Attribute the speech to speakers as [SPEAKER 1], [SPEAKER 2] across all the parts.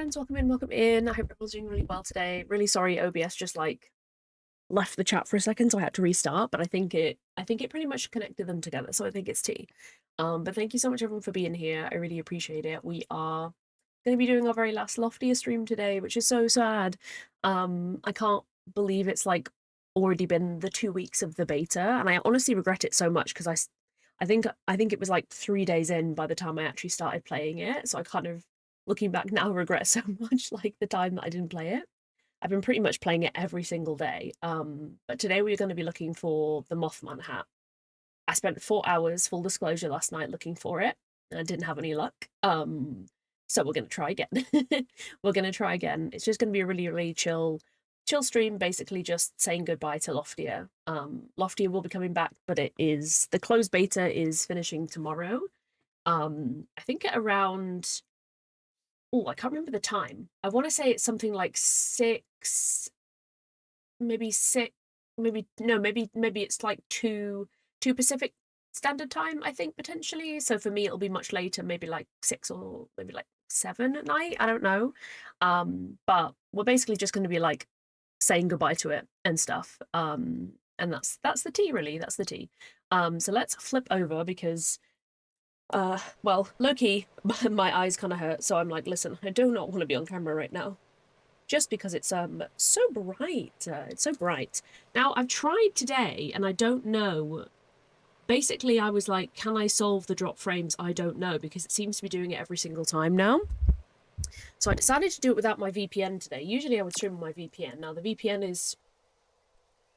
[SPEAKER 1] friends, welcome in, welcome in. I hope everyone's doing really well today. Really sorry OBS just like left the chat for a second, so I had to restart, but I think it pretty much connected them together, so I think it's tea. But thank you so much everyone for being here. I really appreciate it. We are going to be doing our very last loftia stream today, which is so sad. I can't believe it's like already been the 2 weeks of the beta, and I honestly regret it so much because I think it was like 3 days in by the time I actually started playing it, so I kind of, looking back now, regret so much like the time that I didn't play it. I've been pretty much playing it every single day. But today we're going to be looking for the Mothman hat. I spent 4 hours, full disclosure, last night looking for it, and I didn't have any luck. So we're going to try again. We're going to try again. It's just going to be a really, really chill stream, basically just saying goodbye to Loftia. Loftia will be coming back, but the closed beta is finishing tomorrow. I think at around, oh, I can't remember the time. I want to say it's something like 6, maybe 6, maybe no, maybe it's like 2 Pacific Standard Time, I think, potentially. So for me it'll be much later, maybe like 6 or maybe like 7 at night. I don't know. But we're basically just going to be like saying goodbye to it and stuff. And that's the tea, really. That's the tea. So let's flip over because well, low-key, my eyes kind of hurt, so I'm like, listen, I do not want to be on camera right now. Just because it's so bright. It's so bright. Now, I've tried today, and I don't know. Basically, I was like, can I solve the drop frames? I don't know, because it seems to be doing it every single time now. So I decided to do it without my VPN today. Usually I would stream on my VPN. Now, the VPN is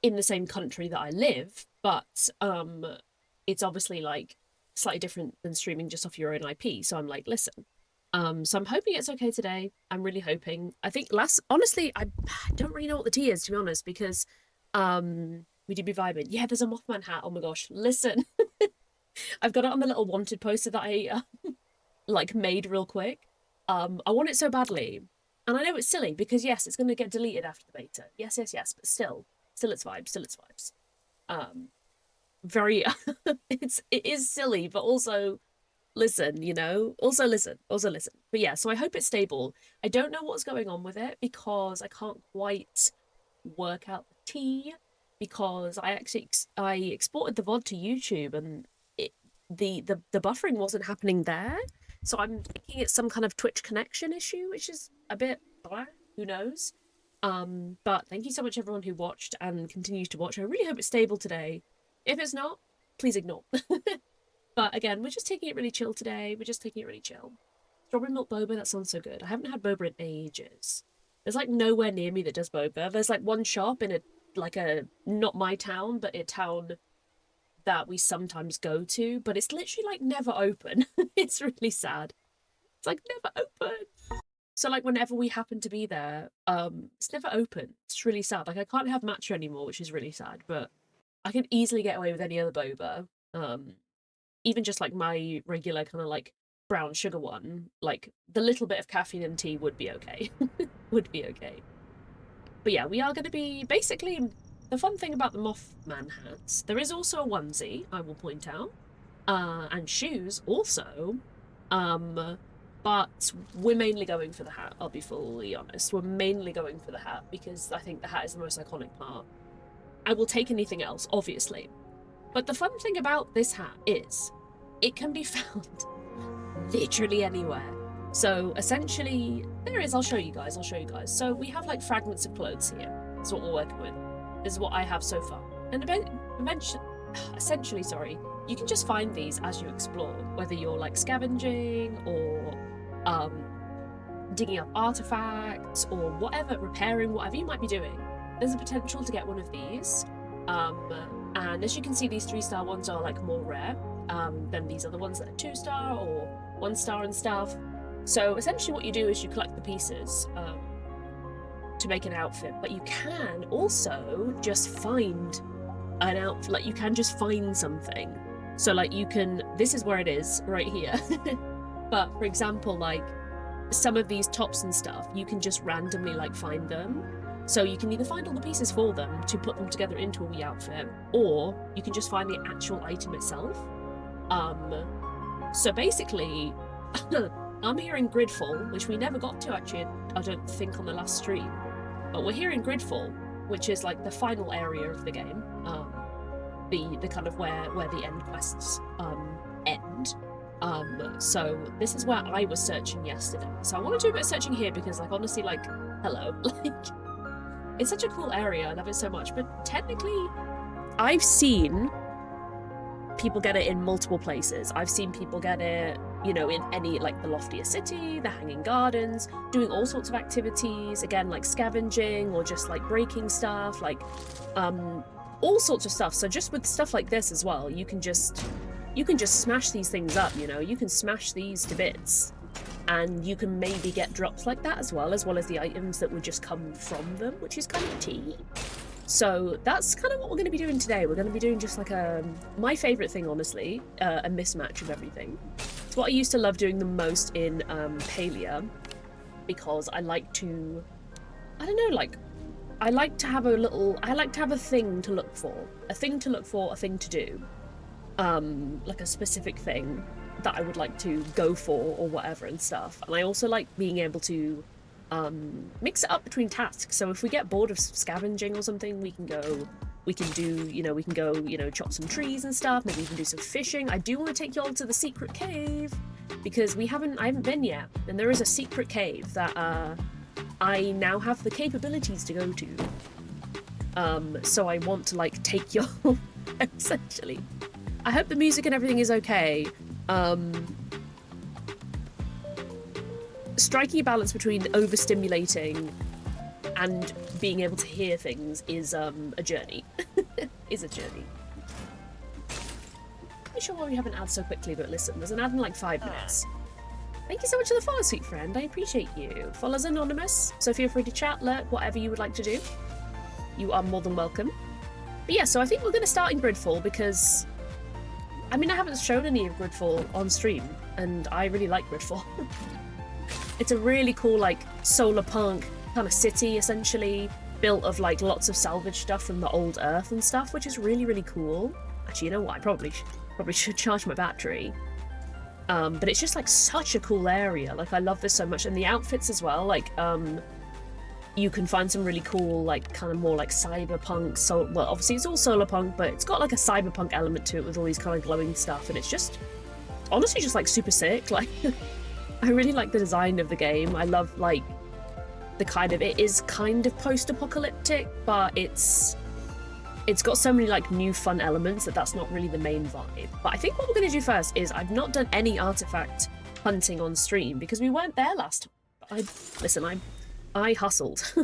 [SPEAKER 1] in the same country that I live, but it's obviously like slightly different than streaming just off your own IP. So I'm like, listen. So I'm hoping it's okay today. I'm really hoping. I think honestly, I don't really know what the tea is, to be honest, because we did be vibing. Yeah, there's a Mothman hat. Oh my gosh, listen. I've got it on the little wanted poster that I like made real quick. I want it so badly. And I know it's silly because yes, it's going to get deleted after the beta. Yes, but still it's vibes. Very it is silly, but also listen, you know, also listen. But yeah, so I hope it's stable. I don't know what's going on with it because I can't quite work out the tea, because I exported the VOD to YouTube and the buffering wasn't happening there. So I'm thinking it's some kind of Twitch connection issue, which is a bit blah, who knows. But thank you so much everyone who watched and continues to watch. I really hope it's stable today. If it's not, please ignore. But again, we're just taking it really chill today. We're just taking it really chill. Strawberry milk boba, that sounds so good. I haven't had boba in ages. There's like nowhere near me that does boba. There's like one shop in a not my town, but a town that we sometimes go to, but it's literally like never open. It's really sad. It's like never open. So like whenever we happen to be there, it's never open. It's really sad. Like I can't have matcha anymore, which is really sad, but I can easily get away with any other boba. Even just like my regular kind of like brown sugar one, like the little bit of caffeine in tea would be okay. Would be okay. But yeah, we are going to be basically, the fun thing about the Mothman hats, there is also a onesie, I will point out, and shoes also, but we're mainly going for the hat, I'll be fully honest. We're mainly going for the hat because I think the hat is the most iconic part. I will take anything else, obviously. But the fun thing about this hat is it can be found literally anywhere. So essentially, I'll show you guys. So we have like fragments of clothes here. That's what we're working with. This is what I have so far. And essentially, you can just find these as you explore, whether you're like scavenging or digging up artifacts or whatever, repairing, whatever you might be doing. There's a potential to get one of these. And as you can see, these 3-star ones are like more rare than these other ones that are 2-star or 1-star and stuff. So essentially what you do is you collect the pieces to make an outfit, but you can also just find an outfit, like you can just find something. So like this is where it is, right here. But for example, like some of these tops and stuff, you can just randomly like find them. So you can either find all the pieces for them to put them together into a wee outfit, or you can just find the actual item itself. So basically, I'm here in Gridfall, which we never got to actually, I don't think, on the last stream. But we're here in Gridfall, which is like the final area of the game. The kind of where the end quests end. So this is where I was searching yesterday. So I want to do a bit of searching here because, like, honestly, like, hello, like, it's such a cool area. I love it so much. But technically, I've seen people get it in multiple places. I've seen people get it, you know, in any, like, the Loftia City, the Hanging Gardens, doing all sorts of activities, again, like scavenging or just, like, breaking stuff, like, all sorts of stuff. So just with stuff like this as well, you can just smash these things up, you know? You can smash these to bits, and you can maybe get drops like that as well as the items that would just come from them, which is kind of tea. So that's kind of what we're going to be doing today. We're going to be doing just like my favourite thing, honestly, a mismatch of everything. It's what I used to love doing the most in Palia, because I like to, I don't know, like, I like to have a thing to look for, a thing to do. Like a specific thing that I would like to go for or whatever and stuff. And I also like being able to mix it up between tasks. So if we get bored of scavenging or something, we can go, chop some trees and stuff, maybe even do some fishing. I do want to take y'all to the secret cave because I haven't been yet. And there is a secret cave that I now have the capabilities to go to. So I want to, like, take y'all essentially. I hope the music and everything is okay. Striking a balance between overstimulating and being able to hear things is a journey. Is a journey. I'm not sure why we haven't ad so quickly, but listen, there's an ad in like 5 minutes. Thank you so much for the follow, sweet friend. I appreciate you. Follows anonymous, so feel free to chat, lurk, whatever you would like to do. You are more than welcome. But yeah, so I think we're going to start in Gridfall because, I mean, I haven't shown any of Gridfall on stream, and I really like Gridfall. It's a really cool, like, solar punk kind of city, essentially, built of, like, lots of salvage stuff from the old Earth and stuff, which is really, really cool. Actually, you know what? I probably should charge my battery. But it's just, like, such a cool area. Like, I love this so much. And the outfits as well, like, you can find some really cool, like, kind of more, like, cyberpunk, well, obviously it's all solar punk, but it's got, like, a cyberpunk element to it with all these kind of glowing stuff, and it's just, honestly, just, like, super sick. Like, I really like the design of the game. I love, like, it is kind of post-apocalyptic, but it's got so many, like, new fun elements that's not really the main vibe. But I think what we're going to do first is, I've not done any artifact hunting on stream because we weren't there last time. I hustled.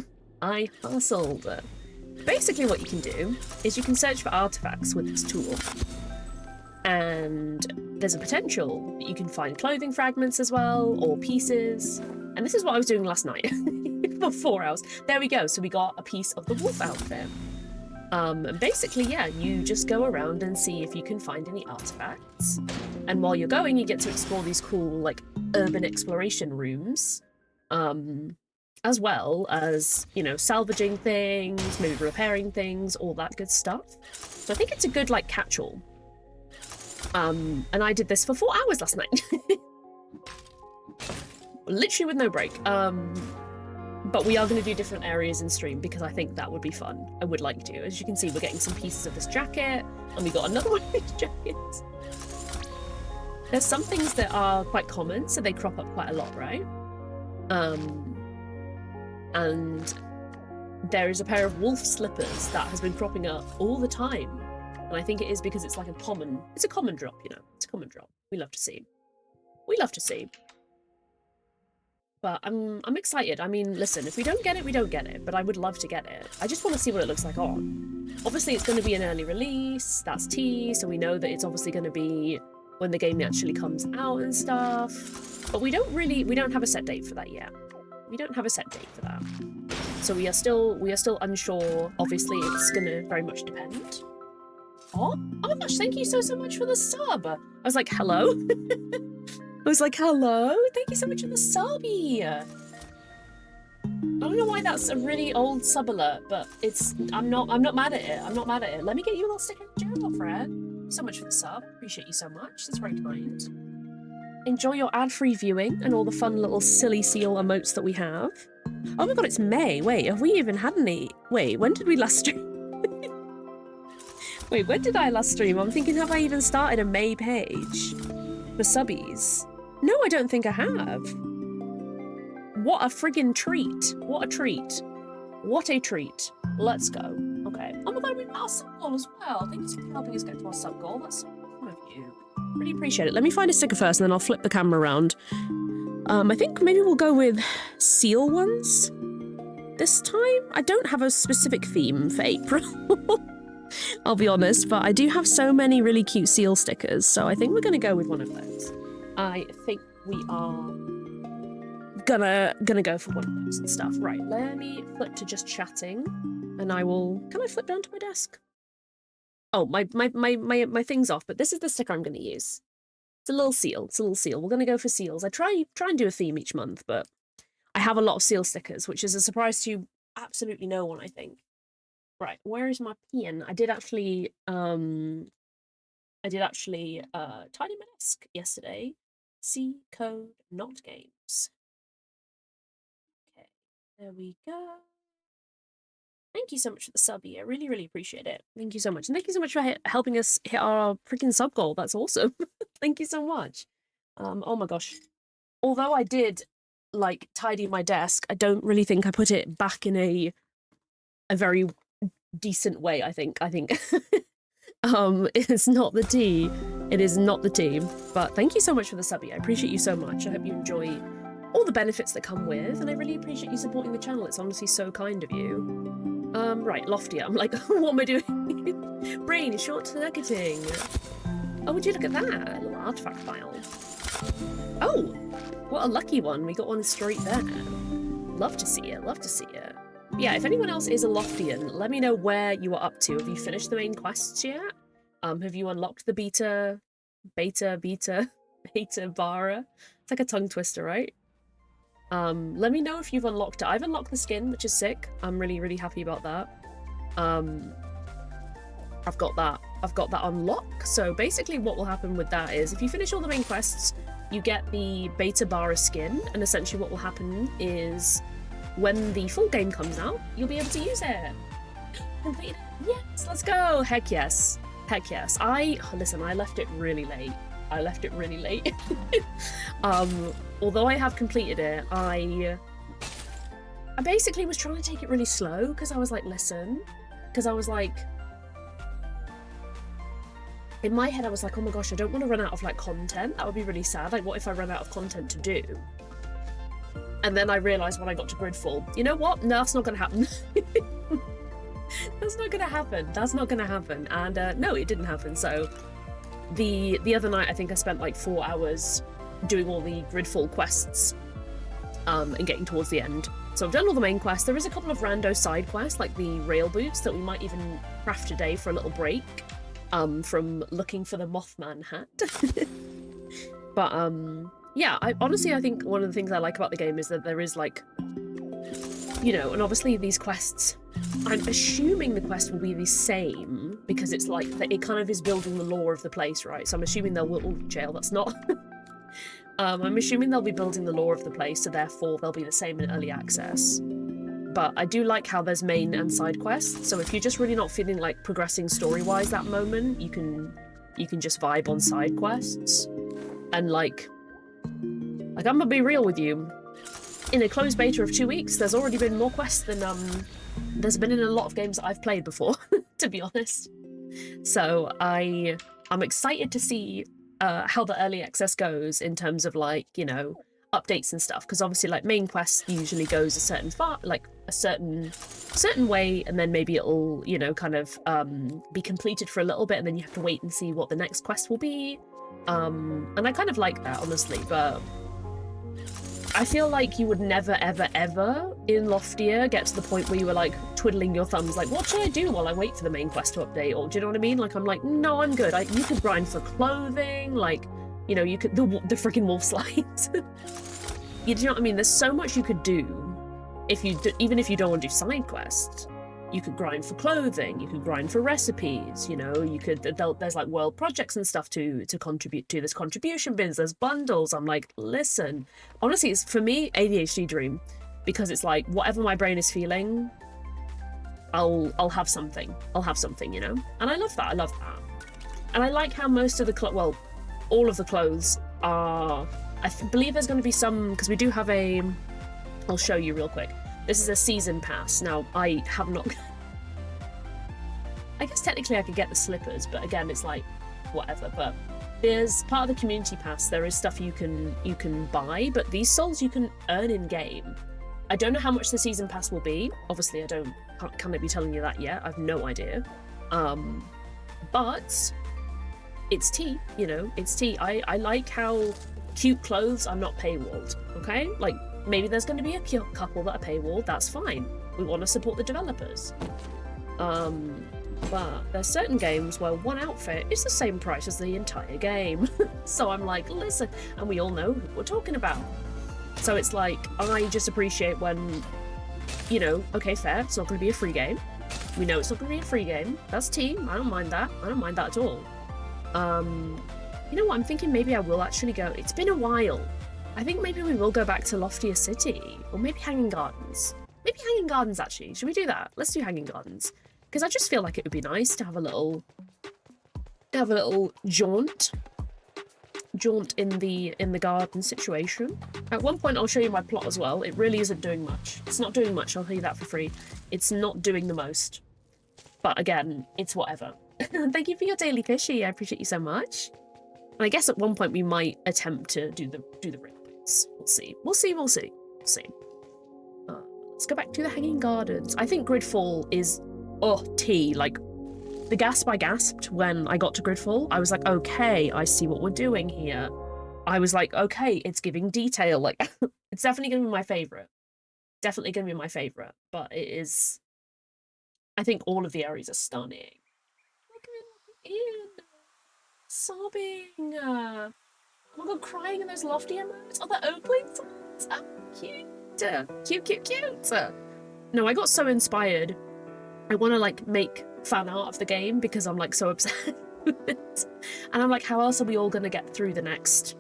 [SPEAKER 1] I hustled. Basically what you can do is you can search for artifacts with this tool. And there's a potential that you can find clothing fragments as well, or pieces. And this is what I was doing last night for 4 hours. There we go. So we got a piece of the wolf outfit. And basically, yeah, you just go around and see if you can find any artifacts. And while you're going, you get to explore these cool, like, urban exploration rooms. As well as, you know, salvaging things, maybe repairing things, all that good stuff. So I think it's a good, like, catch-all. And I did this for 4 hours last night. Literally with no break. But we are going to do different areas in stream because I think that would be fun. I would like to. As you can see, we're getting some pieces of this jacket, and we got another one of these jackets. There's some things that are quite common, so they crop up quite a lot, right? And there is a pair of wolf slippers that has been cropping up all the time. And I think it is because it's like a common drop, you know. It's a common drop. We love to see. We love to see. But I'm excited. I mean, listen, if we don't get it, we don't get it. But I would love to get it. I just want to see what it looks like on. Obviously, it's going to be an early release. That's T, so we know that it's obviously going to be when the game actually comes out and stuff. But we don't have a set date for that yet. We don't have a set date for that. So we are still unsure. Obviously, it's going to very much depend. Oh my gosh, thank you so much for the sub. I was like, hello? I was like, hello? Thank you so much for the subby. I don't know why that's a really old sub alert, but I'm not mad at it. I'm not mad at it. Let me get you a little sticker in general, Fred. Thank you so much for the sub. Appreciate you so much. That's very kind. enjoy your ad-free viewing and all the fun little silly seal emotes that we have. Oh my god, it's May. Wait, have we even had any? Wait, when did we last stream? Wait, when did I last stream? I'm thinking, have I even started a May page for subbies? No, I don't think I have. What a friggin' treat. What a treat. What a treat. Let's go. Okay. Oh my god, we met our sub goal as well. Thanks for helping us get to our sub goal. That's so awesome of you. Really appreciate it. Let me find a sticker first and then I'll flip the camera around. I think maybe we'll go with seal ones this time. I don't have a specific theme for April. I'll be honest, but I do have so many really cute seal stickers, so I think we're gonna go with one of those. I think we are gonna go for one of those and stuff. Right, let me flip to just chatting, and I will. Can I flip down to my desk? Oh, my thing's off, but this is the sticker I'm gonna use. It's a little seal. It's a little seal. We're gonna go for seals. I try and do a theme each month, but I have a lot of seal stickers, which is a surprise to absolutely no one, I think. Right, where is my pen? I did actually tidy my desk yesterday. C code, not games. Okay, there we go. Thank you so much for the sub here. I really, really appreciate it. Thank you so much. And thank you so much for helping us hit our freaking sub goal. That's awesome. Thank you so much. Oh my gosh. Although I did, like, tidy my desk, I don't really think I put it back in a very decent way, I think. It's not the tea. It is not the tea. But thank you so much for the subby. I appreciate you so much. I hope you enjoy all the benefits that come with, and I really appreciate you supporting the channel. It's honestly so kind of you. Right, loftia. I'm like, what am I doing? Brain, short circuiting. Oh, would you look at that? A little artifact file. Oh, what a lucky one. We got one straight there. Love to see it, love to see it. Yeah, if anyone else is a Loftian, let me know where you are up to. Have you finished the main quests yet? Have you unlocked the beta bara? It's like a tongue twister, right? Let me know if you've unlocked it. I've unlocked the skin, which is sick. I'm really, really happy about that. I've got that unlocked. So basically what will happen with that is if you finish all the main quests, you get the beta bara skin, and essentially what will happen is when the full game comes out, you'll be able to use it. Complete it. Yes, let's go. Heck yes. Heck yes. Listen, I left it really late. Although I have completed it, I basically was trying to take it really slow because I was like, in my head I was like, oh my gosh, I don't want to run out of like content. That would be really sad. Like, what if I run out of content to do? And then I realised when I got to Gridfall, you know what? No, that's not going to happen. That's not going to happen. That's not going to happen. And no, it didn't happen. So the other night, I think I spent like 4 hours doing all the Gridfall quests and getting towards the end. So I've done all the main quests. There is a couple of rando side quests, like the rail boots, that we might even craft today for a little break from looking for the Mothman hat. But yeah, honestly, I think one of the things I like about the game is that there is, like, you know, and obviously these quests, I'm assuming the quest will be the same because it's like, it kind of is building the lore of the place, right? So I'm assuming oh, jail, that's not. I'm assuming they'll be building the lore of the place, so therefore they'll be the same in early access. But I do like how there's main and side quests, so if you're just really not feeling like progressing story-wise that moment, you can just vibe on side quests. And like I'm gonna be real with you, in a closed beta of 2 weeks, there's already been more quests than there's been in a lot of games that I've played before, to be honest. So I'm excited to see how the early access goes in terms of, like, you know, updates and stuff, because obviously like main quest usually goes a certain certain way, and then maybe it'll, you know, kind of be completed for a little bit, and then you have to wait and see what the next quest will be. And I kind of like that, honestly, but I feel like you would never, ever, ever in Loftia get to the point where you were like twiddling your thumbs, like, what should I do while I wait for the main quest to update? Or do you know what I mean? Like, I'm like, no, I'm good. You could grind for clothing, like, you know, you could, the freaking wolf slides. You know what I mean? There's so much you could do if you even if you don't want to do side quests. You could grind for clothing, you could grind for recipes, you know, you could, there's like world projects and stuff to contribute to. There's contribution bins, there's bundles. I'm like, listen, honestly, it's for me ADHD dream, because it's like whatever my brain is feeling, I'll have something. I'll have something, you know? And I love that. I love that. And I like how most of the well, all of the clothes are, I believe there's going to be some, because we do have a, I'll show you real quick. This is a season pass. Now, I have not, I guess technically I could get the slippers, but again, it's like, whatever. But there's part of the community pass, there is stuff you can buy, but these souls you can earn in game. I don't know how much the season pass will be. Obviously, can't be telling you that yet. I've no idea. But it's tea, you know, it's tea. I like how cute clothes are not paywalled, okay? Like, maybe there's going to be a cute couple that are paywalled, that's fine. We want to support the developers. But there's certain games where one outfit is the same price as the entire game. So I'm like, listen, and we all know who we're talking about. So it's like, I just appreciate when, you know, okay, fair, it's not going to be a free game. We know it's not going to be a free game. That's tea. I don't mind that. I don't mind that at all. You know what? I'm thinking maybe I will actually go. It's been a while. I think maybe we will go back to Loftia City, or maybe Hanging Gardens. Maybe Hanging Gardens, actually. Should we do that? Let's do Hanging Gardens. Because I just feel like it would be nice to have a little jaunt in the garden situation. At one point, I'll show you my plot as well. It really isn't doing much. It's not doing much, I'll tell you that for free. It's not doing the most. But again, it's whatever. Thank you for your daily fishy. I appreciate you so much. And I guess at one point we might attempt to do the railways. We'll see. We'll see. We'll see. We'll see. Let's go back to the Hanging Gardens. I think Gridfall is tea. Like, the gasp I gasped when I got to Gridfall, I was like, okay, I see what we're doing here. I was like, okay, it's giving detail. Like, it's definitely gonna be my favorite. Definitely gonna be my favorite. But it is. I think all of the areas are stunning. Look at Ian sobbing. Oh my god, crying in those lofty modes. Oh, the Oakley songs. Oh, cute. Cute, cute, cute. No, I got so inspired. I want to like make fan art of the game because I'm like so obsessed with it. And I'm like, how else are we all going to get through the next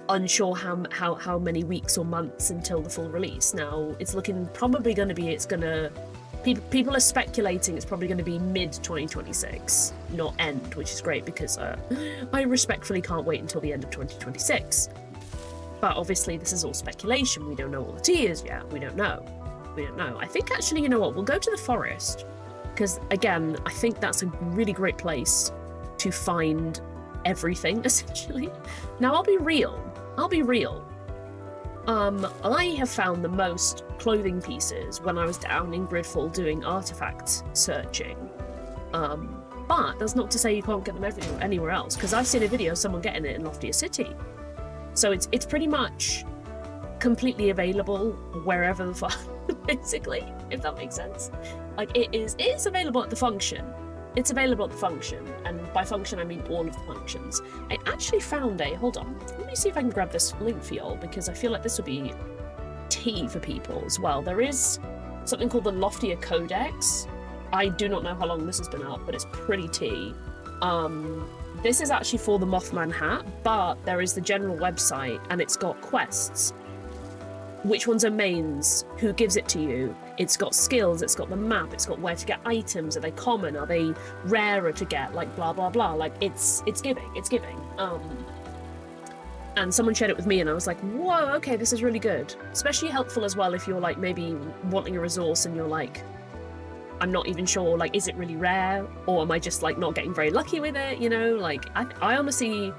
[SPEAKER 1] unsure how many weeks or months until the full release? Now it's looking probably going to be, people are speculating it's probably going to be mid 2026, not end, which is great because I respectfully can't wait until the end of 2026. But obviously this is all speculation. We don't know what the tea is yet. We don't know. I think actually, you know what, we'll go to the forest because again, I think that's a really great place to find everything essentially. Now I'll be real. I have found the most clothing pieces when I was down in Gridfall doing artifact searching. But that's not to say you can't get them anywhere else, because I've seen a video of someone getting it in Loftia City. So it's pretty much completely available wherever the fuck, basically, if that makes sense. Like, it is available at the function. It's available at the function, and by function I mean all of the functions. I actually found hold on, let me see if I can grab this link for y'all, because I feel like this will be tea for people as well. There is something called the Loftia Codex. I do not know how long this has been out, but it's pretty tea. This is actually for the Mothman hat, but there is the general website, and it's got quests. Which ones are mains? Who gives it to you? It's got skills, it's got the map, it's got where to get items. Are they common? Are they rarer to get? Like, blah, blah, blah. Like, it's giving. And someone shared it with me, and I was like, whoa, okay, this is really good. Especially helpful as well if you're, like, maybe wanting a resource and you're like, I'm not even sure, like, is it really rare? Or am I just, like, not getting very lucky with it, you know? Like, I honestly,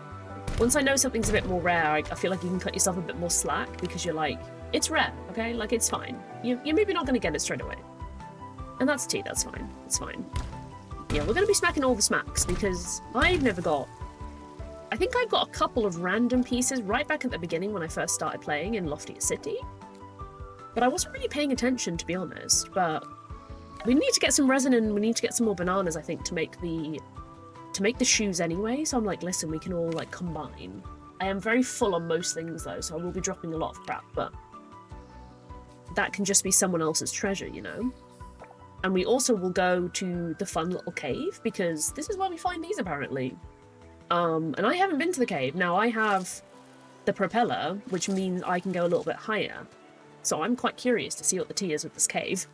[SPEAKER 1] once I know something's a bit more rare, I feel like you can cut yourself a bit more slack because you're like, it's rare, okay? Like, it's fine. You're maybe not going to get it straight away. And that's tea, that's fine. It's fine. Yeah, we're going to be smacking all the smacks because I've never got... I think I've got a couple of random pieces right back at the beginning when I first started playing in Loftia City. But I wasn't really paying attention, to be honest. But we need to get some resin and we need to get some more bananas, I think, to make the shoes anyway. So I'm like, listen, we can all, like, combine. I am very full on most things, though, so I will be dropping a lot of crap, but that can just be someone else's treasure, you know? And we also will go to the fun little cave, because this is where we find these, apparently. And I haven't been to the cave. Now, I have the propeller, which means I can go a little bit higher. So I'm quite curious to see what the tea is with this cave.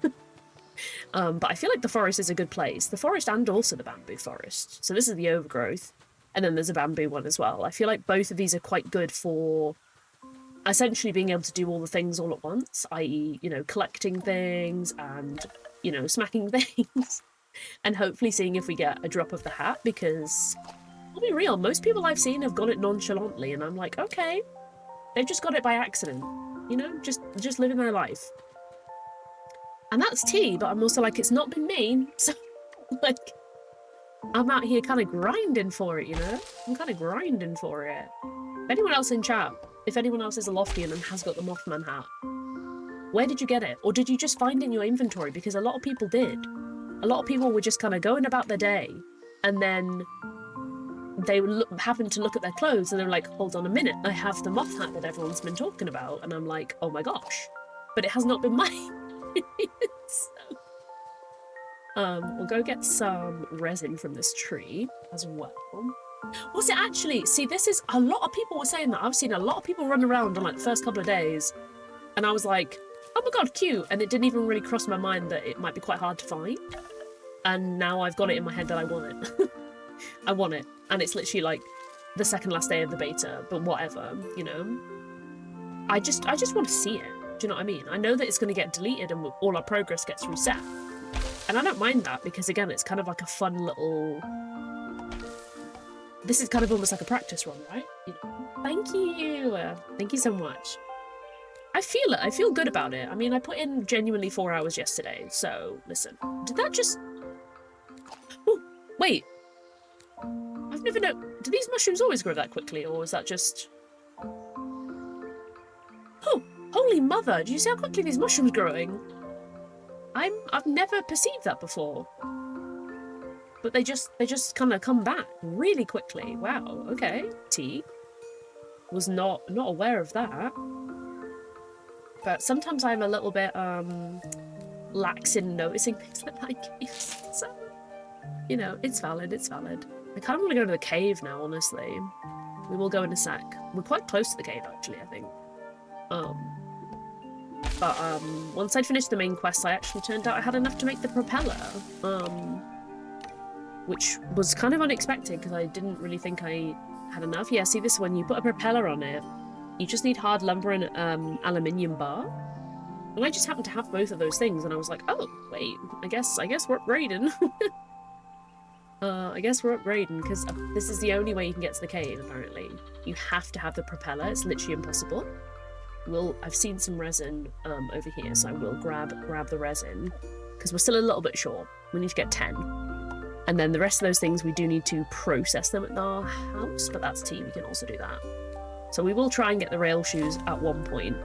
[SPEAKER 1] But I feel like the forest is a good place. The forest and also the bamboo forest. So this is the overgrowth. And then there's a bamboo one as well. I feel like both of these are quite good for essentially being able to do all the things all at once, i.e., you know, collecting things and, you know, smacking things. And hopefully seeing if we get a drop of the hat, because I'll be real, most people I've seen have got it nonchalantly, and I'm like, okay, they've just got it by accident, you know, just living their life. And that's tea, but I'm also like, it's not been me, so, like, I'm out here kind of grinding for it, you know? I'm kind of grinding for it. If anyone else in chat, if anyone else is a Loftian and has got the Mothman hat, where did you get it? Or did you just find it in your inventory? Because a lot of people did. A lot of people were just kind of going about their day, and then they happened to look at their clothes and they were like, hold on a minute, I have the moth hat that everyone's been talking about. And I'm like, oh my gosh, but it has not been mine. So, we'll go get some resin from this tree as well. Was it actually? See, this is a lot of people were saying that. I've seen a lot of people run around on like the first couple of days, and I was like, oh my god, cute. And it didn't even really cross my mind that it might be quite hard to find. And now I've got it in my head that I want it. I want it. And it's literally like the second last day of the beta, but whatever, you know? I just want to see it. Do you know what I mean? I know that it's going to get deleted and all our progress gets reset. And I don't mind that, because again, it's kind of like a fun little... This is kind of almost like a practice run, right? You know? Thank you! Thank you so much. I feel it. I feel good about it. I mean, I put in genuinely 4 hours yesterday, so listen. Did that just... Oh, wait. I've never known... Do these mushrooms always grow that quickly, or is that just... Oh, holy mother! Do you see how quickly these mushrooms are growing? I've never perceived that before. But they just kind of come back really quickly. Wow, okay. T. Was not aware of that. But sometimes I'm a little bit lax in noticing things like that caves. So, you know, it's valid, it's valid. I kind of want to go to the cave now, honestly. We will go in a sec. We're quite close to the cave, actually, I think. But once I'd finished the main quest, I actually turned out I had enough to make the propeller. Which was kind of unexpected, because I didn't really think I had enough. Yeah, see this one, you put a propeller on it, you just need hard lumber and aluminium bar. And I just happened to have both of those things, and I was like, oh, wait, I guess we're upgrading. I guess we're upgrading, because this is the only way you can get to the cave, apparently. You have to have the propeller, it's literally impossible. I've seen some resin over here, so I will grab the resin, because we're still a little bit short. We need to get 10. And then the rest of those things, we do need to process them at our house, but that's tea, we can also do that. So we will try and get the rail shoes at one point,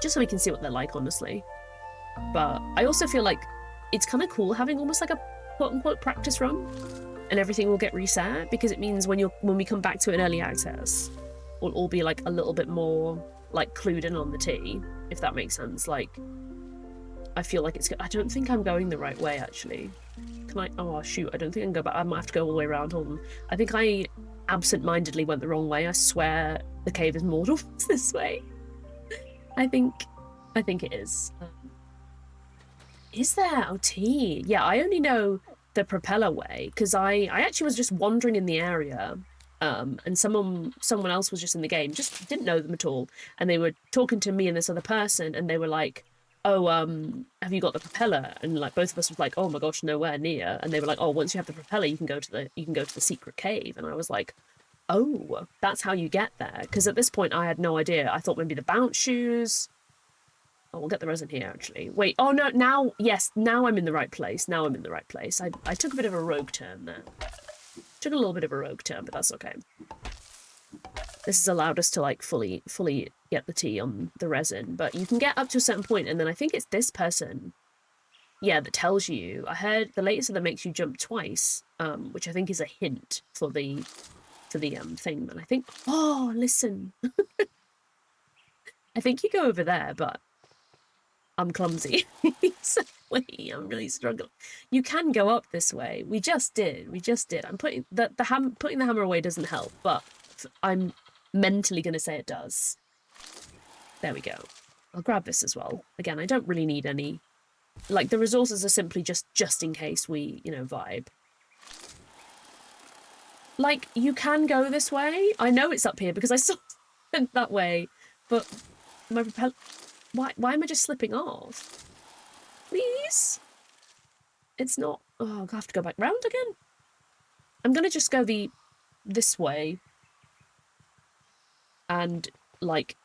[SPEAKER 1] just so we can see what they're like, honestly. But I also feel like it's kind of cool having almost like a quote-unquote practice run, and everything will get reset, because it means when we come back to an early access, we'll all be like a little bit more like clued in on the tea, if that makes sense. Like, I feel like I don't think I'm going the right way, actually. Can I? Oh, shoot, I don't think I can go back. I might have to go all the way around. Hold on. I think I absent-mindedly went the wrong way. I swear the cave is more towards this way. I think it is. Is there? Oh, tea. Yeah, I only know the propeller way, because I actually was just wandering in the area, and someone else was just in the game, just didn't know them at all, and they were talking to me and this other person, and they were like, oh, have you got the propeller? And like both of us was like, oh my gosh, nowhere near. And they were like, oh, once you have the propeller, you can go to the secret cave. And I was like, oh, that's how you get there. Because at this point, I had no idea. I thought maybe the bounce shoes. Oh, we'll get the resin here, actually. Wait, oh no, now, yes, now I'm in the right place. Now I'm in the right place. I took a bit of a rogue turn there. Took a little bit of a rogue turn, but that's okay. This has allowed us to like fully get the tea on the resin, but you can get up to a certain point, and then I think it's this person, yeah, that tells you. I heard the latest that makes you jump twice, which I think is a hint for the thing. But I think, oh, listen, I think you go over there, but I'm clumsy. So, wait, I'm really struggling. You can go up this way. We just did. I'm putting putting the hammer away doesn't help, but I'm mentally going to say it does. There we go. I'll grab this as well. Again, I don't really need any. Like, the resources are simply just in case we, you know, vibe. Like, you can go this way. I know it's up here because I saw it that way, but my propeller... Why am I just slipping off? Please? It's not... Oh, I have to go back round again? I'm gonna just go this way and, like,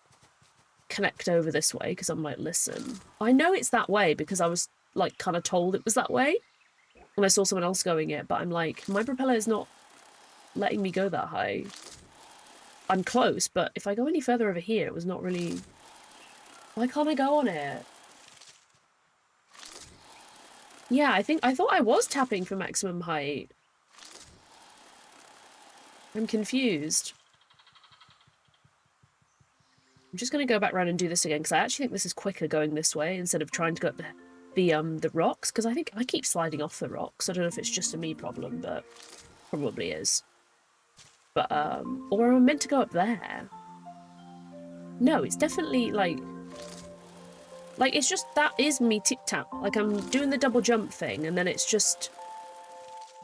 [SPEAKER 1] connect over this way because I'm like, listen, I know it's that way because I was, like, kind of told it was that way and I saw someone else going it, but I'm like, my propeller is not letting me go that high. I'm close, but if I go any further over here, it was not really... Why can't I go on it? Yeah, I thought I was tapping for maximum height. I'm confused. I'm just going to go back around and do this again because I actually think this is quicker going this way instead of trying to go up the rocks, because I think I keep sliding off the rocks. I don't know if it's just a me problem, but probably is. But or am I meant to go up there? No, it's definitely like it's just, that is me tip-tap. Like, I'm doing the double jump thing and then it's just,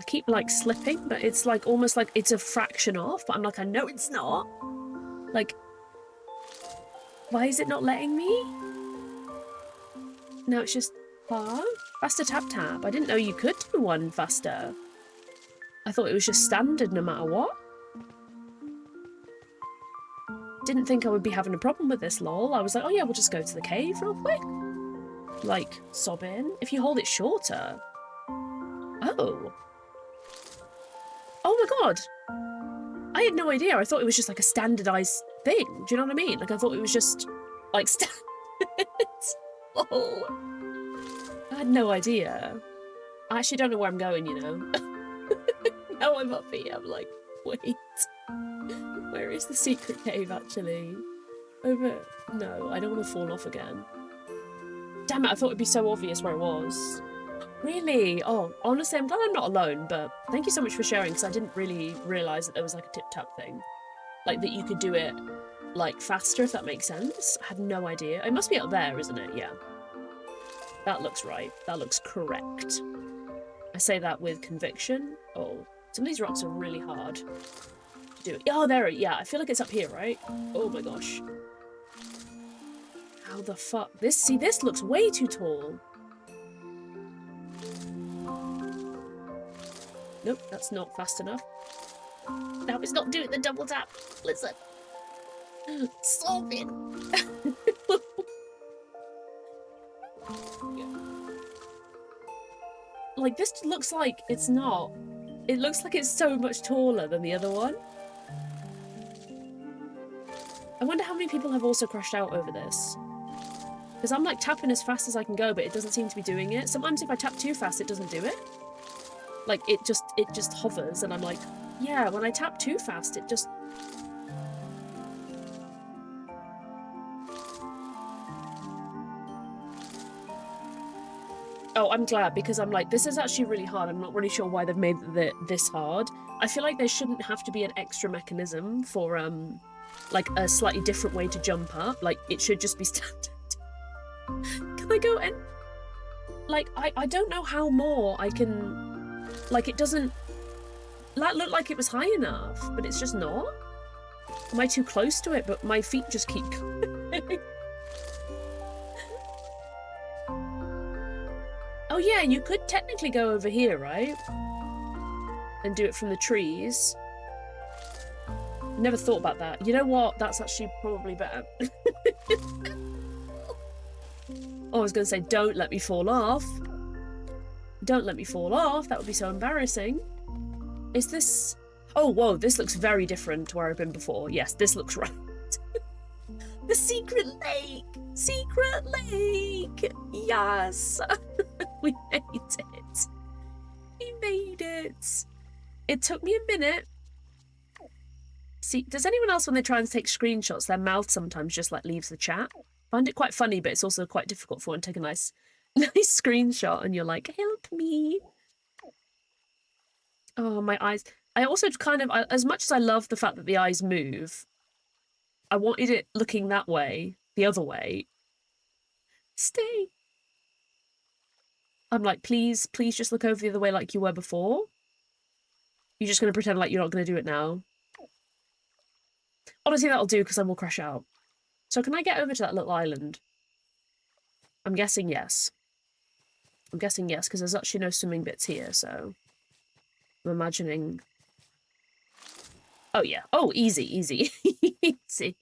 [SPEAKER 1] I keep like slipping, but it's like almost like it's a fraction off, but I'm like, I know it's not. Like, why is it not letting me? No, it's just faster tap. I didn't know you could do one faster. I thought it was just standard no matter what. Didn't think I would be having a problem with this, lol. I was like, oh yeah, we'll just go to the cave real quick. Like, sob in. If you hold it shorter. Oh. Oh my god. I had no idea. I thought it was just like a standardized thing. Do you know what I mean? Like, I thought it was just like standard. Oh. I had no idea. I actually don't know where I'm going, you know. Now I'm up here. I'm like, wait. Where is the secret cave, actually? Over... No, I don't want to fall off again. Damn it, I thought it'd be so obvious where it was. Really? Oh, honestly, I'm glad I'm not alone, but thank you so much for sharing, because I didn't really realise that there was, like, a tip-tap thing. Like, that you could do it, like, faster, if that makes sense. I had no idea. It must be up there, isn't it? Yeah. That looks right. That looks correct. I say that with conviction. Oh, some of these rocks are really hard to do. Oh, there, yeah, I feel like it's up here, right? Oh my gosh. How the fuck? This looks way too tall. Nope, that's not fast enough. That was not doing the double tap. Listen. Solve it. Like, this looks like it's not. It looks like it's so much taller than the other one. I wonder how many people have also crashed out over this. Because I'm like tapping as fast as I can go, but it doesn't seem to be doing it. Sometimes if I tap too fast, it doesn't do it. Like, it just hovers, and I'm like, yeah, when I tap too fast, it just... Oh, I'm glad, because I'm like, this is actually really hard. I'm not really sure why they've made it this hard. I feel like there shouldn't have to be an extra mechanism for, like, a slightly different way to jump up. Like, it should just be standard. Can I go in? Like, I don't know how more I can... Like, it doesn't... That looked like it was high enough, but it's just not. Am I too close to it? But my feet just keep going. Oh yeah, you could technically go over here, right? And do it from the trees. Never thought about that. You know what? That's actually probably better. Oh, I was going to say, don't let me fall off. Don't let me fall off. That would be so embarrassing. Is this... Oh, whoa, this looks very different to where I've been before. Yes, this looks right. The secret lake! Secret lake! Yes! We made it. We made it. It took me a minute. See, does anyone else, when they try and take screenshots, their mouth sometimes just, like, leaves the chat? find it quite funny, but it's also quite difficult for one to take a nice screenshot and you're like, help me. Oh, my eyes. I also kind of, as much as I love the fact that the eyes move, I wanted it looking that way, the other way. Stay. I'm like, please just look over the other way like you were before. You're just going to pretend like you're not going to do it now. Honestly, that'll do, because I will crash out. So can I get over to that little island? I'm guessing yes. I'm guessing yes, because there's actually no swimming bits here, so... I'm imagining... Oh, yeah. Oh, easy. Easy.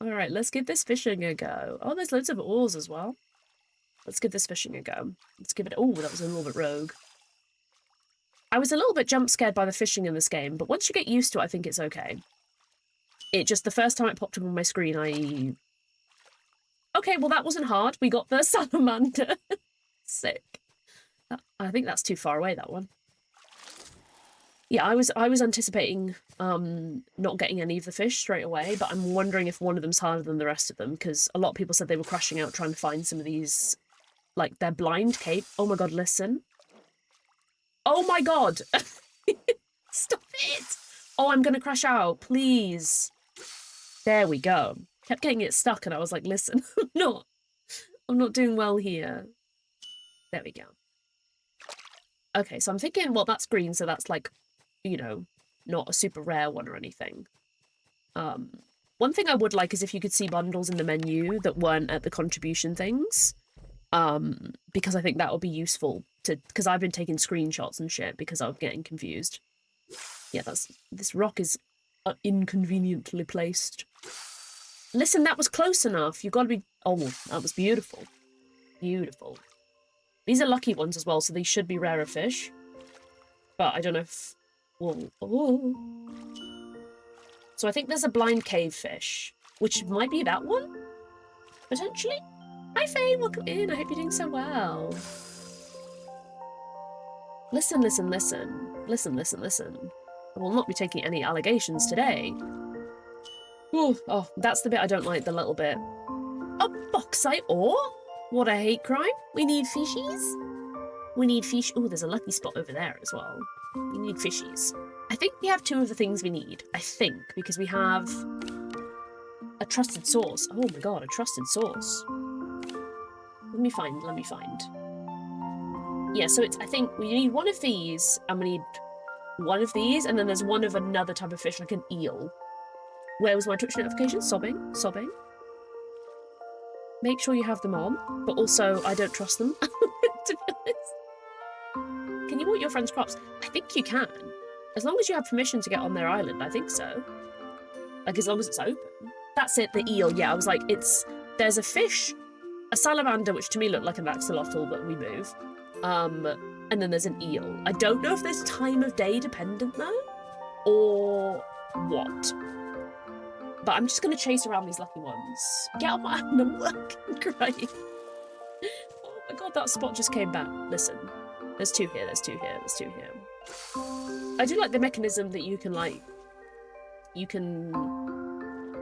[SPEAKER 1] Alright, let's give this fishing a go. Oh, there's loads of oars as well. Let's give this fishing a go. Let's give it... Oh, that was a little bit rogue. I was a little bit jump scared by the fishing in this game, but once you get used to it, I think it's okay. It just, the first time it popped up on my screen, Okay, well, that wasn't hard. We got the salamander. Sick. I think that's too far away, that one. Yeah, I was anticipating not getting any of the fish straight away, but I'm wondering if one of them's harder than the rest of them, because a lot of people said they were crashing out trying to find some of these, like, their blind cape. Oh my god, listen. Oh my god! Stop it! Oh, I'm gonna crash out, please. There we go. Kept getting it stuck, and I was like, listen, I'm not doing well here. There we go. Okay, so I'm thinking, well, that's green, so that's like, you know, not a super rare one or anything. One thing I would like is if you could see bundles in the menu that weren't at the contribution things. Because I think that would be useful because I've been taking screenshots and shit because I'm getting confused. Yeah, this rock is inconveniently placed. Listen, that was close enough. You've got to be... Oh, that was beautiful. Beautiful. These are lucky ones as well, so these should be rarer fish. But I don't know if... Whoa. Oh. So I think there's a blind cave fish, which might be that one? Potentially? Hi, Faye. Welcome in. I hope you're doing so well. Listen, listen, listen. Listen, listen, listen. I will not be taking any allegations today. Ooh, oh, that's the bit I don't like, the little bit. A bauxite ore? What a hate crime. We need fishies. We need fish. Oh, there's a lucky spot over there as well. We need fishies. I think we have two of the things we need. I think, because we have a trusted source. Oh my god, a trusted source. Let me find. Yeah, so it's, I think we need one of these, and we need one of these, and then there's one of another type of fish, like an eel. Where was my Twitch notification? Sobbing. Make sure you have them on, but also I don't trust them, to be honest. Can you water your friend's crops? I think you can. As long as you have permission to get on their island, I think so. Like, as long as it's open. That's it, the eel. Yeah, I was like, there's a fish, a salamander, which to me looked like an axolotl, but we move. And then there's an eel. I don't know if there's time of day dependent, though, or what. But I'm just going to chase around these lucky ones. Get on my hand, I'm working, great. Oh my god, that spot just came back. Listen, there's two here. I do like the mechanism that you can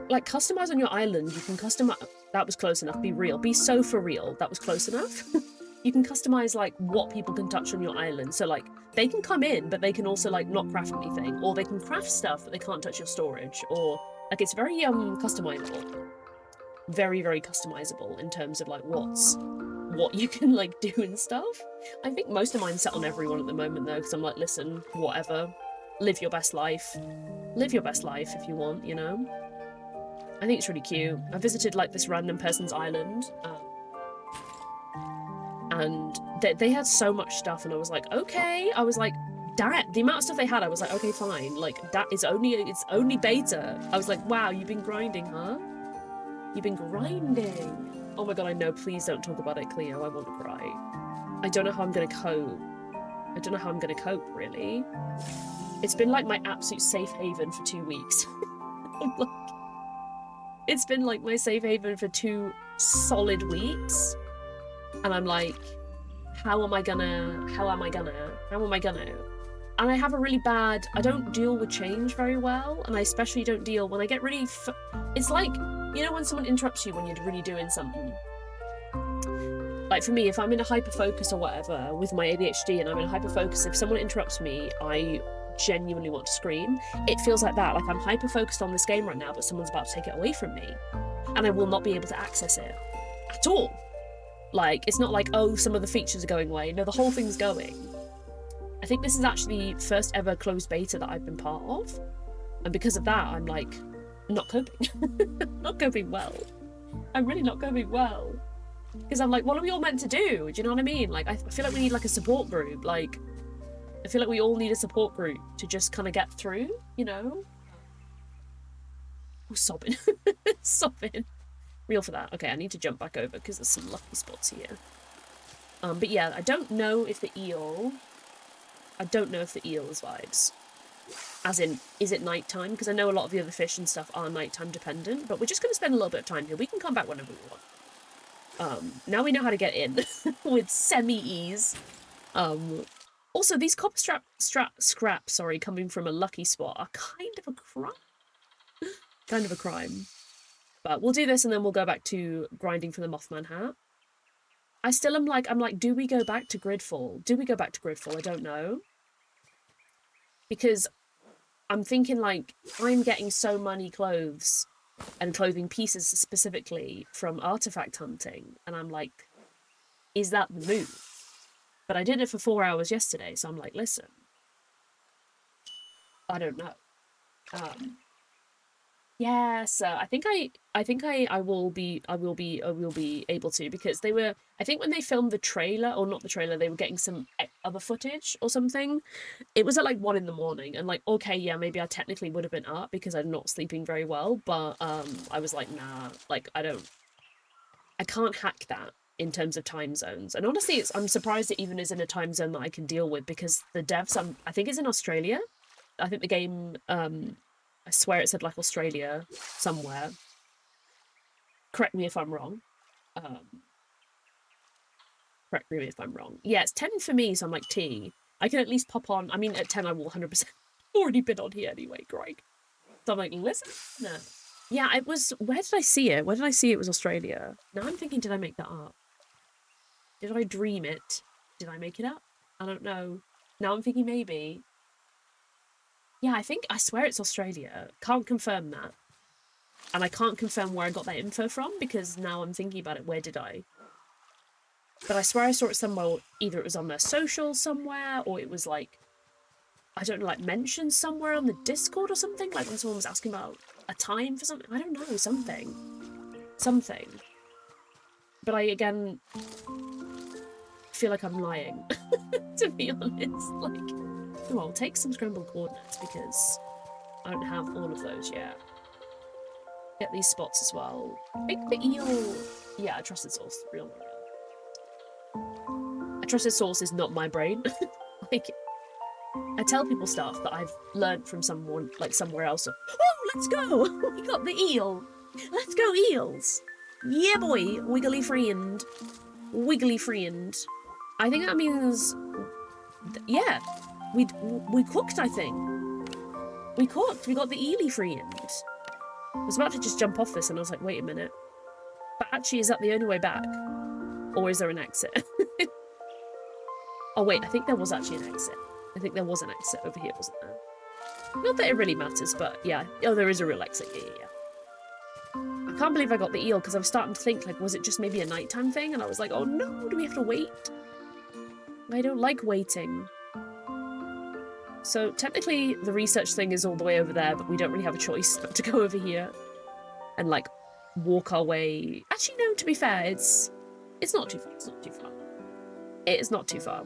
[SPEAKER 1] customize on your island. You can customize. That was close enough. Be real. Be so for real. That was close enough. You can customize like what people can touch on your island. So like they can come in, but they can also like not craft anything, or they can craft stuff, but they can't touch your storage, or like it's very customizable. Very, very customizable in terms of like what you can like do and stuff. I think most of mine set on everyone at the moment though, because I'm like, listen, whatever. Live your best life. Live your best life if you want, you know? I think it's really cute. I visited like this random person's island, and they had so much stuff, and I was like, okay. I was like, damn, the amount of stuff they had, I was like, okay, fine. Like, that is it's only beta. I was like, wow, you've been grinding, huh? You've been grinding. Oh my god, I know. Please don't talk about it, Cleo. I want to cry. I don't know how I'm gonna cope. Really. It's been like my absolute safe haven for 2 weeks. I'm like, it's been like my safe haven for 2 solid weeks. And I'm like, how am I gonna? And I have a really bad, I don't deal with change very well, and I especially don't deal when I get really, it's like You know when someone interrupts you when you're really doing something? Like for me, if I'm in a hyper-focus or whatever with my ADHD and I'm in a hyper-focus, if someone interrupts me, I genuinely want to scream. It feels like that, like I'm hyper-focused on this game right now, but someone's about to take it away from me. And I will not be able to access it at all. Like, it's not like, oh, some of the features are going away. No, the whole thing's going. I think this is actually the first ever closed beta that I've been part of. And because of that, I'm like, not coping. Not coping well. I'm really not coping well. Because I'm like, what are we all meant to do? Do you know what I mean? Like, I feel like we need like a support group. Like, I feel like we all need a support group to just kind of get through, you know? Oh, sobbing. Sobbing. Real for that. Okay, I need to jump back over because there's some lucky spots here. But yeah, I don't know if the eel has vibes. As in, is it nighttime? Because I know a lot of the other fish and stuff are nighttime dependent, but we're just going to spend a little bit of time here. We can come back whenever we want. Now we know how to get in with semi-ease. Also, these copper scraps, coming from a lucky spot are kind of a crime. Kind of a crime. But we'll do this and then we'll go back to grinding for the Mothman hat. I still am like, do we go back to Gridfall? Do we go back to Gridfall? I don't know. Because I'm thinking like, I'm getting so many clothes and clothing pieces specifically from artifact hunting. And I'm like, is that the move? But I did it for 4 hours yesterday. So I'm like, listen, I don't know. Yeah, so I think I will be able to, because they were, I think when they filmed the trailer, or not the trailer, they were getting some other footage or something. It was at like 1 in the morning, and like, okay, yeah, maybe I technically would have been up because I'm not sleeping very well, but I was like, nah, like I can't hack that in terms of time zones. And honestly, I'm surprised it even is in a time zone that I can deal with, because the devs, I think it's in Australia. I think the game, I swear it said like Australia somewhere. Correct me if I'm wrong. Correct me if I'm wrong. Yeah, it's 10 for me, so I'm like, T. I can at least pop on. I mean, at 10 I will 100% already been on here anyway, Greg. So I'm like, listen. No. Yeah, it was, where did I see it? Where did I see it was Australia? Now I'm thinking, did I make that up? Did I dream it? Did I make it up? I don't know. Now I'm thinking maybe. Yeah, I swear it's Australia. Can't confirm that. And I can't confirm where I got that info from, because now I'm thinking about it, where did I? But I swear I saw it somewhere, either it was on their social somewhere, or it was like, I don't know, like mentioned somewhere on the Discord or something, like when someone was asking about a time for something. I don't know, something. But I, again, feel like I'm lying, to be honest. Like, oh, I'll take some scrambled coordinates because I don't have all of those yet. Get these spots as well. Pick the eel. Yeah, a trusted source. Real. A trusted source is not my brain. Like, I tell people stuff that I've learned from someone, like somewhere else. Oh, let's go! We got the eel. Let's go eels. Yeah, boy. Wiggly friend. Wiggly friend. I think that means, yeah, we cooked, I think. We cooked. We got the eely friend. I was about to just jump off this and I was like, wait a minute. But actually, is that the only way back? Or is there an exit? Oh wait, I think there was actually an exit. I think there was an exit over here, wasn't there? Not that it really matters, but yeah. Oh, there is a real exit. Yeah. I can't believe I got the eel, because I was starting to think, like, was it just maybe a nighttime thing? And I was like, oh no, do we have to wait? I don't like waiting. So technically the research thing is all the way over there, but we don't really have a choice but to go over here and like walk our way. Actually, no, to be fair, it's not too far. It's not too far. It is not too far.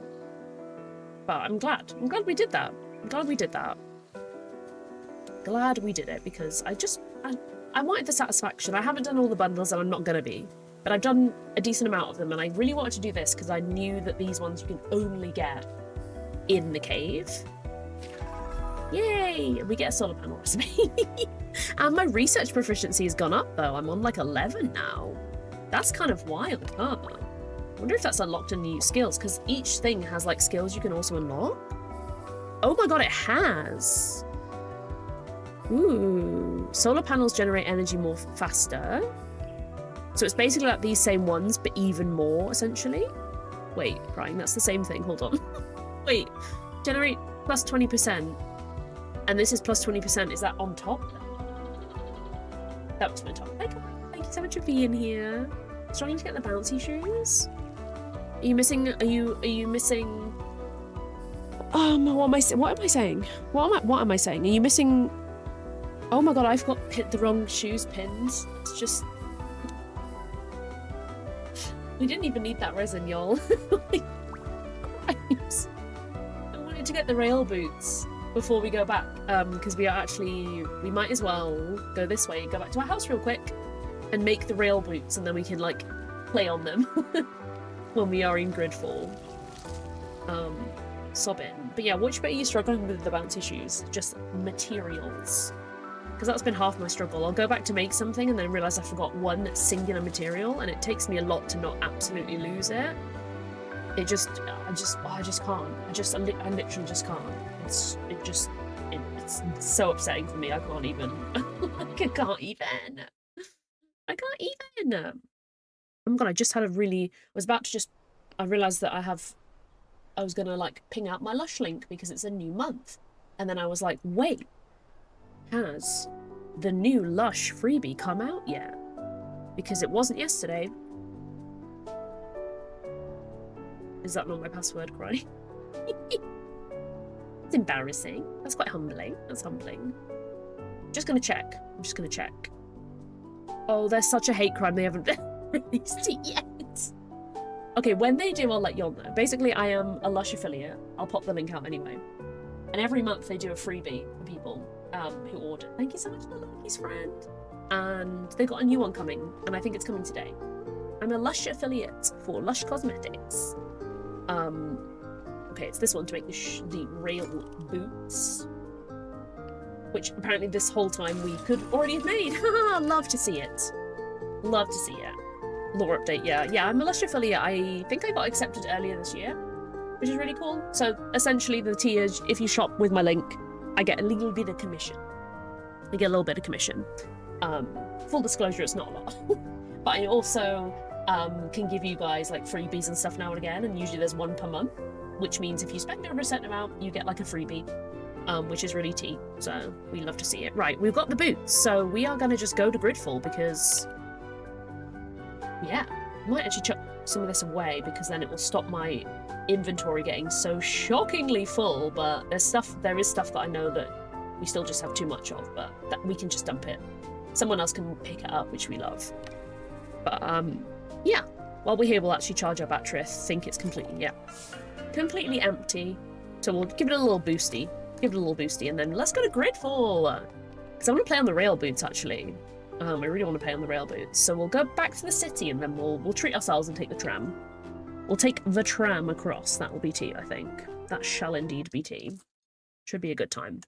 [SPEAKER 1] But I'm glad we did that. I'm glad we did that. Glad we did it, because I wanted the satisfaction. I haven't done all the bundles and I'm not gonna be, but I've done a decent amount of them, and I really wanted to do this because I knew that these ones you can only get in the cave. Yay! We get a solar panel recipe. And my research proficiency has gone up though. I'm on like 11 now. That's kind of wild, huh? I wonder if that's unlocked in new skills, because each thing has like skills you can also unlock. Oh my god, it has. Ooh. Solar panels generate energy more faster. So it's basically like these same ones, but even more, essentially. Wait, crying, that's the same thing. Hold on. Wait, generate plus 20%. And this is plus 20%. Is that on top? That was my top. Thank you so much for being here. Struggling to get the bouncy shoes? Are you missing, are you missing... what am I saying? What am I saying? Are you missing... Oh my god, I've got the wrong shoes pins. It's just... We didn't even need that resin, y'all. Christ. I wanted to get the rail boots before we go back, because we might as well go this way, go back to our house real quick, and make the rail boots, and then we can, like, play on them when we are in Gridfall. Sobbing. But yeah, which bit are you struggling with the bouncy shoes? Just materials. Because that's been half my struggle. I'll go back to make something and then realise I forgot one singular material, and it takes me a lot to not absolutely lose it. I just can't. I literally just can't. It's so upsetting for me. I can't even. I can't even. Oh my god, I just had a really... I realised that I was gonna, like, ping out my Lush link because it's a new month. And then I was like, wait. Has the new Lush freebie come out yet? Because it wasn't yesterday. Is that not my password, Cry? It's embarrassing. That's quite humbling. That's humbling. Just gonna check. I'm just gonna check. Oh, there's such a hate crime they haven't released it yet. Okay, when they do, I'll let y'all know. Basically, I am a Lush affiliate. I'll pop the link out anyway. And every month they do a freebie for people who order. Thank you so much, the Lucky's friend. And they've got a new one coming, and I think it's coming today. I'm a Lush affiliate for Lush Cosmetics. Okay, it's this one to make the rail boots, which apparently this whole time we could already have made. Love to see it. Love to see it. Lore update, yeah, I'm a Lush affiliate. I think I got accepted earlier this year, which is really cool. So essentially the tiers, if you shop with my link, I get a little bit of commission. I get a little bit of commission. Full disclosure, it's not a lot. But I also can give you guys like freebies and stuff now and again, and usually there's one per month, which means if you spend over a certain amount, you get like a freebie, which is really tea. So we love to see it. Right, we've got the boots, so we are going to just go to Gridfall because, yeah, I might actually chuck some of this away because then it will stop my inventory getting so shockingly full. But there is stuff that I know that we still just have too much of, but that we can just dump it. Someone else can pick it up, which we love. But yeah, while we're here, we'll actually charge our battery. I think it's completely empty. So we'll give it a little boosty. And then let's go to Gridfall. Because I want to play on the rail boots, actually. I really want to play on the rail boots. So we'll go back to the city and then we'll treat ourselves and take the tram. We'll take the tram across. That will be tea, I think. That shall indeed be tea. Should be a good time.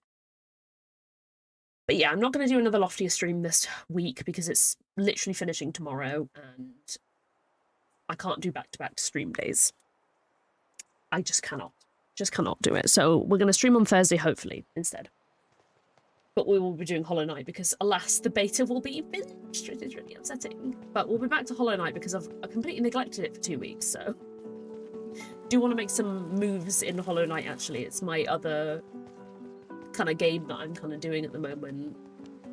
[SPEAKER 1] But yeah, I'm not going to do another Loftia stream this week because it's literally finishing tomorrow and I can't do back-to-back stream days. I just cannot do it. So we're going to stream on Thursday, hopefully, instead. But we will be doing Hollow Knight because, alas, the beta will be finished. It is really upsetting. But we'll be back to Hollow Knight because I completely neglected it for 2 weeks, so... do want to make some moves in Hollow Knight, actually. It's my other kind of game that I'm kind of doing at the moment.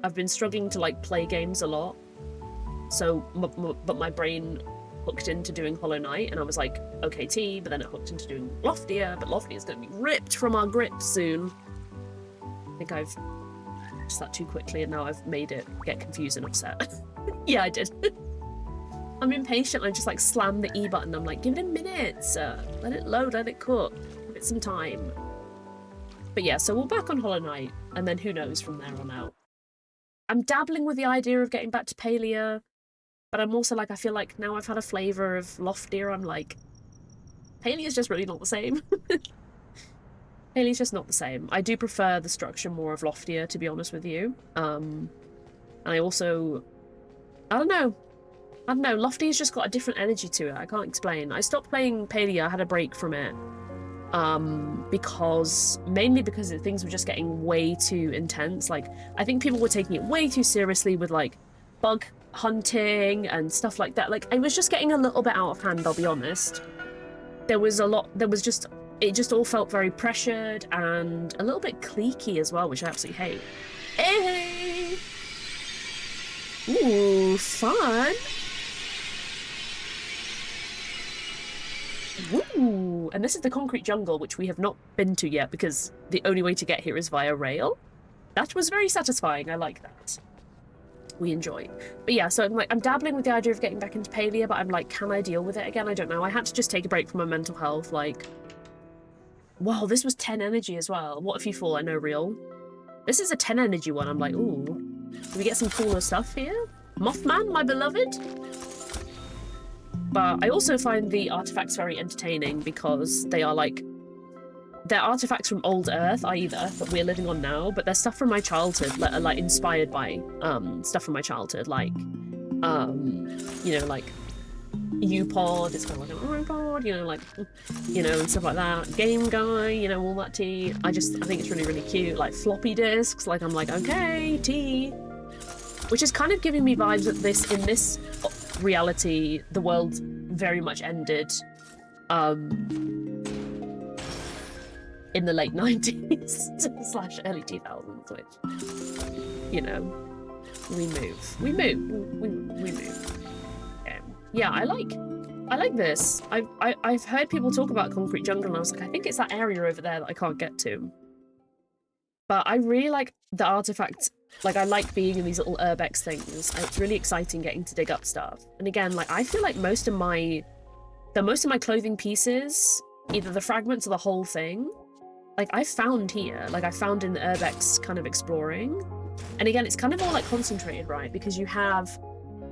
[SPEAKER 1] I've been struggling to, like, play games a lot. So, but my brain hooked into doing Hollow Knight, and I was like, okay, T, but then it hooked into doing Loftia, but Loftia is going to be ripped from our grip soon. I think I've just that too quickly, and now I've made it get confused and upset. Yeah, I did. I'm impatient. I just like slam the E button. I'm like, give it a minute. Let it load, let it cook. Give it some time. But yeah, so we're back on Hollow Knight, and then who knows from there on out. I'm dabbling with the idea of getting back to Palia, but I'm also like, I feel like now I've had a flavour of Loftia, I'm like, Palia's just really not the same. Palia's just not the same. I do prefer the structure more of Loftia, to be honest with you. And I also... I don't know, Loftia's just got a different energy to it. I can't explain. I stopped playing Palia, I had a break from it. mainly because things were just getting way too intense. Like, I think people were taking it way too seriously with like bug hunting and stuff like that. Like, it was just getting a little bit out of hand, I'll be honest. It just all felt very pressured and a little bit cliquey as well, which I absolutely hate. Hey! Ooh, fun! Woo! And this is the concrete jungle, which we have not been to yet because the only way to get here is via rail. That was very satisfying. I like that. We enjoy. But yeah, so I'm dabbling with the idea of getting back into Palia, but I'm like, can I deal with it again? I don't know. I had to just take a break from my mental health. Like, wow, this was 10 energy as well. What if you fall? I know, real. This is a 10 energy one. I'm like, ooh, do we get some cooler stuff here? Mothman, my beloved? But I also find the artifacts very entertaining because they are like, they're artifacts from old Earth, i.e. the Earth that we're living on now, but they're stuff from my childhood that are like inspired by stuff from my childhood, like you know, like U-Pod, it's kind of like an iPod, you know, like, you know, and stuff like that. Game Guy, you know, all that tea. I think it's really, really cute. Like floppy disks, like I'm like, okay, tea. Which is kind of giving me vibes that in this reality, the world very much ended in the late 90s / early 2000s, which, you know, we move. Yeah, I like this. I've heard people talk about Concrete Jungle, and I was like, I think it's that area over there that I can't get to. But I really like the artifacts. Like, I like being in these little urbex things. It's really exciting getting to dig up stuff. And again, like, I feel like most of my clothing pieces, either the fragments or the whole thing, like, I found here. Like, I found in the urbex kind of exploring. And again, it's kind of all like concentrated, right? Because you have,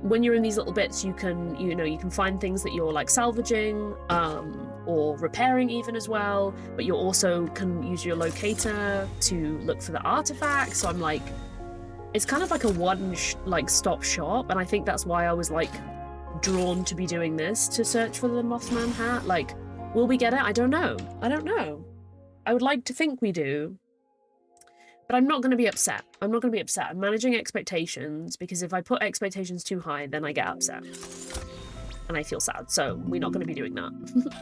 [SPEAKER 1] when you're in these little bits, you can find things that you're like salvaging or repairing even as well, but you also can use your locator to look for the artifacts. So I'm like, it's kind of like a one-stop shop, and I think that's why I was like drawn to be doing this, to search for the Mothman hat. Like, will we get it? I don't know. I would like to think we do. But I'm not going to be upset. I'm managing expectations, because if I put expectations too high, then I get upset. And I feel sad, so we're not going to be doing that.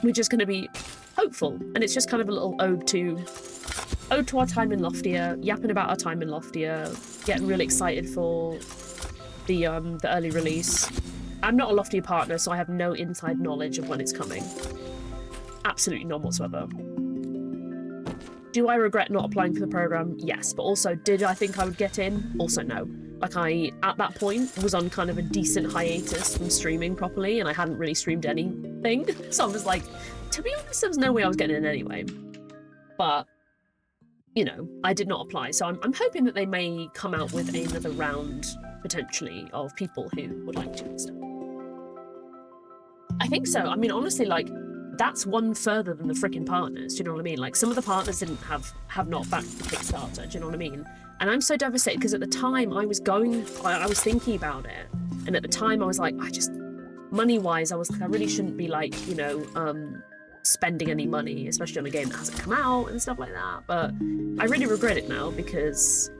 [SPEAKER 1] We're just going to be hopeful. And it's just kind of a little ode to our time in Loftia, yapping about our time in Loftia, getting really excited for the early release. I'm not a Loftia partner, so I have no inside knowledge of when it's coming. Absolutely none whatsoever. Do I regret not applying for the program? Yes, but also, did I think I would get in? Also no. Like, I, at that point, was on kind of a decent hiatus from streaming properly, and I hadn't really streamed anything. So I was like, to be honest, there was no way I was getting in anyway. But, you know, I did not apply. So I'm hoping that they may come out with another round, potentially, of people who would like to and stuff. I think so. I mean, honestly, like, that's one further than the freaking partners, do you know what I mean? Like, some of the partners didn't have not backed the Kickstarter, do you know what I mean? And I'm so devastated, because at the time I was thinking about it, and at the time I was like, money-wise, I was like, I really shouldn't be like, you know, spending any money, especially on a game that hasn't come out and stuff like that. But I really regret it now, because,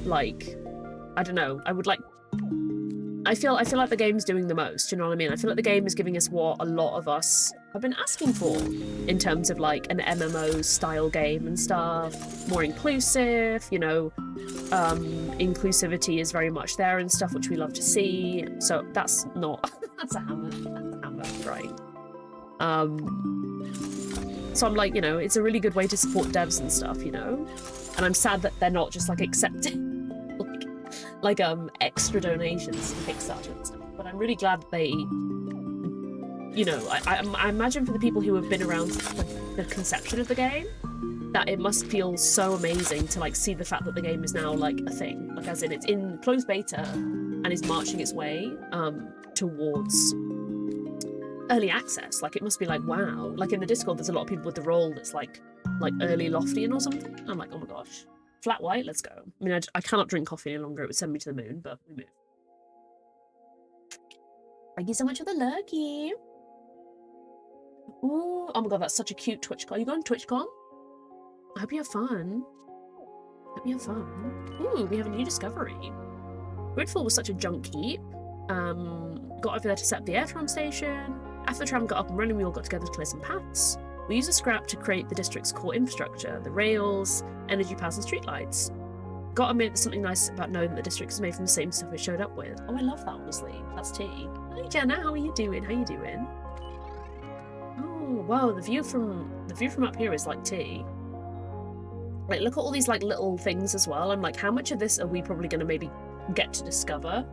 [SPEAKER 1] like, I don't know, I feel like the game's doing the most, you know what I mean? I feel like the game is giving us what a lot of us have been asking for, in terms of like an MMO style game and stuff, more inclusive, you know, inclusivity is very much there and stuff, which we love to see. So that's not, that's a hammer, right? So I'm like, you know, it's a really good way to support devs and stuff, you know? And I'm sad that they're not just like accepting like extra donations from Kickstarter and stuff. But I'm really glad that they, you know, I imagine for the people who have been around the conception of the game, that it must feel so amazing to like see the fact that the game is now like a thing, like as in it's in closed beta and is marching its way towards early access. Like, it must be like, wow. Like in the Discord, there's a lot of people with the role that's like early Loftian or something. I'm like, oh my gosh. Flat white, let's go. I mean, I cannot drink coffee any longer. It would send me to the moon, but we move. Thank you so much for the lurky. Ooh, oh my god, that's such a cute TwitchCon. Are you going to TwitchCon? I hope you have fun. Hope you have fun. Ooh, we have a new discovery. Gridfall was such a junk heap. Got over there to set up the air tram station. After the tram got up and running, we all got together to clear some paths. We used a scrap to create the district's core infrastructure, the rails, energy paths and streetlights. Gotta admit, there's something nice about knowing that the district is made from the same stuff it showed up with. Oh, I love that, honestly. That's tea. Hi, Jenna. How are you doing? How you doing? Oh, wow. The view from up here is like tea. Like, look at all these like little things as well. I'm like, how much of this are we probably gonna maybe get to discover?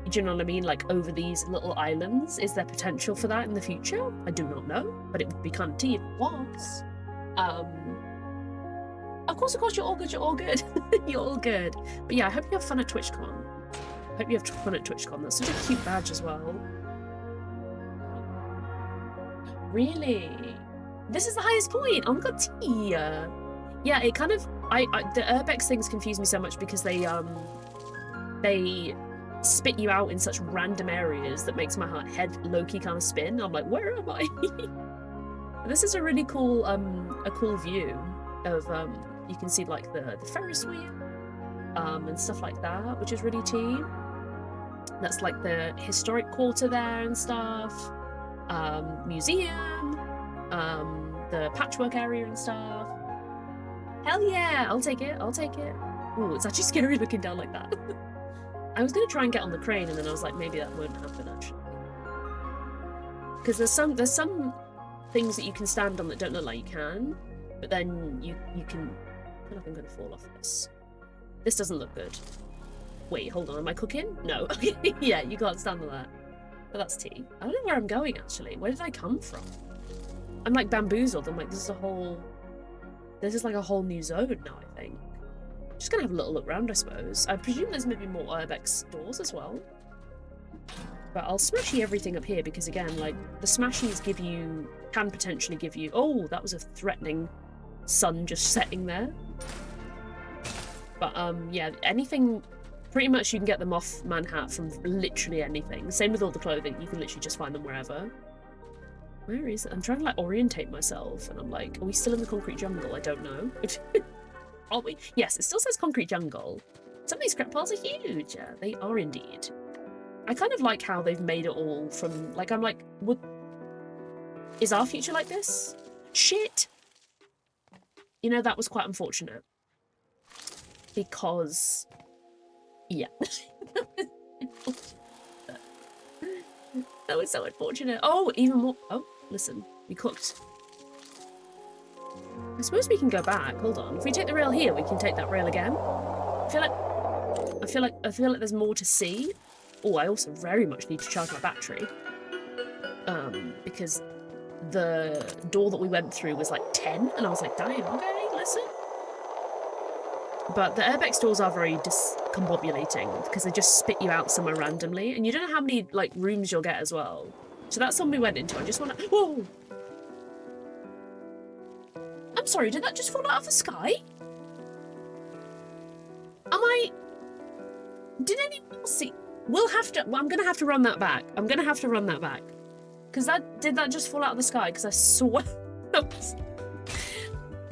[SPEAKER 1] Do you know what I mean? Like, over these little islands, is there potential for that in the future? I do not know, but it would be kind of tea if it was. Of course, you're all good. You're all good. You're all good. But yeah, I hope you have fun at TwitchCon. Hope you have fun at TwitchCon. That's such a cute badge as well. Really? This is the highest point. Oh my god, tea. Yeah, it kind of the urbex things confuse me so much because they spit you out in such random areas that makes my head low-key kind of spin. I'm like, where am I? This is a really cool view of you can see like the Ferris wheel and stuff like that, which is really tea. That's like the historic quarter there and stuff. Museum, the patchwork area and stuff. Hell yeah, I'll take it. I'll take it. Ooh, it's actually scary looking down like that. I was gonna try and get on the crane, and then I was like, maybe that won't happen actually, because there's some things that you can stand on that don't look like you can, but then you can. I feel like I'm gonna fall off this. This doesn't look good. Wait, hold on. Am I cooking? No. Yeah, you can't stand on that. But that's tea. I don't know where I'm going actually. Where did I come from? I'm like bamboozled. I'm like, this is like a whole new zone now, I think. Just gonna have a little look around, I suppose. I presume there's maybe more urbex doors as well. But I'll smashy everything up here because, again, like, the smashies can potentially give you... Oh, that was a threatening sun just setting there. But, yeah, anything... Pretty much you can get the Mothman hat from literally anything. Same with all the clothing. You can literally just find them wherever. Where is it? I'm trying to, like, orientate myself, and I'm like, are we still in the concrete jungle? I don't know. Are we? Yes, it still says concrete jungle. Some of these scrap piles are huge. Yeah, they are indeed. I kind of like how they've made it all from, like, I'm like, is our future like this? Shit! You know, that was quite unfortunate. Because, yeah. That was so unfortunate. Oh, even more. Oh, listen, we cooked. I suppose we can go back. Hold on. If we take the rail here, we can take that rail again. I feel like there's more to see. Oh, I also very much need to charge my battery. Because the door that we went through was like 10, and I was like, damn, okay, listen. But the urbex doors are very discombobulating because they just spit you out somewhere randomly, and you don't know how many like rooms you'll get as well. So that's the one we went into. I just want to. Whoa! I'm sorry. Did that just fall out of the sky? Did anyone see? We'll have to. Well, I'm gonna have to run that back. I'm gonna have to run that back. Because did that just fall out of the sky? Because I swear.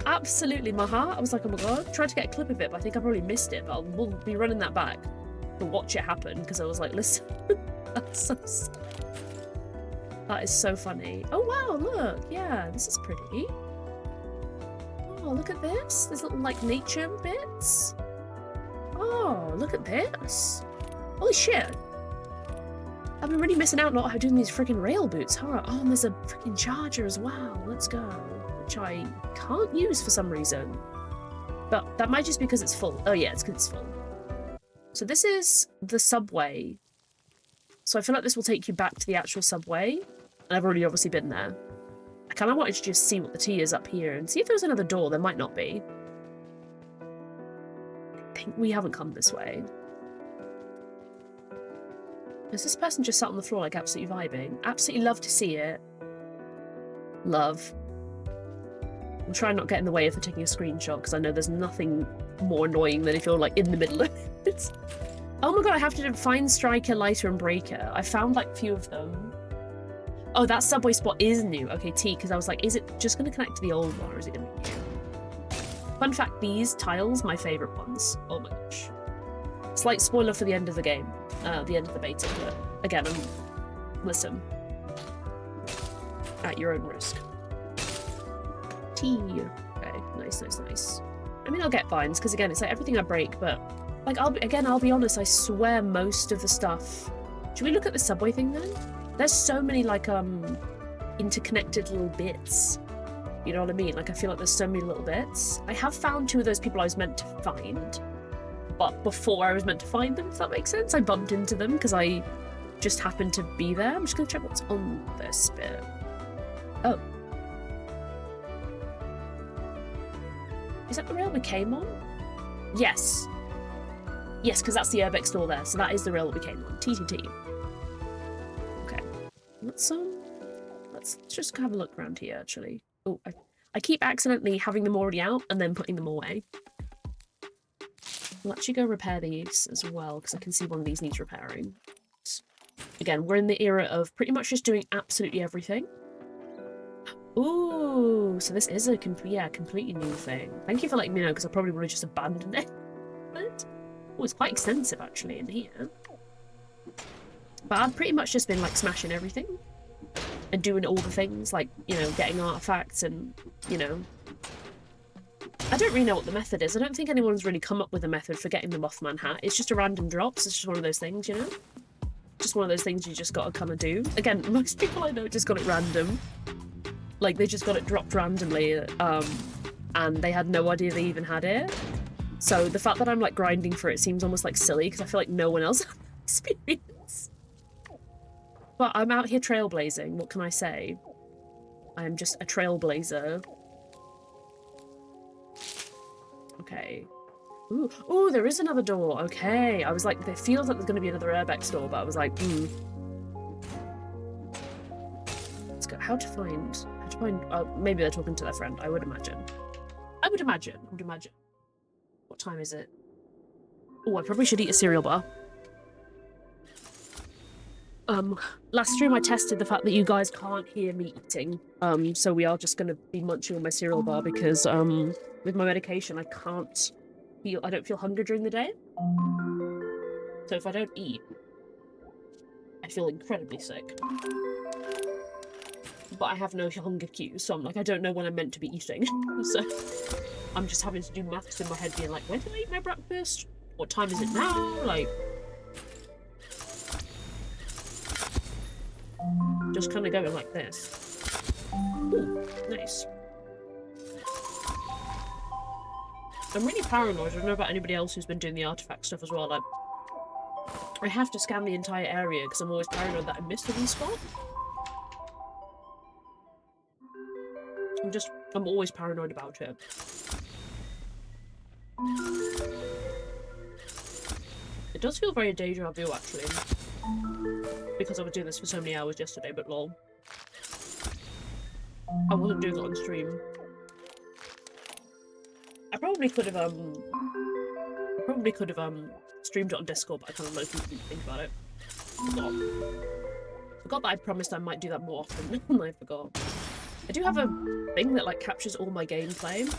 [SPEAKER 1] Absolutely, my heart. I was like, oh my god. Tried to get a clip of it, but I think I probably missed it. But we'll be running that back to watch it happen because I was like, listen, that is so funny. Oh wow, look, yeah, this is pretty. Oh, look at this. There's little like nature bits. Oh, look at this. Holy shit. I've been really missing out not doing these freaking rail boots, huh? Oh, and there's a freaking charger as well. Let's go. Which I can't use for some reason. But that might just be because it's full. Oh yeah, it's because it's full. So this is the subway. So I feel like this will take you back to the actual subway. And I've already obviously been there. I kind of wanted to just see what the tea is up here and see if there's another door. There might not be. I think we haven't come this way. Is this person just sat on the floor like absolutely vibing? Absolutely love to see it. Love. I'm trying not to get in the way of her taking a screenshot because I know there's nothing more annoying than if you're like in the middle of it. Oh my god, I have to find Striker, Lighter and Breaker. I found like a few of them. Oh, that subway spot is new. Okay, T, because I was like, is it just going to connect to the old one, or is it going to be new? Fun fact, these tiles, my favourite ones. Oh my gosh. Slight spoiler for the end of the game. The end of the beta, but again, listen. At your own risk. T. Okay, nice, nice, nice. I mean, I'll get vines, because again, it's like everything I break, but... Like, I'll be honest, I swear most of the stuff... Should we look at the subway thing, then? There's so many, like, interconnected little bits. You know what I mean? Like, I feel like there's so many little bits. I have found 2 of those people I was meant to find, but before I was meant to find them, if that makes sense. I bumped into them, because I just happened to be there. I'm just going to check what's on this bit. Oh. Is that the rail we came on? Yes. Yes, because that's the Urbex store there, so that is the rail that we came on. TTT. Okay. Let's just have a look around here, actually. Oh, I keep accidentally having them already out and then putting them away. I'll actually go repair these as well, because I can see one of these needs repairing. Again, we're in the era of pretty much just doing absolutely everything. Ooh, so this is a completely new thing. Thank you for letting me know, because I probably would have just abandoned it. Oh, it's quite extensive, actually, in here. But I've pretty much just been, like, smashing everything. And doing all the things, like, you know, getting artifacts and, you know... I don't really know what the method is. I don't think anyone's really come up with a method for getting the Mothman hat. It's just a random drops. It's just one of those things, you know? Just one of those things you just gotta kind of do. Again, most people I know just got it random. Like, they just got it dropped randomly, and they had no idea they even had it. So the fact that I'm, like, grinding for it seems almost, like, silly, because I feel like no one else has experience. But I'm out here trailblazing, what can I say? I'm just a trailblazer. Okay. Ooh, there is another door. Okay. I was like, it feels like there's going to be another Urbex door, but I was like, Let's go. How to find... maybe they're talking to their friend, I would imagine. I would imagine. What time is it? Oh, I probably should eat a cereal bar. Last stream I tested the fact that you guys can't hear me eating. So we are just gonna be munching on my cereal bar because, with my medication, I don't feel hunger during the day. So if I don't eat, I feel incredibly sick. But I have no hunger cues, so I'm like, I don't know when I'm meant to be eating. So I'm just having to do maths in my head being like, when did I eat my breakfast? What time is it now? Like... just kind of going like this. Ooh, nice. I'm really paranoid. I don't know about anybody else who's been doing the artifact stuff as well. Like, I have to scan the entire area because I'm always paranoid that I missed a spot. I'm always paranoid about it. It does feel very deja vu, actually. Because I was doing this for so many hours yesterday, but lol. I wasn't doing it on stream. I probably could have streamed it on Discord, but I kind of low-key didn't think about it. Forgot that I promised I might do that more often, and I forgot. I do have a thing that, like, captures all my gameplay,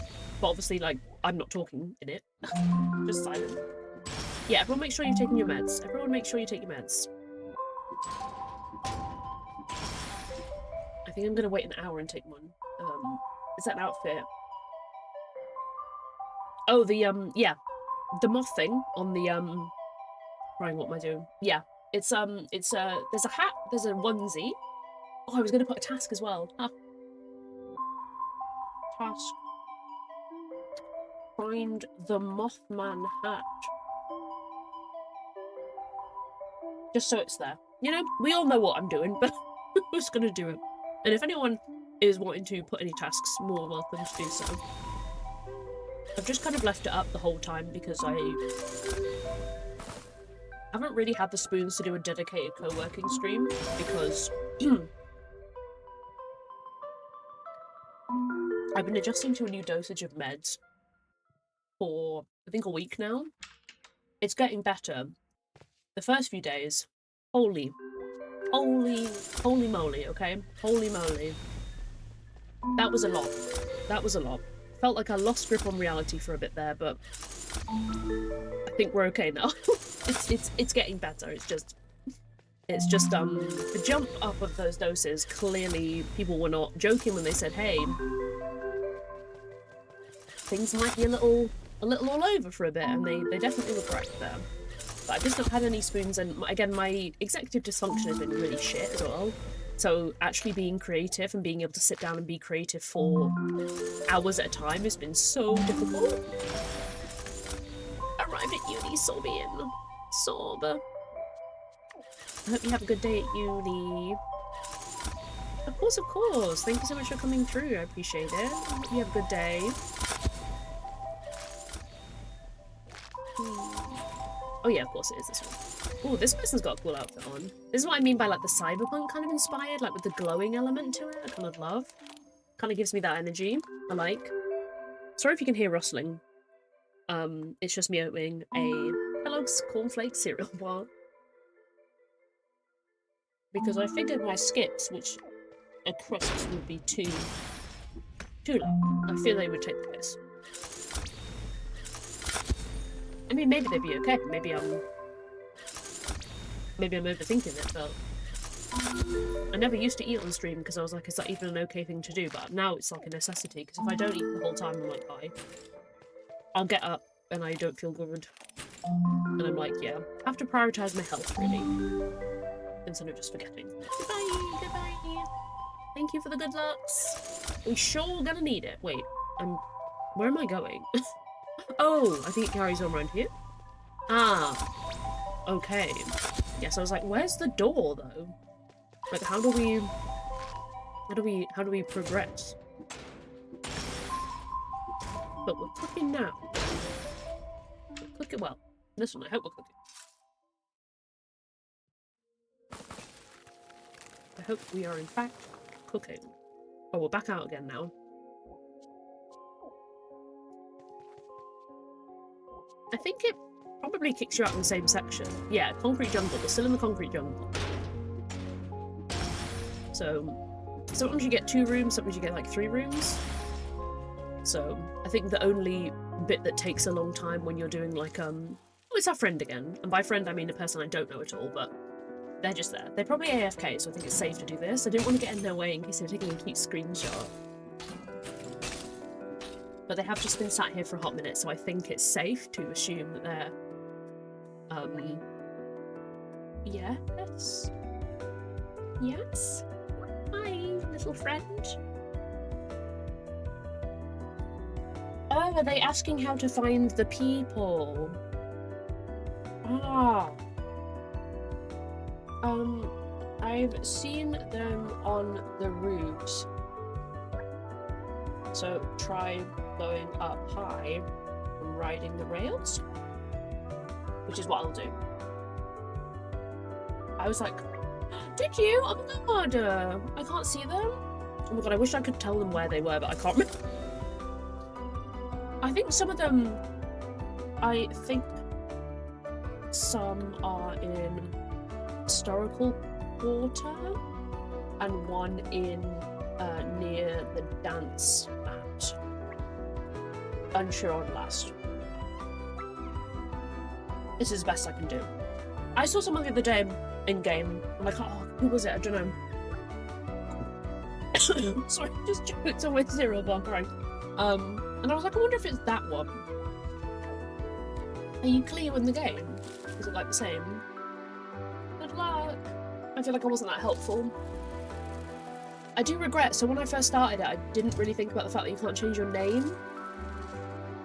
[SPEAKER 1] but obviously, like, I'm not talking in it. Just silent. Yeah, everyone make sure you're taking your meds. Everyone make sure you take your meds. I think I'm gonna wait an hour and take one. Is that an outfit? Oh, yeah. The moth thing on the, Right, what am I doing? Yeah. There's a hat, there's a onesie. Oh, I was gonna put a task as well. Huh. Task. Find the Mothman hat. Just so it's there. You know, we all know what I'm doing, but who's gonna do it? And if anyone is wanting to put any tasks, more welcome to do so. I've just kind of left it up the whole time because I haven't really had the spoons to do a dedicated co-working stream because I've been adjusting to a new dosage of meds for, I think, a week now. It's getting better. The first few days, holy. Holy moly, okay? Holy moly. That was a lot. That was a lot. Felt like I lost grip on reality for a bit there, but I think we're okay now. it's getting better. It's just the jump up of those doses. Clearly, people were not joking when they said, "Hey, things might be a little all over for a bit," and they definitely were correct there. But I've just not had any spoons, and again, my executive dysfunction has been really shit as well. So actually being creative and being able to sit down and be creative for hours at a time has been so difficult. Arrived at uni, Sorbian. Sorb. I hope you have a good day at uni. Of course, of course. Thank you so much for coming through. I appreciate it. I hope you have a good day. Oh yeah, of course it is this one. Oh, this person's got a cool outfit on. This is what I mean by like the cyberpunk kind of inspired, like with the glowing element to it. I kind of love. Kind of gives me that energy. I like. Sorry if you can hear rustling. It's just me opening a Kellogg's cornflake cereal bar. Because I figured my skips, which are crisps, would be too low. I feel they would take the piss. I mean, maybe they'd be okay. Maybe I'm overthinking it, but I never used to eat on stream because I was like, is that even an okay thing to do? But now it's like a necessity, because if I don't eat the whole time, I'm like, bye. I'll get up and I don't feel good. And I'm like, yeah, I have to prioritise my health, really. Instead of just forgetting. Goodbye, goodbye. Thank you for the good lucks. We sure gonna need it. Wait, where am I going? Oh, I think it carries on around here. Ah, okay. Yes, I was like, where's the door though? Like, how do we progress? But we're cooking now. We're cooking well. This one, I hope we're cooking. I hope we are in fact cooking. Oh, we're back out again now. I think it probably kicks you out in the same section. Yeah, concrete jungle. We're still in the concrete jungle. So sometimes you get 2 rooms, sometimes you get like 3 rooms. So I think the only bit that takes a long time when you're doing like oh, it's our friend again. And by friend I mean a person I don't know at all, but they're just there. They're probably AFK, so I think it's safe to do this. I didn't want to get in their way in case they're taking a cute screenshot. But they have just been sat here for a hot minute, so I think it's safe to assume that they're yes. Yes. Hi, little friend. Oh, are they asking how to find the people? Ah. I've seen them on the roofs. So try going up high and riding the rails, which is what I'll do. I was like, did you? Oh my god, I can't see them. Oh my god, I wish I could tell them where they were, but I can't remember. I think some of them, I think some are in historical quarter and one in near the dance mat. Unsure on last. This is the best I can do. I saw someone the other day in game. I'm like, oh, who was it? I don't know. Sorry, just choked on my cereal bar, right? And I was like, I wonder if it's that one. Are you clear in the game? Is it like the same? Good luck. I feel like I wasn't that helpful. I do regret, so when I first started it, I didn't really think about the fact that you can't change your name.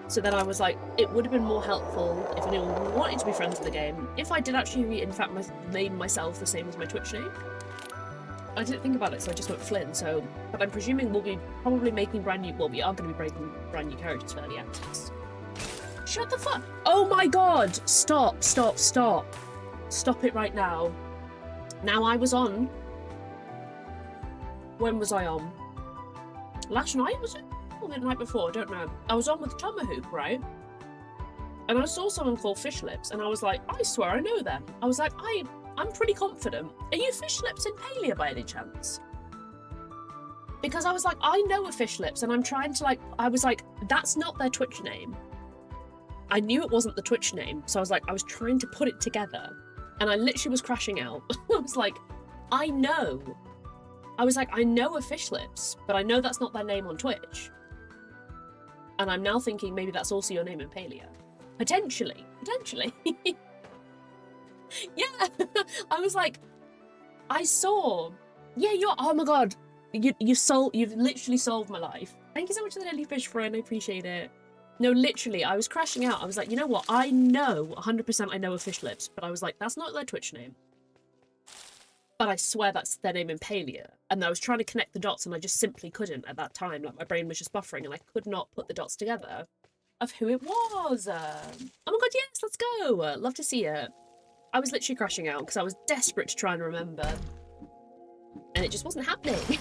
[SPEAKER 1] So then I was like, it would have been more helpful if anyone wanted to be friends with the game, if I did actually, in fact, name myself the same as my Twitch name. I didn't think about it, so I just went Flynn, so... But I'm presuming we'll be probably making brand new... Well, we are going to be breaking brand new characters for early access. Shut the fuck... Oh my god! Stop, stop, stop. Stop it right now. Now I was on... When was I on? Last night, was it? Or the night before? I don't know. I was on with Tomahawk, right? And I saw someone called Fish Lips, and I was like, I swear I know them. I was like, I'm pretty confident. Are you Fish Lips in Palia by any chance? Because I was like, I know a Fish Lips, and I'm trying to like, I was like, that's not their Twitch name. I knew it wasn't the Twitch name, so I was like, I was trying to put it together, and I literally was crashing out. I was like, I know. I was like, I know a Fish Lips, but I know that's not their name on Twitch. And I'm now thinking maybe that's also your name in Palia. Potentially. Yeah. I was like, I saw. Yeah, oh my god. You've literally solved my life. Thank you so much for the Lily Fish friend, I appreciate it. No, literally, I was crashing out. I was like, you know what? I know, 100% I know of Fish Lips, but I was like, that's not their Twitch name. But I swear that's their name in Palia. And I was trying to connect the dots and I just simply couldn't at that time. Like, my brain was just buffering and I could not put the dots together of who it was. Oh my god, yes, let's go. Love to see it. I was literally crashing out because I was desperate to try and remember. And it just wasn't happening.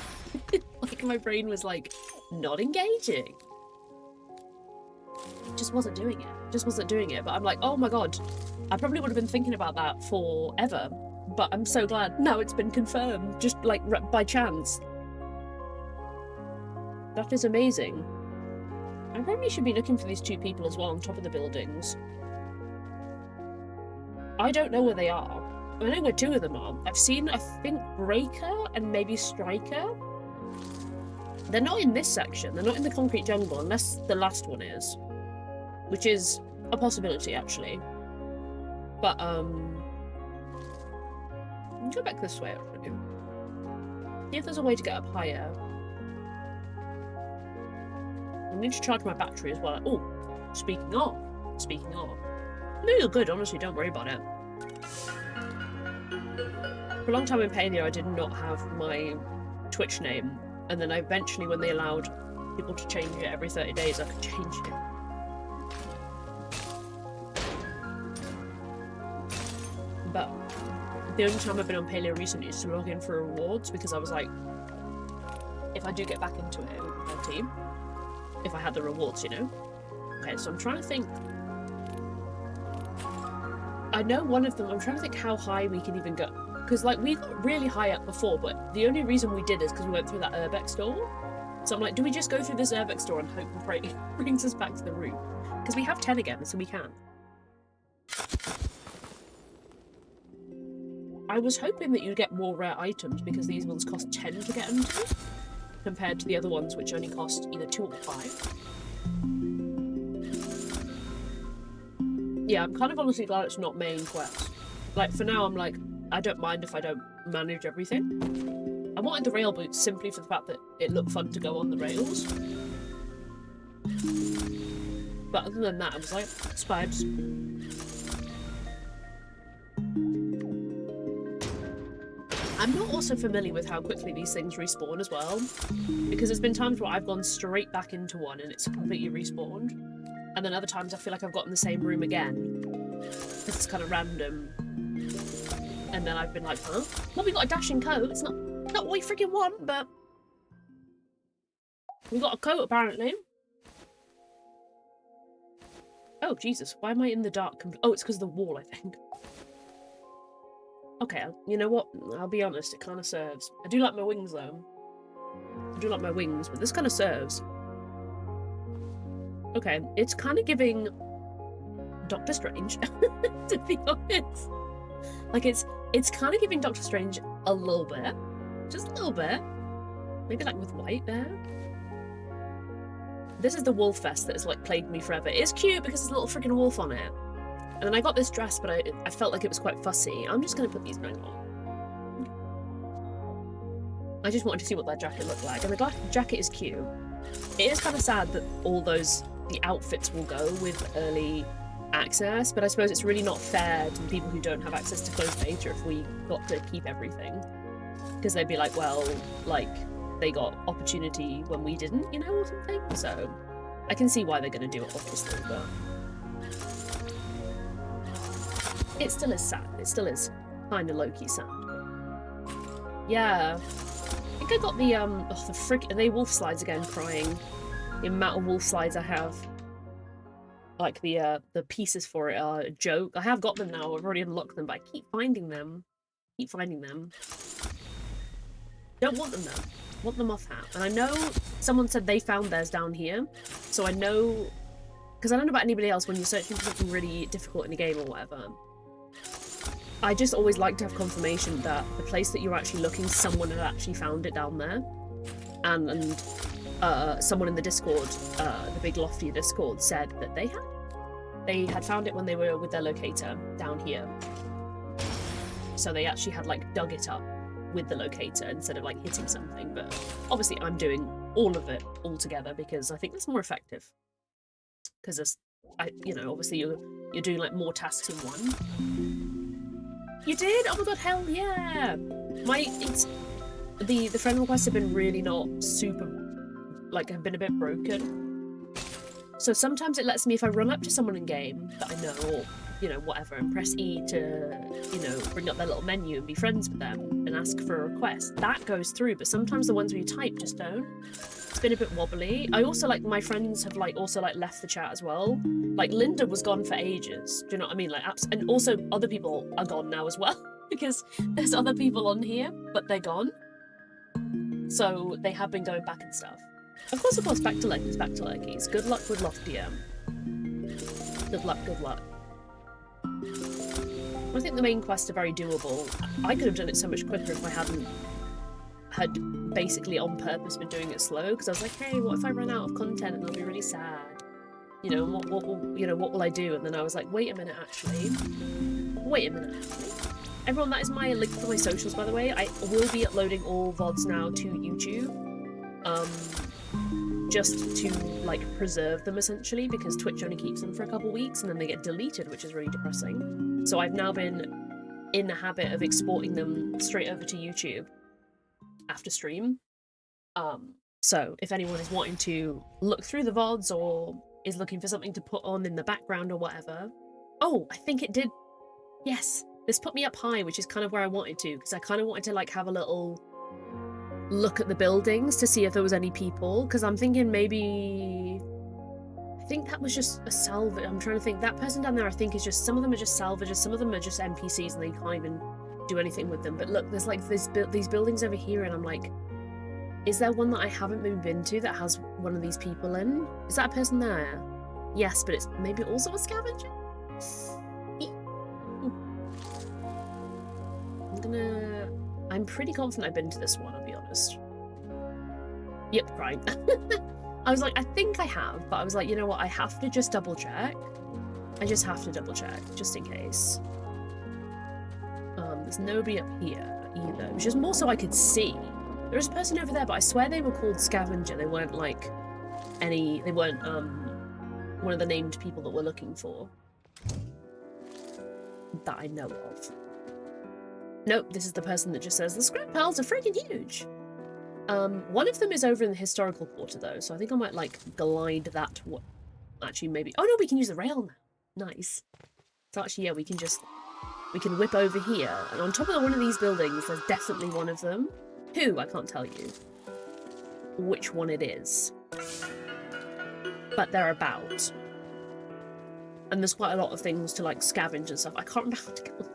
[SPEAKER 1] Like, my brain was like, not engaging. Just wasn't doing it. But I'm like, oh my god, I probably would have been thinking about that forever. But I'm so glad now it's been confirmed, just like by chance. That is amazing. I probably should be looking for these two people as well on top of the buildings. I don't know where they are. I know where two of them are. I've seen, I think, Breaker and maybe Striker. They're not in this section. They're not in the concrete jungle, unless the last one is. Which is a possibility, actually. But, go back this way, actually. See if there's a way to get up higher. I need to charge my battery as well. Oh, speaking of. No, you're good, honestly, don't worry about it. For a long time in Palia, I did not have my Twitch name. And then eventually, when they allowed people to change it every 30 days, I could change it. But the only time I've been on Palia recently is to log in for rewards, because I was like, if I do get back into it with my team, if I had the rewards, you know? Okay, so I'm trying to think. I know one of them, I'm trying to think how high we can even go. Because, like, we got really high up before, but the only reason we did is because we went through that Urbex door. So I'm like, do we just go through this Urbex door and hope and pray it brings us back to the roof? Because we have 10 again, so we can. I was hoping that you'd get more rare items, because these ones cost 10 to get into, compared to the other ones, which only cost either 2 or 5. Yeah, I'm kind of honestly glad it's not main quest. Like, for now, I'm like, I don't mind if I don't manage everything. I wanted the rail boots simply for the fact that it looked fun to go on the rails. But other than that, I was like, it's vibes. I'm not also familiar with how quickly these things respawn as well, because there's been times where I've gone straight back into one and it's completely respawned, and then other times I feel like I've got in the same room again, because it's kind of random, and then I've been like, huh? Well, we got a dashing coat, it's not what we freaking want, but we got a coat apparently. Oh, Jesus, why am I in the dark? Oh, it's because of the wall, I think. Okay, you know what? I'll be honest, it kind of serves. I do like my wings, though. I do like my wings, but this kind of serves. Okay, it's kind of giving Doctor Strange, to be honest. Like, it's kind of giving Doctor Strange a little bit. Just a little bit. Maybe, like, with white there. This is the wolf vest that has, like, plagued me forever. It's cute because there's a little freaking wolf on it. And then I got this dress, but I felt like it was quite fussy. I'm just going to put these back on. I just wanted to see what that jacket looked like. And the jacket is cute. It is kind of sad that all the outfits will go with early access, but I suppose it's really not fair to the people who don't have access to closed beta if we got to keep everything. Because they'd be like, well, like, they got opportunity when we didn't, you know, or something. So I can see why they're going to do it, obviously, but it still is sad. It still is kind of low-key sad. Yeah. I think I got the, the frick, are they wolf slides again, crying? The amount of wolf slides I have. Like, the pieces for it are a joke. I have got them now, I've already unlocked them, but I keep finding them. Keep finding them. Don't want them though. Want the moth hat. And I know someone said they found theirs down here. So I know, because I don't know about anybody else, when you're searching for something really difficult in a game or whatever, I just always like to have confirmation that the place that you're actually looking, someone had actually found it down there. And someone in the Discord, the big loftia Discord, said that they had found it when they were with their locator down here. So they actually had like dug it up with the locator instead of like hitting something. But obviously I'm doing all of it all together because I think that's more effective. Because you know, obviously you're doing like more tasks in one. You did? Oh my god, hell yeah! The friend requests have been really not super, like, have been a bit broken. So sometimes it lets me, if I run up to someone in game that I know, or, you know, whatever, and press E to, you know, bring up their little menu and be friends with them and ask for a request, that goes through, but sometimes the ones where you type just don't. It's been a bit wobbly. I also, like, my friends have, like, also, like, left the chat as well. Like, Linda was gone for ages, do you know what I mean? Like, and also other people are gone now as well, because there's other people on here, but they're gone. So they have been going back and stuff. Of course, back to Lurkies. Good luck with Loftia. Good luck, good luck. I think the main quests are very doable. I could have done it so much quicker if I had basically on purpose been doing it slow, because I was like, hey, what if I run out of content and I'll be really sad? You know, what will I do? And then I was like, wait a minute, actually. Everyone, that is my link for my socials, by the way. I will be uploading all VODs now to YouTube. Just to, like, preserve them, essentially, because Twitch only keeps them for a couple weeks and then they get deleted, which is really depressing. So I've now been in the habit of exporting them straight over to YouTube after stream. So if anyone is wanting to look through the VODs or is looking for something to put on in the background or whatever... Oh, I think it did... Yes! This put me up high, which is kind of where I wanted to, because I kind of wanted to, like, have a little look at the buildings to see if there was any people, because I'm thinking maybe... I think that was just a salvage. I'm trying to think. That person down there, I think, is just... Some of them are just salvages, some of them are just NPCs, and they can't even do anything with them. But look, there's, like, these buildings over here, and I'm like, is there one that I haven't been to that has one of these people in? Is that a person there? Yes, but it's maybe also a scavenger? I'm pretty confident I've been to this one, I'll be honest. Yep, right. I was like, I think I have, but I was like, you know what, I have to just double check. I just have to double check, just in case. There's nobody up here either. It was just more so I could see. There was a person over there, but I swear they were called Scavenger. They weren't like they weren't one of the named people that we're looking for. That I know of. Nope, this is the person that just says, the scrap piles are freaking huge! One of them is over in the historical quarter, though, so I think I might, like, glide that... Actually, maybe... Oh, no, we can use the rail now. Nice. So actually, yeah, we can whip over here, and on top of one of these buildings, there's definitely one of them. Who? I can't tell you which one it is. But they're about. And there's quite a lot of things to, like, scavenge and stuff. I can't remember how to get them.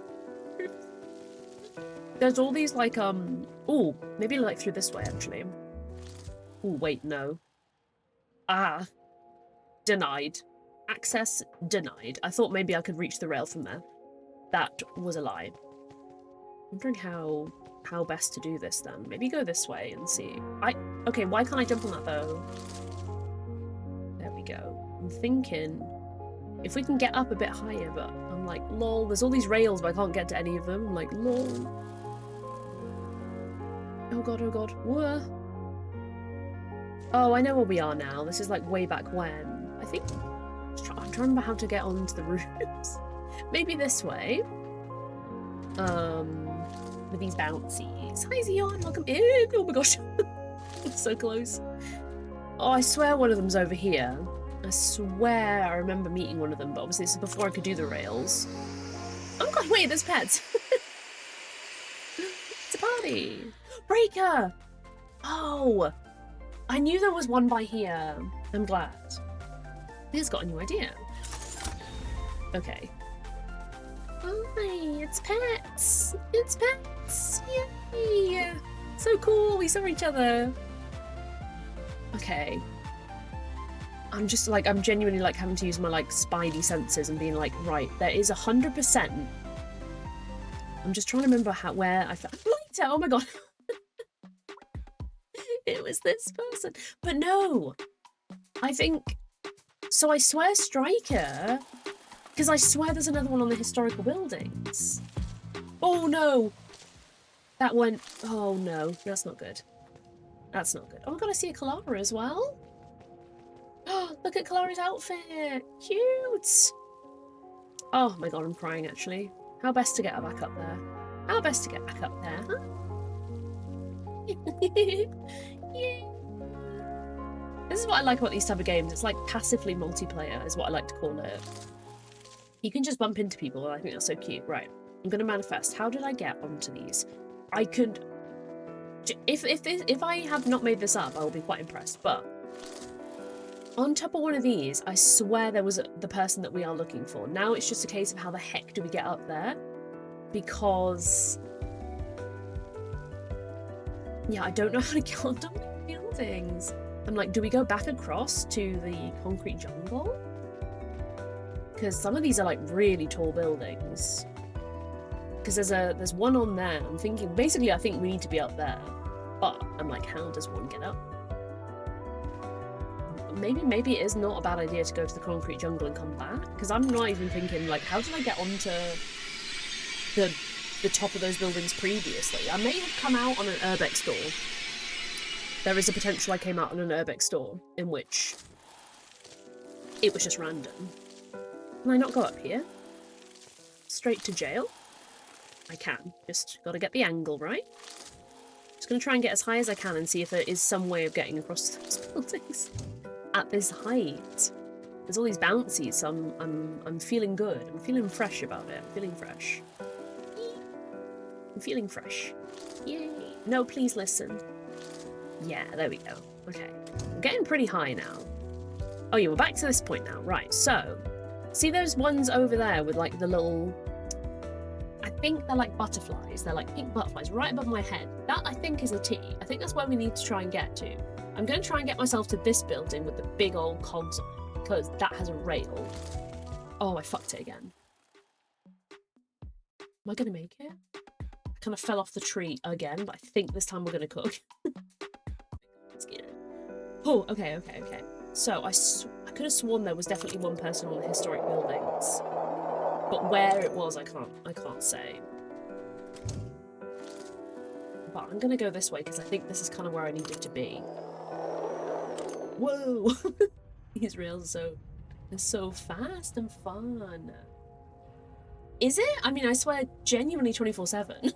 [SPEAKER 1] There's all these, like, ooh, maybe, like, through this way, actually. Ooh, wait, no. Ah. Denied. Access denied. I thought maybe I could reach the rail from there. That was a lie. I'm wondering how best to do this, then. Maybe go this way and see. Okay, why can't I jump on that, though? There we go. I'm thinking if we can get up a bit higher, but I'm like, lol, there's all these rails, but I can't get to any of them. I'm like, lol. Oh god, oh god. Whoa. Oh, I know where we are now. This is like way back when. I think... I'm trying to remember how to get onto the roofs. Maybe this way. With these bouncies. Hi, Zion. Welcome in. Oh my gosh. So close. Oh, I swear one of them's over here. I swear I remember meeting one of them, but obviously this is before I could do the rails. Oh god, wait, there's pets. It's a party. Breaker! Oh! I knew there was one by here. I'm glad. He's got a new idea. Okay. Hi, it's pets. It's Pets! Yay! So cool, we saw each other. Okay. I'm just like, I'm genuinely like having to use my like spidey senses and being like, right, there is 100%. I'm just trying to remember where I found later. Oh my god. It was this person. But no, I think, so I swear Striker, because I swear there's another one on the historical buildings. Oh no. That went, oh no, that's not good. That's not good. Oh my god, I see a Kalara as well. Oh, look at Kalara's outfit. Cute. Oh my god, I'm crying actually. How best to get her back up there? How best to get back up there, huh? Yeah. This is what I like about these type of games. It's like passively multiplayer is what I like to call it. You can just bump into people. I think that's so cute. Right, I'm gonna manifest. How did I get onto these? I could, if I have not made this up, I will be quite impressed. But on top of one of these, I swear there was the person that we are looking for. Now it's just a case of how the heck do we get up there? Because yeah, I don't know how to get on top of the buildings. I'm like, do we go back across to the concrete jungle? Because some of these are like really tall buildings. Because there's one on there. I'm thinking, basically I think we need to be up there. But I'm like, how does one get up? Maybe it is not a bad idea to go to the concrete jungle and come back. Because I'm not even thinking like, how did I get onto the top of those buildings previously? I may have come out on an urbex door. There is a potential I came out on an urbex door in which it was just random. Can I not go up here? Straight to jail? I can. Just gotta get the angle right. Just gonna try and get as high as I can and see if there is some way of getting across those buildings at this height. There's all these bouncies, so I'm feeling good. I'm feeling fresh about it. I'm feeling fresh. I'm feeling fresh. Yay. No, please listen. Yeah, there we go. Okay. I'm getting pretty high now. Oh yeah, we're back to this point now. Right, so see those ones over there with like the little, I think they're like butterflies. They're like pink butterflies right above my head. That I think is a T. I think that's where we need to try and get to. I'm going to try and get myself to this building with the big old cogs on it because that has a rail. Oh, I fucked it again. Am I going to make it? I kind of fell off the tree again, but I think this time we're going to cook. Oh, okay. So I could have sworn there was definitely one person on the historic buildings, but where it was, I can't say. But I'm gonna go this way because I think this is kind of where I needed to be. Whoa! These rails are so fast and fun. Is it? I mean, I swear, genuinely 24/7.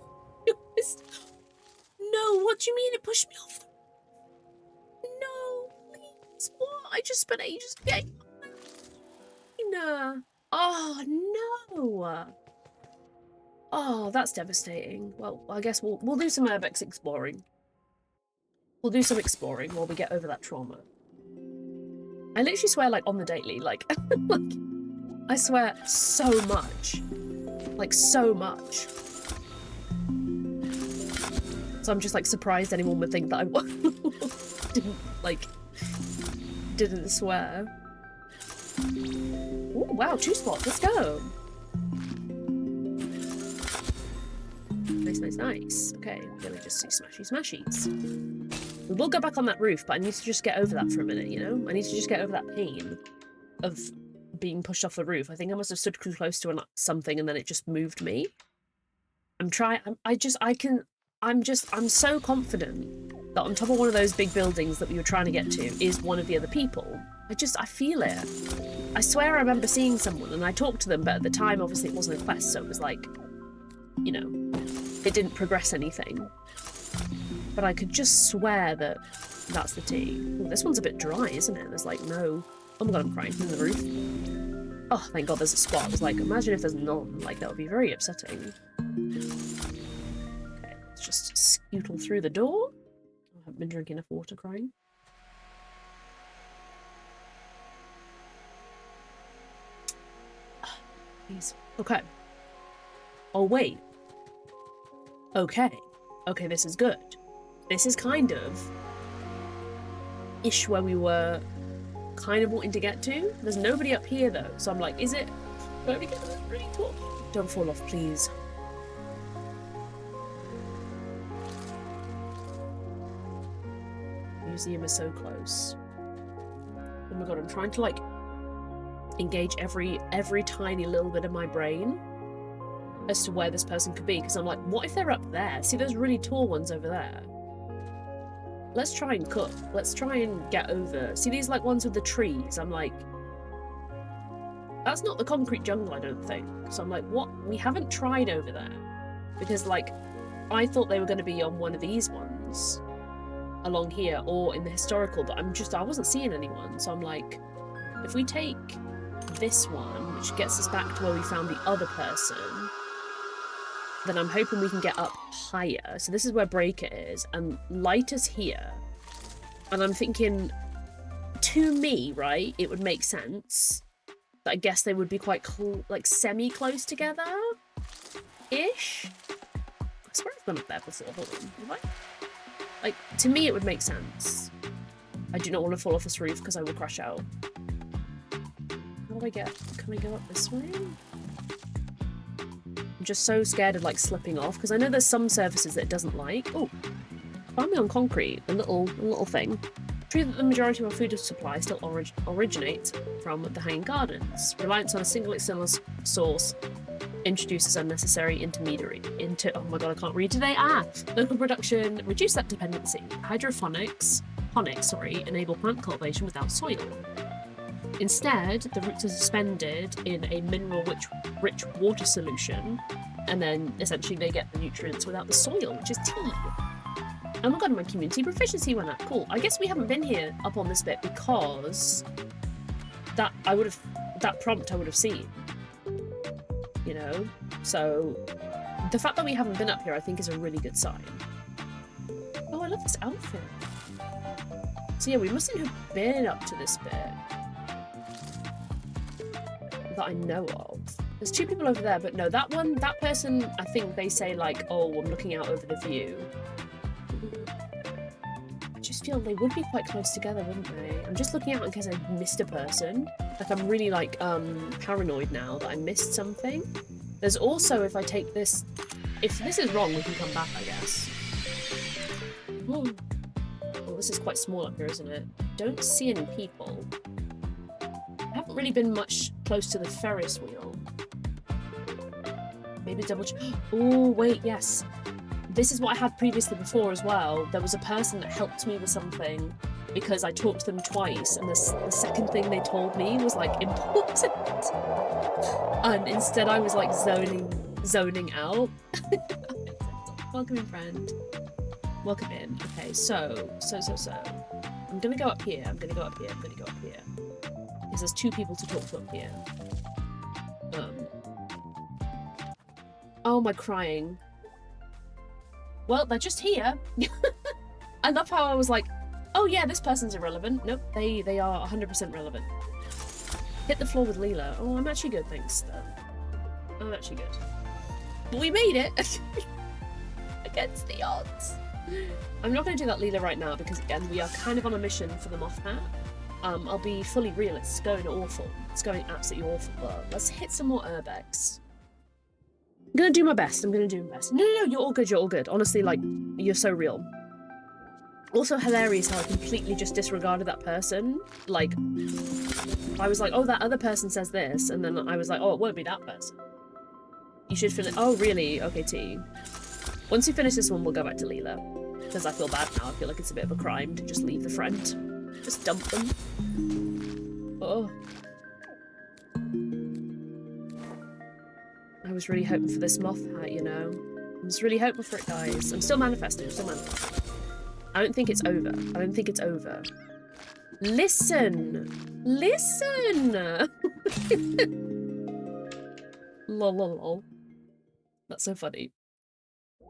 [SPEAKER 1] No, what do you mean? It pushed me off. No, please. What? I just spent ages getting. No. Oh no. Oh, that's devastating. Well, I guess we'll do some urbex exploring. We'll do some exploring while we get over that trauma. I literally swear, like, on the daily, like, like, I swear so much. Like, so much. So I'm just, like, surprised anyone would think that I didn't swear. Oh, wow, 2 spots, let's go. Nice. Okay, I'm gonna just do smashies. We will go back on that roof, but I need to just get over that for a minute, you know? I need to just get over that pain of being pushed off the roof. I think I must have stood too close to something and then it just moved me. I'm so confident that on top of one of those big buildings that we were trying to get to is one of the other people. I feel it. I swear I remember seeing someone and I talked to them, but at the time, obviously, it wasn't a quest, so it was like, you know, it didn't progress anything. But I could just swear that that's the tea. Ooh, this one's a bit dry, isn't it? There's like no... Oh my god, I'm crying. In the roof. Oh, thank god there's a spot. I was like, imagine if there's none. Like, that would be very upsetting. Okay, let's just scootle through the door. I haven't been drinking enough water, crying. Please. Okay. Oh, wait. Okay. Okay, this is good. This is kind of ish where we were kind of wanting to get to. There's nobody up here though, so I'm like, is it where we get really tall? Don't fall off, please. Museum is so close. Oh my god, I'm trying to like engage every tiny little bit of my brain as to where this person could be, because I'm like, what if they're up there? See those really tall ones over there? Let's try and cook. Let's try and get over. See these like ones with the trees? I'm like, that's not the concrete jungle, I don't think. So I'm like, what? We haven't tried over there. Because like, I thought they were going to be on one of these ones along here or in the historical, but I wasn't seeing anyone. So I'm like, if we take this one, which gets us back to where we found the other person, then I'm hoping we can get up higher. So this is where Breaker is, and Light is here. And I'm thinking, to me, right, it would make sense that I guess they would be quite like semi-close together-ish. I swear I've gone up there before, hold on, have I? Like, to me it would make sense. I do not want to fall off this roof because I will crash out. How do I get, can I go up this way? I'm just so scared of like slipping off because I know there's some surfaces that it doesn't like. Oh, farming on concrete, a little thing. True that the majority of our food supply still originates from the Hanging Gardens. Reliance on a single external source introduces unnecessary intermediary oh my god, I can't read today. Local production reduce that dependency. Hydroponics enable plant cultivation without soil. Instead, the roots are suspended in a mineral-rich water solution, and then essentially they get the nutrients without the soil, which is tea. Oh my god, my community proficiency went up. Cool. I guess we haven't been here up on this bit because that prompt I would have seen. You know? So the fact that we haven't been up here I think is a really good sign. Oh, I love this outfit. So yeah, we mustn't have been up to this bit that I know of. There's two people over there, but no, that person, I think they say like, oh, I'm looking out over the view. I just feel they would be quite close together, wouldn't they? I'm just looking out in case I missed a person. Like, I'm really like paranoid now that I missed something. There's also, if I take this, if this is wrong, we can come back, I guess. Oh, this is quite small up here, isn't it? Don't see any people. I haven't really been much close to the Ferris wheel. Maybe double check. Oh, wait, yes. This is what I had previously before as well. There was a person that helped me with something because I talked to them twice, and the second thing they told me was like important. And instead I was like zoning out. Welcome in, friend. Welcome in. Okay, so. I'm gonna go up here. Because there's two people to talk to up here. Oh, my crying. Well, they're just here. I love how I was like, oh yeah, this person's irrelevant. Nope, they are 100% relevant. Hit the floor with Leela. Oh, I'm actually good, thanks, though. I'm actually good. But we made it! Against the odds. I'm not going to do that Leela right now because, again, we are kind of on a mission for the Mothman. I'll be fully real, it's going awful. It's going absolutely awful, but let's hit some more Urbex. I'm gonna do my best. No, you're all good. Honestly, like, you're so real. Also hilarious how I completely just disregarded that person. Like, I was like, oh, that other person says this, and then I was like, oh, it won't be that person. You should finish. Oh, really? Okay, T. Once you finish this one, we'll go back to Leela. Because I feel bad now. I feel like it's a bit of a crime to just leave the friend. Just dump them. Oh. I was really hoping for this moth hat, you know? I was really hoping for it, guys. I'm still manifesting. I don't think it's over. Listen! Lol. That's so funny.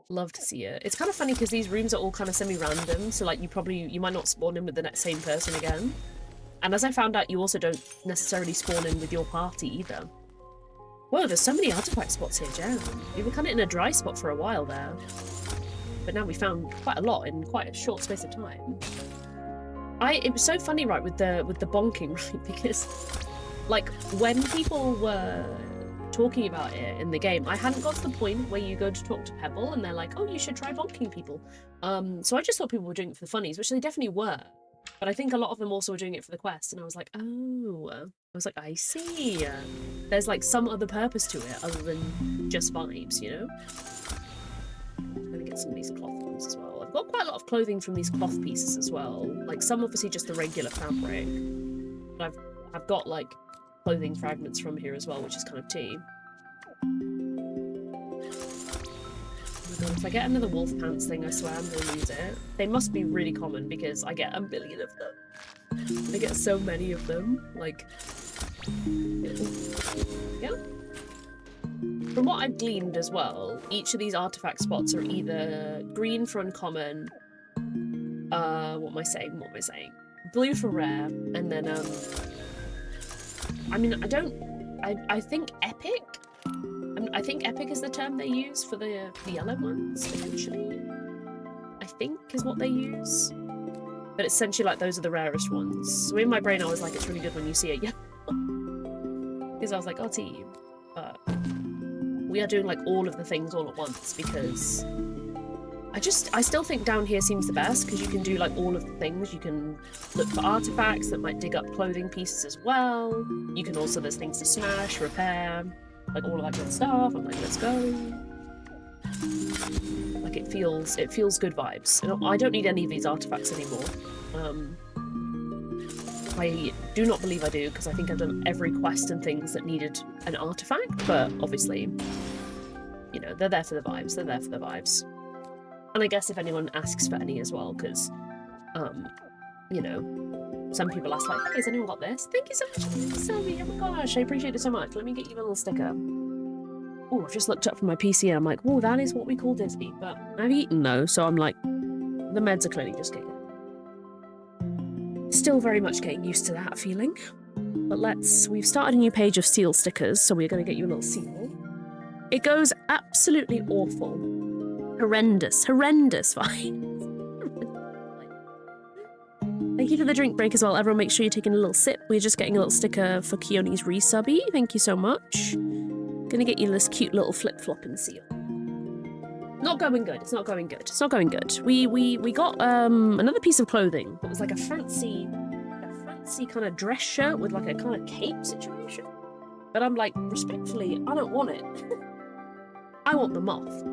[SPEAKER 1] Love to see it. It's kind of funny because these rooms are all kind of semi-random, so like you might not spawn in with the same person again. And as I found out, you also don't necessarily spawn in with your party either. Whoa, there's so many artifact spots here, Jen. We were kind of in a dry spot for a while there. But now we found quite a lot in quite a short space of time. It was so funny, right, with the bonking, right? Because, like, when people were talking about it in the game, I hadn't got to the point where you go to talk to Pebble and they're like, oh, you should try bonking people. So I just thought people were doing it for the funnies, which they definitely were. But I think a lot of them also were doing it for the quest, and I was like, oh. I was like, I see. There's, like, some other purpose to it other than just vibes, you know? I'm gonna get some of these cloth ones as well. I've got quite a lot of clothing from these cloth pieces as well. Like, some obviously just the regular fabric. But I've got, like, clothing fragments from here as well, which is kind of tea. Oh my god, if I get another wolf pants thing, I swear I'm gonna use it. They must be really common because I get a million of them. I get so many of them. Like, yeah. From what I've gleaned as well, each of these artifact spots are either green for uncommon, what am I saying? Blue for rare, and then, I mean, I think epic? I think epic is the term they use for the yellow ones, essentially. I think is what they use. But essentially, like, those are the rarest ones. So in my brain, I was like, it's really good when you see it yellow. Because I was like, oh, team. But we are doing, like, all of the things all at once because I still think down here seems the best because you can do, like, all of the things. You can look for artifacts that might dig up clothing pieces as well. You can also, there's things to smash, repair, like, all of that good stuff. I'm like, let's go. Like, it feels good vibes. I don't need any of these artifacts anymore. I do not believe I do, because I think I've done every quest and things that needed an artifact, but obviously, you know, they're there for the vibes. They're there for the vibes. And I guess if anyone asks for any as well, because, you know, some people ask, like, hey, has anyone got this? Thank you so much, Selby. Oh my gosh, I appreciate it so much. Let me get you a little sticker. Oh, I've just looked up from my PC and I'm like, oh, that is what we call Disney. But I've eaten though, so I'm like, the meds are clearly just kicking. Still very much getting used to that feeling. But we've started a new page of seal stickers, so we're going to get you a little seal. It goes absolutely awful. Horrendous fine. Thank you for the drink break as well. Everyone make sure you're taking a little sip. We're just getting a little sticker for Keone's resubby. Thank you so much. Gonna get you this cute little flip-flopping seal. Not going good. It's not going good. It's not going good. We got another piece of clothing that was like a fancy kind of dress shirt with like a kind of cape situation. But I'm like, respectfully, I don't want it. I want the moth.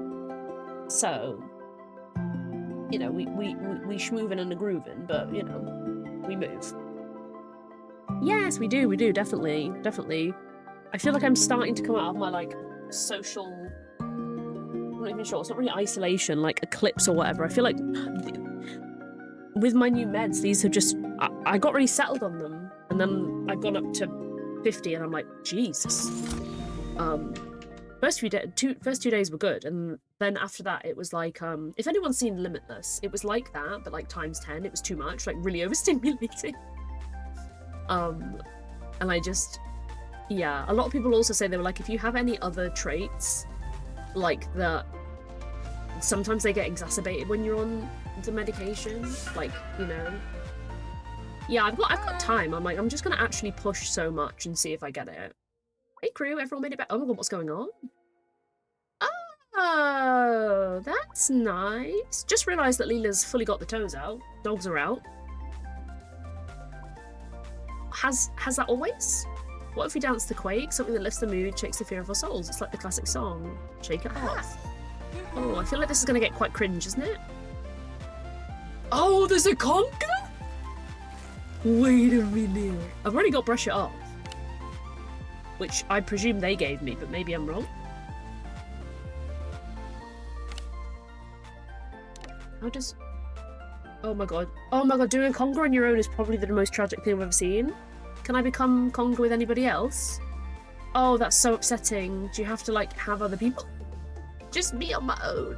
[SPEAKER 1] So, you know, we schmoovin' and a groovin', but you know, we move. Yes, we do, definitely. I feel like I'm starting to come out of my, like, social... I'm not even sure. It's not really isolation, like eclipse or whatever. I feel like with my new meds, these have just... I got really settled on them. And then I've gone up to 50 and I'm like, Jesus. First 2 days were good. And then after that, it was like... if anyone's seen Limitless, it was like that, but like times 10. It was too much, like really overstimulating. And I just... Yeah, a lot of people also say they were like, if you have any other traits, like that, sometimes they get exacerbated when you're on the medication, like, you know. Yeah, I've got time. I'm like, I'm just gonna actually push so much and see if I get it. Hey crew, everyone made it back. Oh my god, what's going on? Oh, that's nice. Just realised that Leela's fully got the toes out. Dogs are out. Has that always? What if we dance the quake? Something that lifts the mood, shakes the fear of our souls. It's like the classic song. Shake it off. Oh, I feel like this is going to get quite cringe, isn't it? Oh, there's a conga? Wait a minute. I've already got brush it off. Which I presume they gave me, but maybe I'm wrong. How does... Oh my god. Oh my god, doing a conga on your own is probably the most tragic thing I've ever seen. Can I become conga with anybody else? Oh, that's so upsetting. Do you have to, like, have other people? Just me on my own.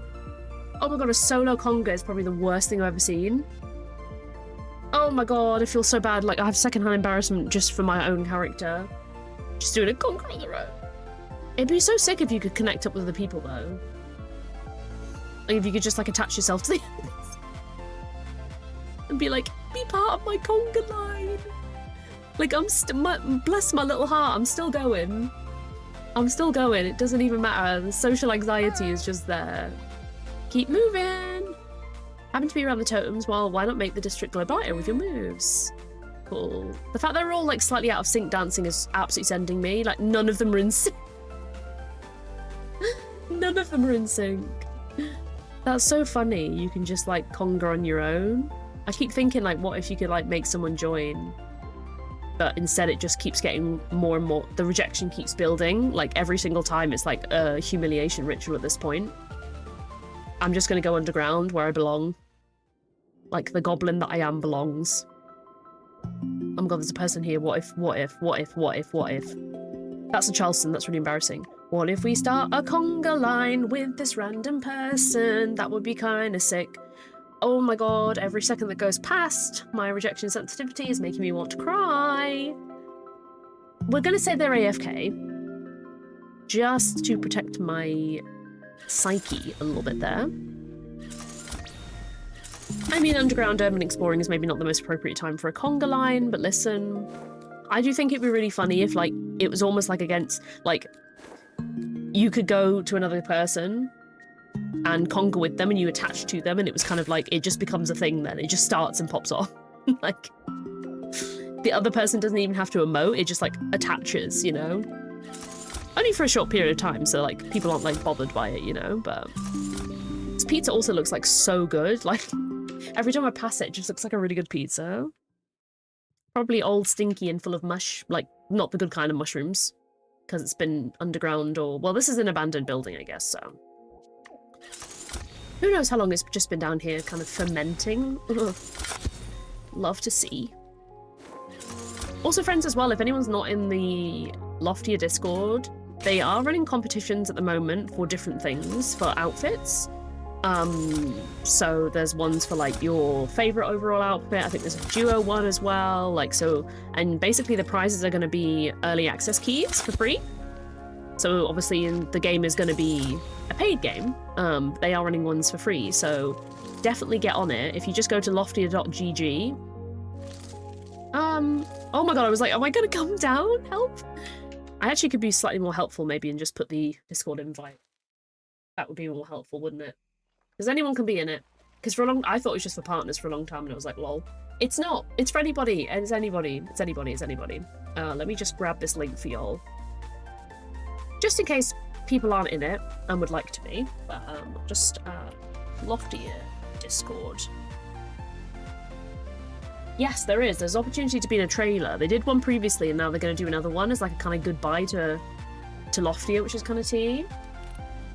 [SPEAKER 1] Oh my god, a solo conga is probably the worst thing I've ever seen. Oh my god, I feel so bad. Like, I have secondhand embarrassment just for my own character. Just doing a conga on the road. It'd be so sick if you could connect up with other people, though. Like, if you could just, like, attach yourself to the and be like, be part of my conga line. Like, bless my little heart, I'm still going. I'm still going, it doesn't even matter. The social anxiety is just there. Keep moving. Happen to be around the totems, well, why not make the district glow brighter with your moves? Cool. The fact they're all, like, slightly out of sync dancing is absolutely sending me. Like, none of them are in sync. None of them are in sync. That's so funny. You can just, like, conga on your own. I keep thinking, like, what if you could, like, make someone join? But instead it just keeps getting more and more. The rejection keeps building. Like, every single time it's like a humiliation ritual at this point. I'm just gonna go underground where I belong. Like, the goblin that I am belongs. Oh my god, there's a person here. What if, what if, what if, what if, what if? That's a Charleston, that's really embarrassing. What if we start a conga line with this random person? That would be kinda sick. Oh my god, every second that goes past, my rejection sensitivity is making me want to cry. We're gonna say they're AFK. Just to protect my psyche a little bit there. I mean, underground urban exploring is maybe not the most appropriate time for a conga line, but listen, I do think it'd be really funny if, like, it was almost like against, like, you could go to another person and conga with them and you attach to them and it was kind of like, it just becomes a thing then. It just starts and pops off. Like, the other person doesn't even have to emote, it just, like, attaches, you know? Only for a short period of time, so, like, people aren't, like, bothered by it, you know? But this pizza also looks, like, so good. Like, every time I pass it, it just looks like a really good pizza. Probably old, stinky, and full of mush, like, not the good kind of mushrooms. Because it's been underground or... Well, this is an abandoned building, I guess, so... Who knows how long it's just been down here, kind of fermenting. Ugh. Love to see. Also, friends, as well, if anyone's not in the Loftia Discord, they are running competitions at the moment for different things, for outfits. So there's ones for, like, your favorite overall outfit. I think there's a duo one as well. Like, so, and basically the prizes are going to be early access keys for free. So obviously the game is going to be a paid game. They are running ones for free, so definitely get on it. If you just go to loftia.gg. Oh my god, I was like, am I going to come down? Help! I actually could be slightly more helpful maybe and just put the Discord invite. That would be more helpful, wouldn't it? Because anyone can be in it. Because for a long... I thought it was just for partners for a long time and it was like, lol. It's not. It's for anybody. It's anybody. It's anybody. It's anybody. Let me just grab this link for y'all. Just in case people aren't in it and would like to be. But just Loftia Discord. Yes, there is. There's opportunity to be in a trailer. They did one previously and now they're going to do another one as like a kind of goodbye to Loftia, which is kind of tea.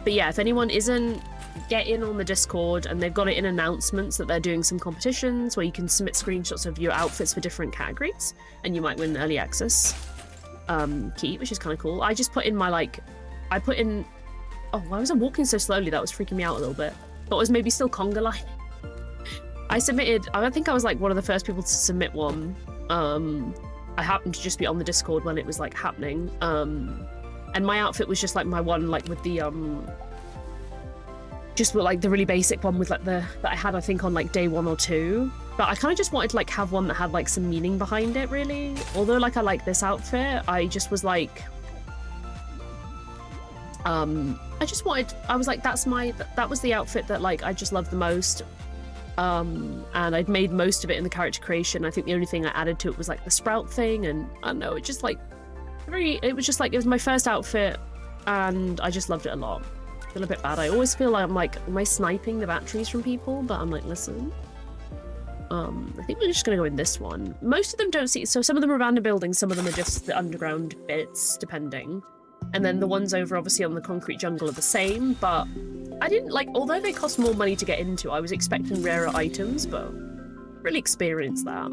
[SPEAKER 1] But yeah, if anyone isn't, get in on the Discord, and they've got it in announcements that they're doing some competitions where you can submit screenshots of your outfits for different categories, and you might win an early access key, which is kind of cool. I just put in my, like, I put in... Oh, why was I walking so slowly? That was freaking me out a little bit. But it was maybe still conga line. I submitted... I think I was, like, one of the first people to submit one. I happened to just be on the Discord when it was, like, happening. And my outfit was just, like, my one, like, with the, just like the really basic one with like that I had, I think, on like day 1 or 2. But I kind of just wanted to like have one that had like some meaning behind it, really. Although like I like this outfit, I just was like, I was like, that was the outfit that like I just loved the most. And I'd made most of it in the character creation. I think the only thing I added to it was like the sprout thing, and I don't know, it just like it was my first outfit and I just loved it a lot. I feel a bit bad. I always feel like I'm like, am I sniping the batteries from people? But I'm like, listen. I think we're just gonna go in this one. Most of them don't see, so some of them are abandoned buildings, some of them are just the underground bits, depending. And then the ones over obviously on the concrete jungle are the same, but I didn't like, although they cost more money to get into, I was expecting rarer items, but really experienced that.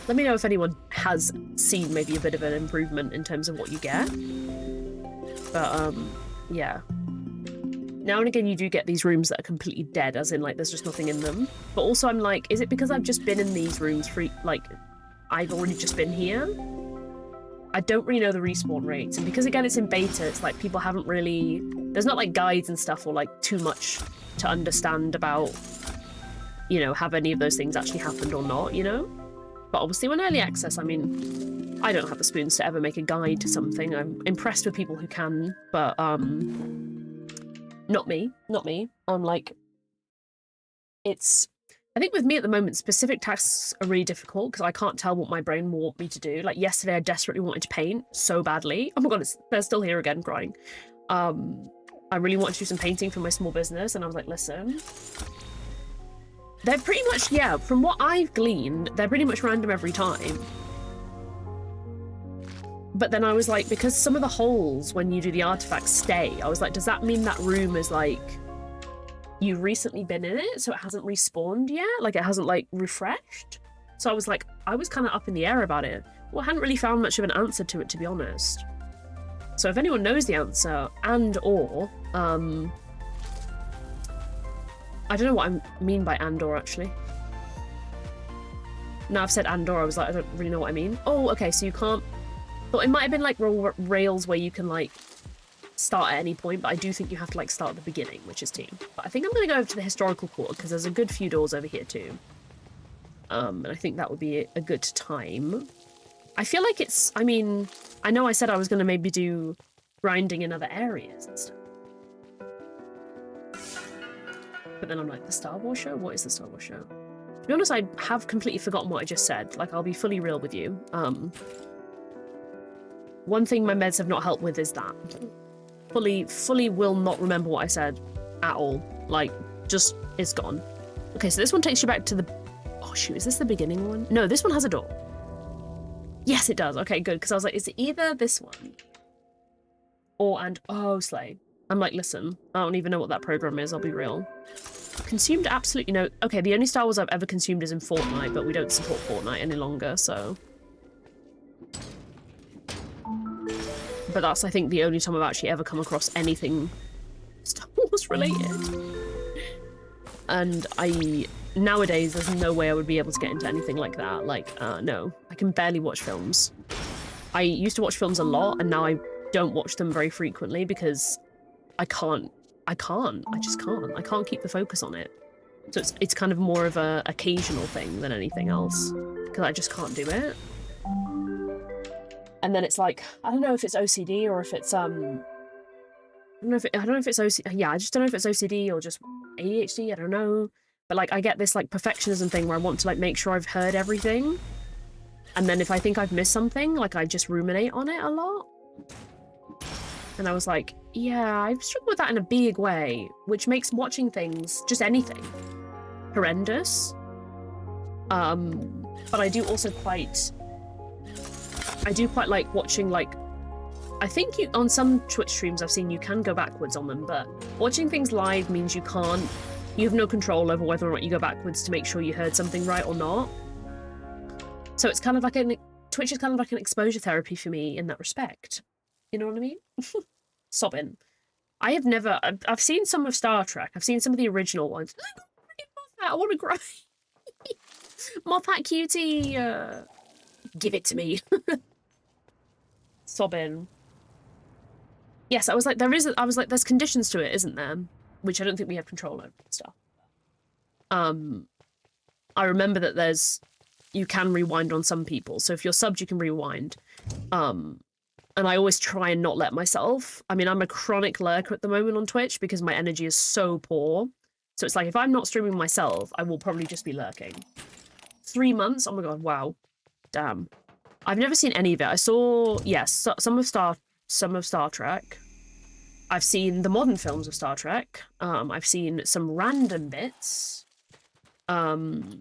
[SPEAKER 1] Let me know if anyone has seen maybe a bit of an improvement in terms of what you get. But yeah. Now and again you do get these rooms that are completely dead, as in like there's just nothing in them. But also I'm like, is it because I've just been in these rooms for like, I've already just been here? I don't really know the respawn rates, and because again it's in beta, it's like people haven't really, there's not like guides and stuff or like too much to understand about, you know, have any of those things actually happened or not, you know? But obviously when early access, I mean, I don't have the spoons to ever make a guide to something. I'm impressed with people who can, but not me. I'm like, it's, I think with me at the moment, specific tasks are really difficult because I can't tell what my brain will want me to do. Like yesterday, I desperately wanted to paint so badly. Oh my god, they're still here again crying. I really wanted to do some painting for my small business, and I was like, listen, they're pretty much, yeah, from what I've gleaned, they're pretty much random every time. But then I was like, because some of the holes when you do the artifacts stay, I was like, does that mean that room is like, you've recently been in it, so it hasn't respawned yet? Like it hasn't like refreshed? So I was like, I was kind of up in the air about it. Well, I hadn't really found much of an answer to it, to be honest. So if anyone knows the answer, and or, I don't know what I mean by and or, actually. Now I've said and or, I was like, I don't really know what I mean. Oh, okay, so you can't... Thought it might have been like rails where you can like start at any point, but I do think you have to like start at the beginning, which is team. But I think I'm going to go over to the historical quarter because there's a good few doors over here too. And I think that would be a good time. I feel like it's, I mean, I know I said I was going to maybe do grinding in other areas and stuff. But then I'm like, the Star Wars show? What is the Star Wars show? To be honest, I have completely forgotten what I just said. Like, I'll be fully real with you. One thing my meds have not helped with is that. Fully will not remember what I said at all. Like, just, it's gone. Okay, so this one takes you back to the... Oh, shoot, is this the beginning one? No, this one has a door. Yes, it does. Okay, good, because I was like, is it either this one or and... Oh, Slay. I'm like, listen, I don't even know what that program is, I'll be real. Consumed absolutely no... Okay, the only Star Wars I've ever consumed is in Fortnite, but we don't support Fortnite any longer, so... But that's, I think, the only time I've actually ever come across anything Star Wars related. And nowadays, there's no way I would be able to get into anything like that. Like, no. I can barely watch films. I used to watch films a lot, and now I don't watch them very frequently because I can't. I just can't. I can't keep the focus on it. So it's kind of more of a occasional thing than anything else. Because I just can't do it. And then it's like, I don't know if it's OCD or if it's I don't know if it's OCD. Yeah, I just don't know if it's OCD or just ADHD. I don't know. But like, I get this like perfectionism thing where I want to like make sure I've heard everything. And then if I think I've missed something, like I just ruminate on it a lot. And I was like, yeah, I've struggled with that in a big way, which makes watching things, just anything, horrendous. But I do quite like watching, like, I think on some Twitch streams I've seen you can go backwards on them, but watching things live means you have no control over whether or not you go backwards to make sure you heard something right or not. So it's kind of like Twitch is kind of like an exposure therapy for me in that respect. You know what I mean? Sobbing. I've seen some of Star Trek. I've seen some of the original ones. I want to cry. Mothman cutie. Give it to me. Sobbing. Yes, I was like, there's conditions to it, isn't there? Which I don't think we have control over and stuff. I remember that you can rewind on some people. So if you're subbed, you can rewind. And I always try and not let myself. I mean, I'm a chronic lurker at the moment on Twitch because my energy is so poor. So it's like, if I'm not streaming myself, I will probably just be lurking. 3 months? Oh my god, wow. Damn. I've never seen any of it. I saw, yes, some of Star Trek. I've seen the modern films of Star Trek. I've seen some random bits. Oh,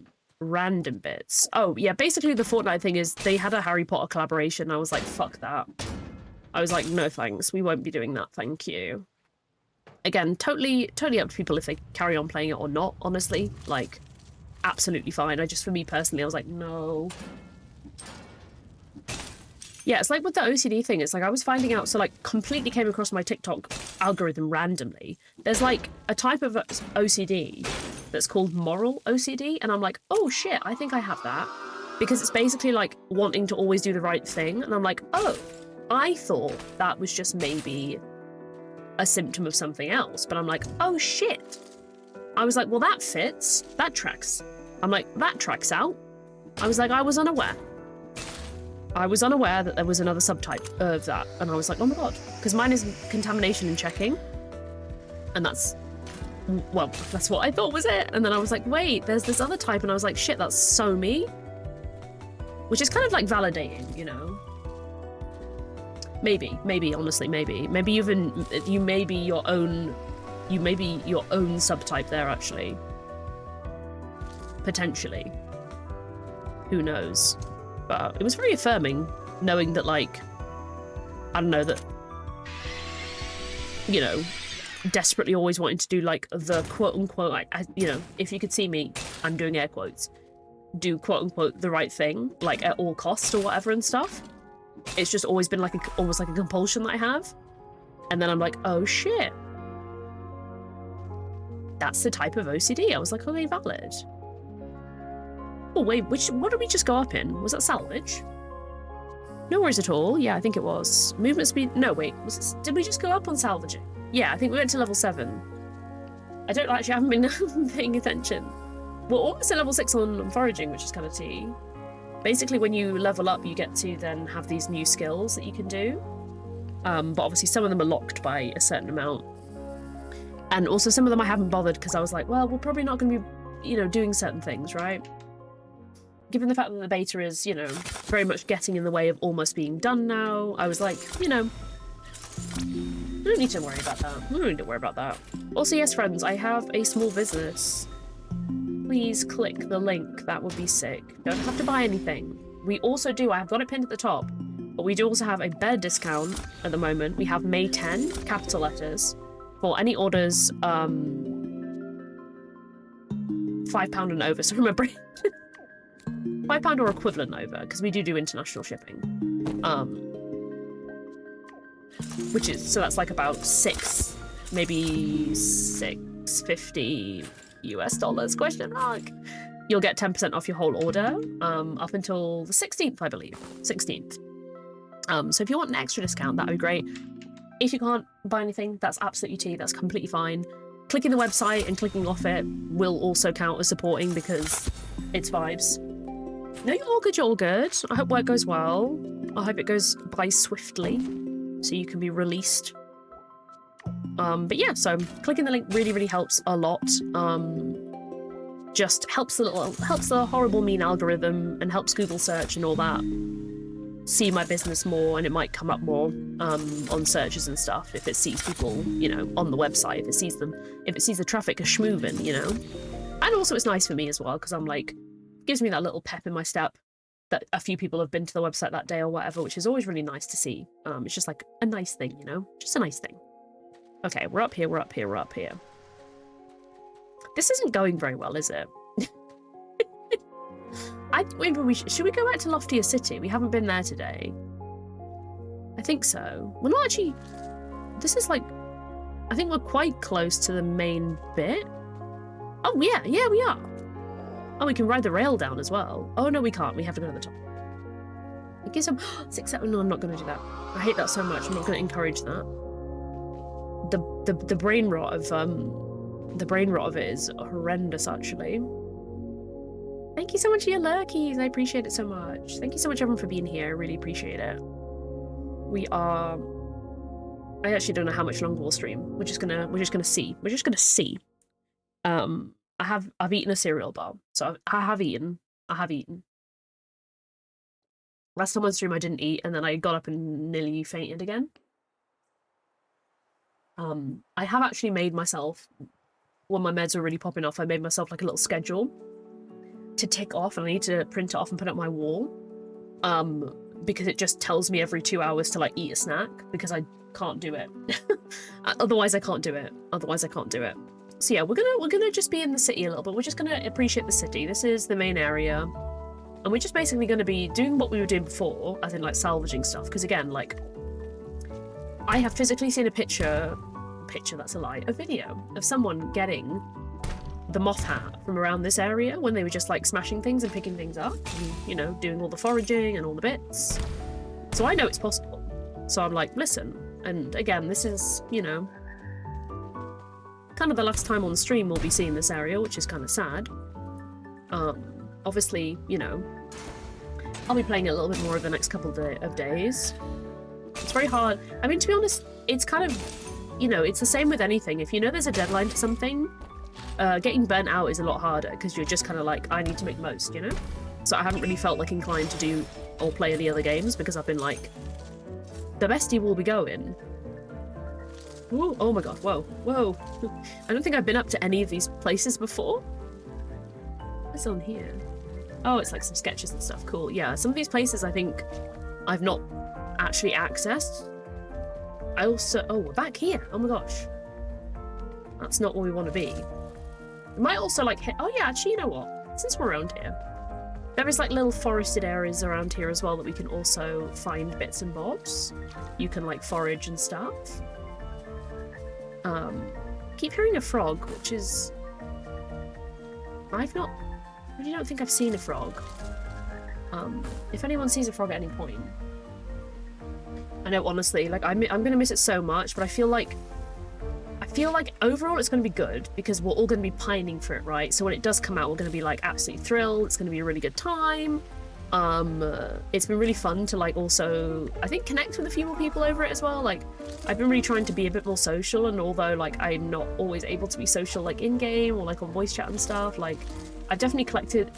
[SPEAKER 1] yeah, basically the Fortnite thing is they had a Harry Potter collaboration. I was like, fuck that. I was like, no thanks, we won't be doing that, thank you. Again, totally up to people if they carry on playing it or not, honestly. Like, absolutely fine. For me personally, I was like, no. Yeah, it's like with the OCD thing, it's like I was finding out, so like completely came across my TikTok algorithm randomly. There's like a type of OCD that's called moral OCD, and I'm like, oh shit, I think I have that. because it's basically like wanting to always do the right thing. And I'm like, oh, I thought that was just maybe a symptom of something else. But I'm like, oh shit. I was like, well, that fits. That tracks. I'm like, that tracks out. I was like, I was unaware. I was unaware that there was another subtype of that. And I was like, oh my God. Because mine is contamination and checking. And that's, well, that's what I thought was it. And then I was like, wait, there's this other type. And I was like, shit, that's so me. Which is kind of like validating, you know? Maybe, honestly, maybe. Maybe you may be your own subtype there, actually. Potentially. Who knows? But it was very affirming, knowing that, like, I don't know, that, you know, desperately always wanting to do, like, the quote-unquote, like, you know, if you could see me, I'm doing air quotes, do quote-unquote the right thing, like, at all costs or whatever and stuff. It's just always been, like, almost like a compulsion that I have. And then I'm like, oh, shit. That's the type of OCD. I was like, are they valid? Oh, wait, what did we just go up in? Was that salvage? No worries at all. Yeah, I think it was. Movement speed. No, wait. Did we just go up on salvaging? Yeah, I think we went to level 7. I haven't been paying attention. We're almost at level 6 on foraging, which is kind of tea. Basically, when you level up, you get to then have these new skills that you can do. But obviously, some of them are locked by a certain amount. And also, some of them I haven't bothered because I was like, well, we're probably not going to be, you know, doing certain things, right? Given the fact that the beta is, you know, very much getting in the way of almost being done now, I was like, you know, I don't need to worry about that. I don't need to worry about that. Also, yes, friends, I have a small business. Please click the link. That would be sick. Don't have to buy anything. We also do, I have got it pinned at the top, but we do also have a bed discount at the moment. We have May 10, capital letters, for any orders, £5 and over. So remember, £5 or equivalent over, because we do international shipping. Which is, so that's like about maybe $6.50 US, question mark. You'll get 10% off your whole order, up until the 16th, I believe. 16th. So if you want an extra discount, that would be great. If you can't buy anything, that's absolutely tea, that's completely fine. Clicking the website and clicking off it will also count as supporting because it's vibes. No, you're all good, you're all good. I hope work goes well. I hope it goes by swiftly so you can be released. But yeah, so clicking the link really, really helps a lot. Just helps the horrible mean algorithm and helps Google search and all that see my business more, and it might come up more on searches and stuff if it sees people, you know, on the website, if it sees the traffic is schmoving, you know. And also it's nice for me as well because I'm like, gives me that little pep in my step that a few people have been to the website that day or whatever, which is always really nice to see. It's just like a nice thing, you know, just a nice thing. Okay, we're up here. This isn't going very well, is it? Should we go back to Loftia City? We haven't been there today. I think so. We're not actually... This is like... I think we're quite close to the main bit. Oh, yeah, we are. Oh, we can ride the rail down as well. Oh, no, we can't. We have to go to the top. It gives them... 6, 7... No, I'm not going to do that. I hate that so much. I'm not going to encourage that. The brain rot of... The brain rot of it is horrendous, actually. Thank you so much for your lurkies. I appreciate it so much. Thank you so much, everyone, for being here. I really appreciate it. We are... I actually don't know how much longer we'll stream. We're just gonna see. We're just gonna see. I've eaten a cereal bar. So I have eaten. Last time on stream I didn't eat, and then I got up and nearly fainted again. I have actually made myself, when my meds were really popping off, I made myself like a little schedule to tick off, and I need to print it off and put it on my wall. Because it just tells me every 2 hours to like eat a snack, because I can't do it. Otherwise I can't do it. So yeah, we're gonna just be in the city a little bit. We're just gonna appreciate the city. This is the main area. And we're just basically gonna be doing what we were doing before, as in like salvaging stuff. Because again, like, I have physically seen a video of someone getting the moth hat from around this area when they were just like smashing things and picking things up and, you know, doing all the foraging and all the bits. So I know it's possible. So I'm like, listen, and again, this is, you know, kind of the last time on stream we'll be seeing this area, which is kind of sad. Obviously, you know, I'll be playing it a little bit more over the next couple of days. It's very hard. I mean, to be honest, it's kind of, you know, it's the same with anything. If you know there's a deadline for something, getting burnt out is a lot harder because you're just kind of like, I need to make the most, you know? So I haven't really felt like inclined to do or play any other games because I've been like, the bestie will be going. Ooh, oh my god, whoa, whoa. I don't think I've been up to any of these places before. What's on here? Oh, it's like some sketches and stuff. Cool. Yeah, some of these places I think I've not actually accessed. I also... Oh, we're back here. Oh my gosh. That's not where we want to be. We might also like hit... Oh yeah, actually, you know what? Since we're around here, there is like little forested areas around here as well that we can also find bits and bobs. You can like forage and stuff. Keep hearing a frog, which is... I've not... I really don't think I've seen a frog. If anyone sees a frog at any point, I know honestly, like I'm gonna miss it so much, but I feel like overall it's gonna be good because we're all gonna be pining for it, right? So when it does come out, we're gonna be like absolutely thrilled. It's gonna be a really good time. It's been really fun to like also, I think, connect with a few more people over it as well. Like I've been really trying to be a bit more social, and although like I'm not always able to be social like in game or like on voice chat and stuff, like I've definitely connected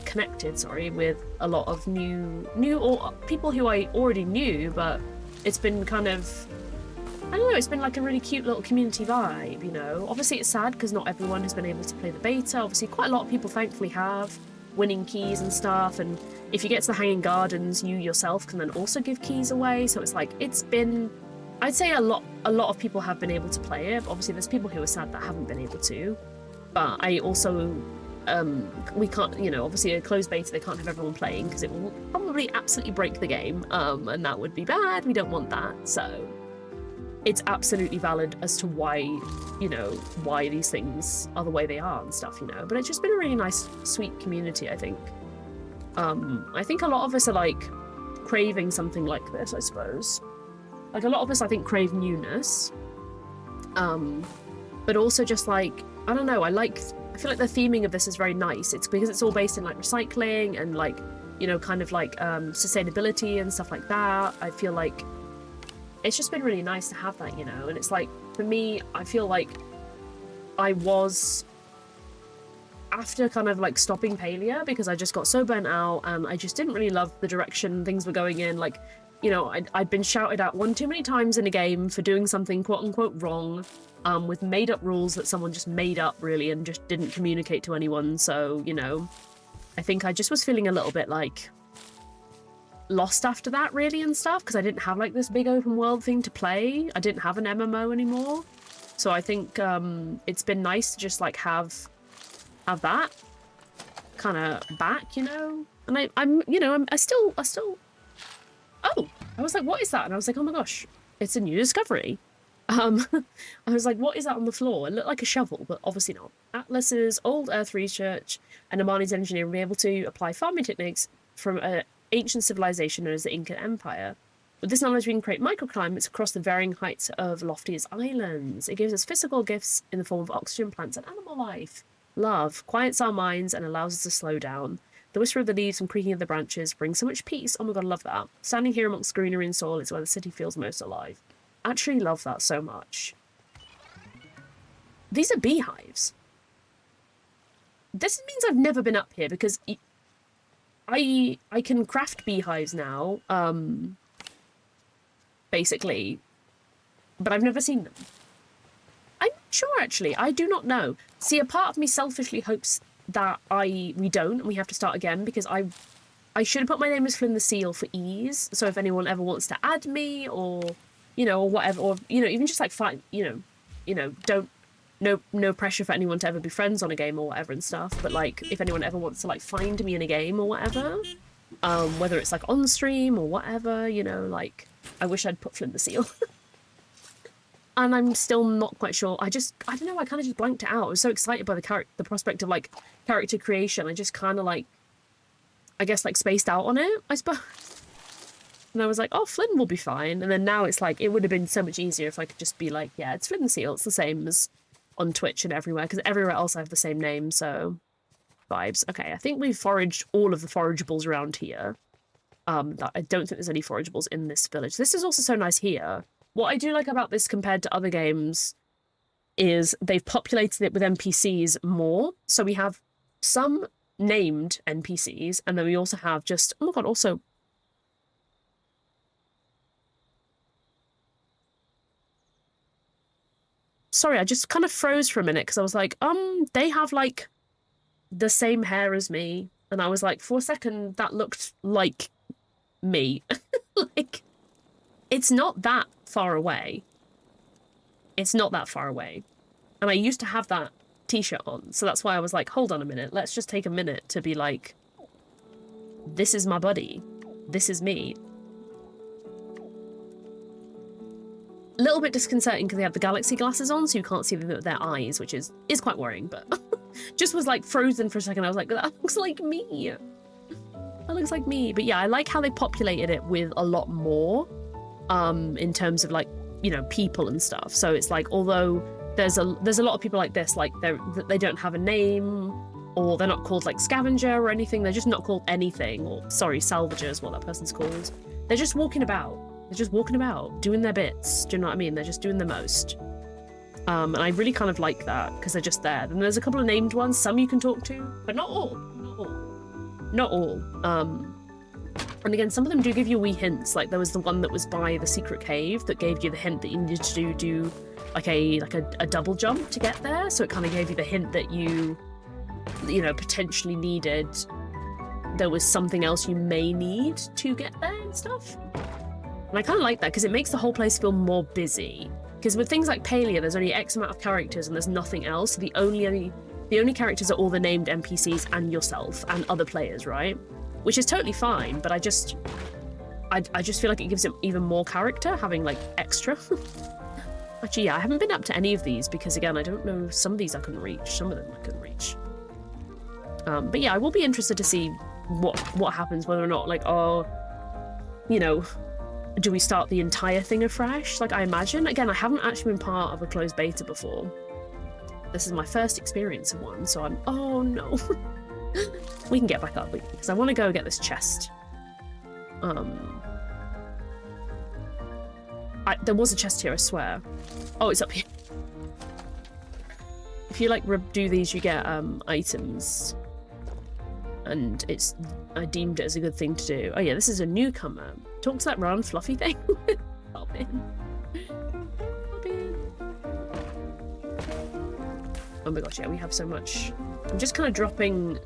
[SPEAKER 1] with a lot of new or people who I already knew, but it's been kind of, I don't know, it's been like a really cute little community vibe, you know? Obviously it's sad because not everyone has been able to play the beta. Obviously quite a lot of people thankfully have winning keys and stuff, and if you get to the Hanging Gardens, you yourself can then also give keys away, so it's like, it's been, I'd say a lot of people have been able to play it. Obviously there's people who are sad that haven't been able to, but I also... we can't, you know, obviously a closed beta, they can't have everyone playing because it will probably absolutely break the game, and that would be bad. We don't want that. So it's absolutely valid as to why, you know, why these things are the way they are and stuff, you know. But it's just been a really nice, sweet community, I think. I think a lot of us are like craving something like this, I suppose. Like a lot of us, I think, crave newness. But also just like, I don't know, I feel like the theming of this is very nice. It's because it's all based in like recycling and like, you know, kind of like sustainability and stuff like that. I feel like it's just been really nice to have that, you know. And it's like, for me, I feel like I was, after kind of like stopping Palia, because I just got so burnt out and I just didn't really love the direction things were going in. Like, you know, I'd been shouted at one too many times in a game for doing something quote unquote wrong, with made up rules that someone just made up really and just didn't communicate to anyone. So, you know, I think I just was feeling a little bit like lost after that really and stuff, because I didn't have like this big open world thing to play. I didn't have an MMO anymore. So I think it's been nice to just like have that kind of back, you know. And I'm you know, I still oh, I was like, what is that? And I was like, oh my gosh, it's a new discovery. I was like, what is that on the floor? It looked like a shovel, but obviously not. Atlas's old Earth research and Amani's engineering will be able to apply farming techniques from an ancient civilization known as the Inca Empire. With this knowledge, we can create microclimates across the varying heights of Loftia's islands. It gives us physical gifts in the form of oxygen, plants, and animal life. Love quiets our minds and allows us to slow down. The whisper of the leaves and creaking of the branches brings so much peace. Oh my god, I love that. Standing here amongst greenery and soil is where the city feels most alive. Actually love that so much. These are beehives. This means I've never been up here because I can craft beehives now, basically, but I've never seen them. I'm not sure, actually. I do not know. See, a part of me selfishly hopes that we don't and we have to start again, because I should have put my name as Flynn the Seal for ease, so if anyone ever wants to add me or, you know, or whatever, or, you know, even just like find, you know, don't, no pressure for anyone to ever be friends on a game or whatever and stuff, but like if anyone ever wants to like find me in a game or whatever, whether it's like on stream or whatever, you know, like I wish I'd put Flynn the Seal. and I'm still not quite sure. I don't know, I kind of just blanked it out. I was so excited by the prospect of like character creation. I just kind of like, I guess like spaced out on it, I suppose. And I was like, oh, Flynn will be fine. And then now it's like, it would have been so much easier if I could just be like, yeah, it's Flynn the Seal. It's the same as on Twitch and everywhere, because everywhere else I have the same name, so vibes. Okay, I think we've foraged all of the forageables around here. I don't think there's any forageables in this village. This is also so nice here. What I do like about this compared to other games is they've populated it with NPCs more. So we have some named NPCs, and then we also have just, oh my god, also... Sorry, I just kind of froze for a minute because I was like, they have like the same hair as me. And I was like, for a second, that looked like me. Like, it's not that far away. It's not that far away. And I used to have that t-shirt on. So that's why I was like, hold on a minute. Let's just take a minute to be like, this is my buddy. This is me. A little bit disconcerting because they have the galaxy glasses on, so you can't see their eyes, which is quite worrying, but just was like frozen for a second. I was like, that looks like me. That looks like me. But yeah, I like how they populated it with a lot more in terms of like, you know, people and stuff. So it's like, although there's a lot of people like this, like they don't have a name, or they're not called like scavenger or anything. They're just not called anything, or sorry, salvager is what that person's called. They're just walking about. They're just walking about, doing their bits. Do you know what I mean? They're just doing the most. And I really kind of like that because they're just there. And there's a couple of named ones. Some you can talk to, but not all. Not all. Not all. And again, some of them do give you wee hints. Like there was the one that was by the secret cave that gave you the hint that you needed to do like a double jump to get there. So it kind of gave you the hint that you know, potentially needed. There was something else you may need to get there and stuff. And I kind of like that because it makes the whole place feel more busy. Because with things like Palia, there's only X amount of characters and there's nothing else. So the only characters are all the named NPCs and yourself and other players, right? Which is totally fine, but I just feel like it gives it even more character having like extra. Actually, yeah, I haven't been up to any of these because again, I don't know. Some of these I couldn't reach. Some of them I couldn't reach. But yeah, I will be interested to see what happens, whether or not like, oh, you know, do we start the entire thing afresh? Like, I imagine. Again, I haven't actually been part of a closed beta before. This is my first experience of one, so I'm... Oh, no. We can get back up, because I want to go get this chest. There was a chest here, I swear. Oh, it's up here. If you, like, do these, you get items. And I deemed it as a good thing to do. Oh yeah, this is a newcomer. Talk to that round fluffy thing. Pop in. Pop in. Oh my gosh, yeah, we have so much. I'm just kind of dropping...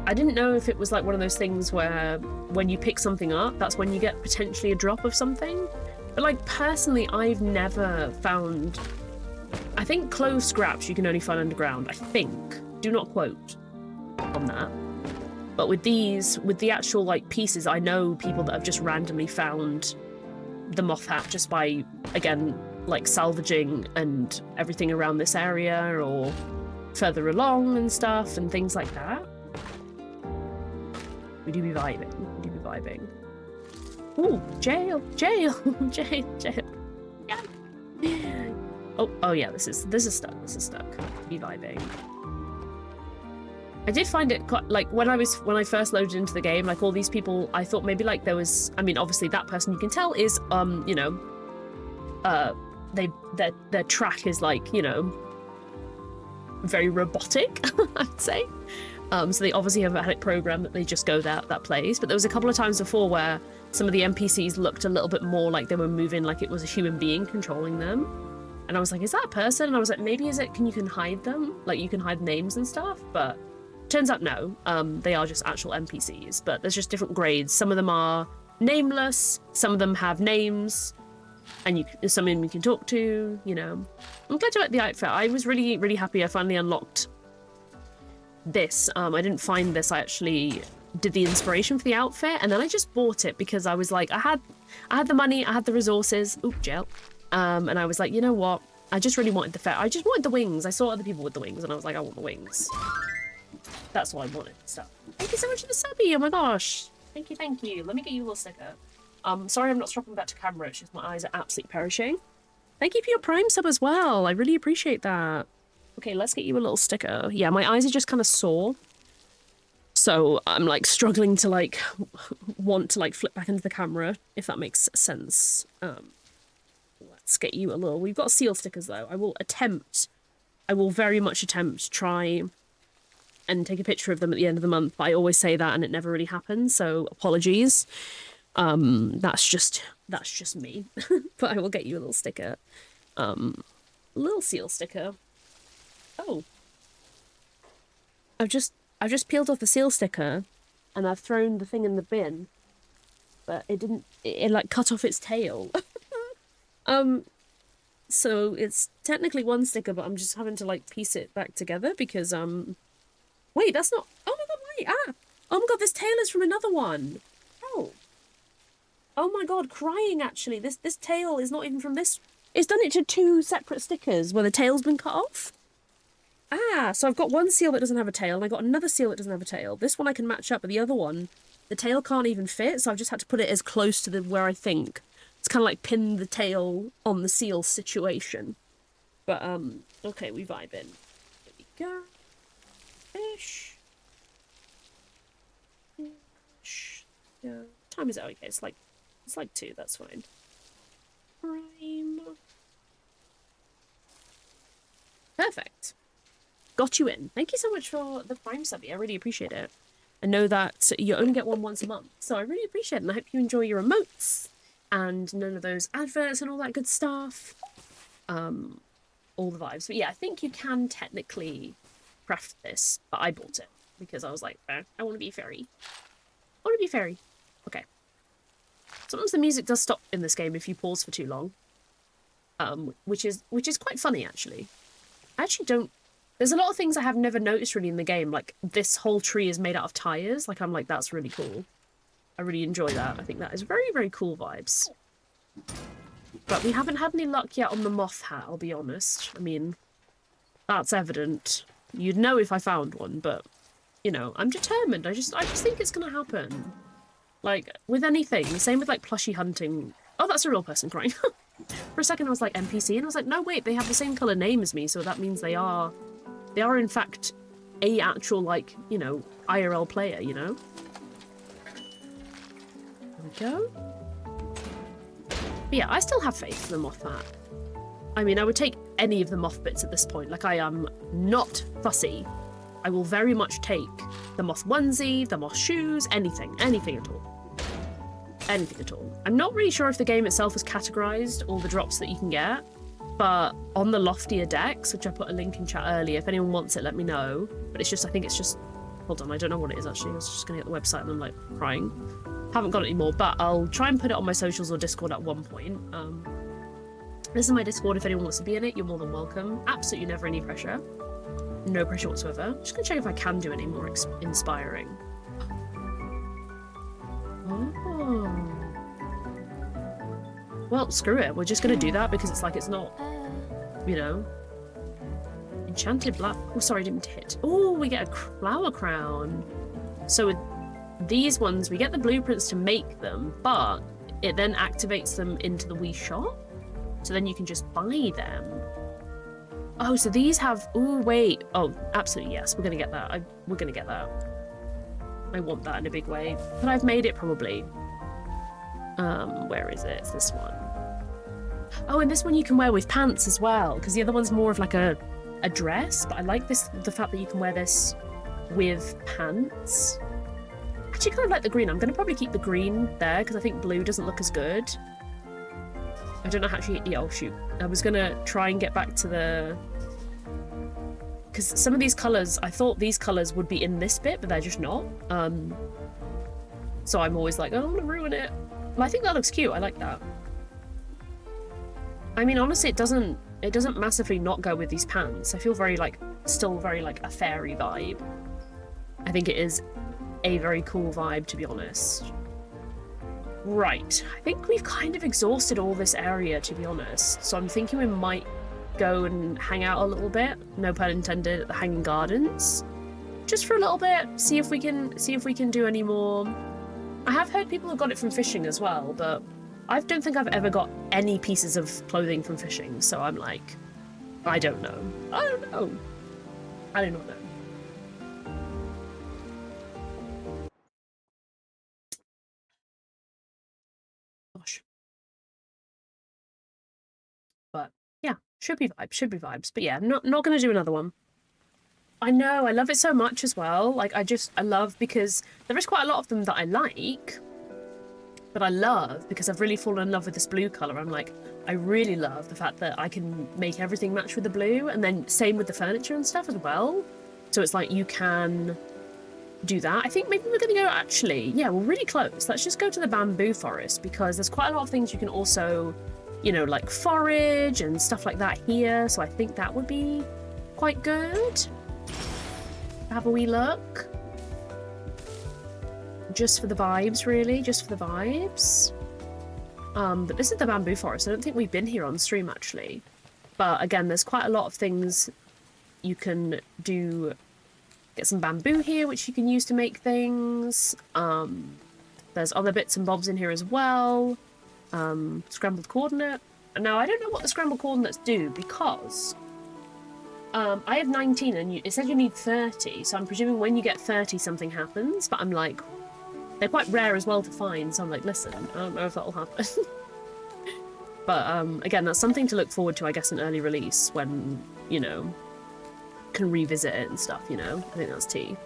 [SPEAKER 1] I didn't know if it was like one of those things where when you pick something up, that's when you get potentially a drop of something. But like, personally, I've never found... I think clove scraps you can only find underground, I think. Do not quote on that. But with these, with the actual like pieces, I know people that have just randomly found the moth hat just by, again, like salvaging and everything around this area or further along and stuff and things like that. We do be vibing. We do be vibing. Ooh, jail, jail, jail, jail. Yeah. Oh yeah, this is stuck. This is stuck. Be vibing. I did find it quite, like, when I first loaded into the game, like, all these people, I thought maybe, like, there was, I mean, obviously that person you can tell is, you know, their track is, like, you know, very robotic, I'd say. So they obviously have a program that they just go that place. But there was a couple of times before where some of the NPCs looked a little bit more like they were moving like it was a human being controlling them. And I was like, is that a person? And I was like, maybe you can hide them? Like, you can hide names and stuff, but... Turns out no, they are just actual NPCs, but there's just different grades. Some of them are nameless, some of them have names, and some of them you can talk to, you know. I'm glad you like the outfit. I was really, really happy I finally unlocked this. I didn't find this, I actually did the inspiration for the outfit, and then I just bought it because I was like, I had the money, I had the resources. Oop, jail. And I was like, you know what? I just really wanted I just wanted the wings. I saw other people with the wings, and I was like, I want the wings. That's all I wanted. So, thank you so much for the subby. Oh my gosh. Thank you, thank you. Let me get you a little sticker. Sorry I'm not swapping back to camera. It's just my eyes are absolutely perishing. Thank you for your Prime sub as well. I really appreciate that. Okay, let's get you a little sticker. Yeah, my eyes are just kind of sore. So I'm like struggling to like want to like flip back into the camera, if that makes sense. Let's get you a little. We've got seal stickers though. I will very much attempt to try and take a picture of them at the end of the month, but I always say that and it never really happens, so apologies. That's just me. But I will get you a little sticker. Little seal sticker. Oh. I've just peeled off the seal sticker and I've thrown the thing in the bin. But it like cut off its tail. So it's technically one sticker, but I'm just having to like piece it back together because wait, that's not. Oh my god, wait, oh my god, this tail is from another one. Oh my god, crying actually. This tail is not even from this. It's done it to 2 separate stickers where the tail's been cut off. So I've got one seal that doesn't have a tail, and I got another seal that doesn't have a tail. This one I can match up, but the other one, the tail can't even fit, so I've just had to put it as close to where I think. It's kind of like pin the tail on the seal situation. But, okay, we vibe in. Here we go. Fish. Fish. Yeah. What time is it? Okay, it's like 2, that's fine. Prime. Perfect. Got you in. Thank you so much for the Prime subby. I really appreciate it. I know that you only get one once a month, so I really appreciate it, and I hope you enjoy your emotes and none of those adverts and all that good stuff. All the vibes. But yeah, I think you can technically craft this, but I bought it because I was like, I want to be a fairy. I want to be a fairy. Okay. Sometimes the music does stop in this game if you pause for too long. Which is quite funny, actually. I actually don't... There's a lot of things I have never noticed really in the game. Like, this whole tree is made out of tires. Like, I'm like, that's really cool. I really enjoy that. I think that is very, very cool vibes. But we haven't had any luck yet on the moth hat, I'll be honest. I mean, that's evident. You'd know if I found one, but, you know, I'm determined. I just think it's gonna happen. Like, with anything. Same with, like, plushie hunting. Oh, that's a real person crying. For a second I was like, NPC, and I was like, no, wait, they have the same colour name as me, so that means they are in fact a actual, like, you know, IRL player, you know? There we go. But yeah, I still have faith in the moth hat. I mean, I would take any of the moth bits at this point. Like, I am not fussy. I will very much take the moth onesie, the moth shoes, anything at all. Anything at all. I'm not really sure if the game itself has categorized all the drops that you can get, but on the loftia decks, which I put a link in chat earlier, if anyone wants it, let me know. But it's just, I think it's just, hold on, I don't know what it is actually. I was just gonna get the website and I'm like crying. Haven't got it anymore, but I'll try and put it on my socials or Discord at one point. This is my Discord. If anyone wants to be in it, you're more than welcome. Absolutely never any pressure. No pressure whatsoever. Just gonna check if I can do any more inspiring. Oh. Well, screw it. We're just gonna do that because it's like it's not, you know. Enchanted black. Oh, sorry, I didn't hit. Oh, we get a flower crown. So with these ones, we get the blueprints to make them, but it then activates them into the Wii shop. So then you can just buy them. Oh, so these have... Oh, wait. Oh, absolutely, yes. We're gonna get that. We're gonna get that. I want that in a big way. But I've made it, probably. Where is it? It's this one. Oh, and this one you can wear with pants as well, because the other one's more of like a dress, but I like the fact that you can wear this with pants. Actually, kind of like the green. I'm going to probably keep the green there, because I think blue doesn't look as good. I don't know how to... Yeah, oh, shoot. I was going to try and get back to the... Because some of these colours, I thought these colours would be in this bit, but they're just not. So I'm always like, oh, I don't want to ruin it. Well, I think that looks cute. I like that. I mean, honestly, it doesn't massively not go with these pants. I feel very, like, still very, like, a fairy vibe. I think it is a very cool vibe, to be honest. Right. I think we've kind of exhausted all this area, to be honest. So I'm thinking we might go and hang out a little bit, no pun intended, at the Hanging Gardens. Just for a little bit, see if we can do any more. I have heard people have got it from fishing as well, but I don't think I've ever got any pieces of clothing from fishing, so I'm like, I don't know. I don't know. I do not know. Gosh. But yeah, should be vibes. But yeah, not gonna do another one. I know, I love it so much as well. Like, I love because there is quite a lot of them that I like, but I love because I've really fallen in love with this blue color. I'm like, I really love the fact that I can make everything match with the blue, and then same with the furniture and stuff as well. So it's like you can do that. I think maybe we're gonna go, actually, yeah, we're really close. Let's just go to the bamboo forest because there's quite a lot of things you can also, you know, like forage and stuff like that here. So I think that would be quite good. Have a wee look. Just for the vibes, really, just for the vibes. But this is the bamboo forest. I don't think we've been here on stream, actually. But again, there's quite a lot of things you can do. Get some bamboo here, which you can use to make things. There's other bits and bobs in here as well. Scrambled coordinate. Now, I don't know what the scrambled coordinates do because I have 19 and it says you need 30, so I'm presuming when you get 30 something happens, but I'm like, they're quite rare as well to find, so I'm like, listen, I don't know if that'll happen. But again, that's something to look forward to, I guess, in early release when, you know, can revisit it and stuff, you know? I think that's tea.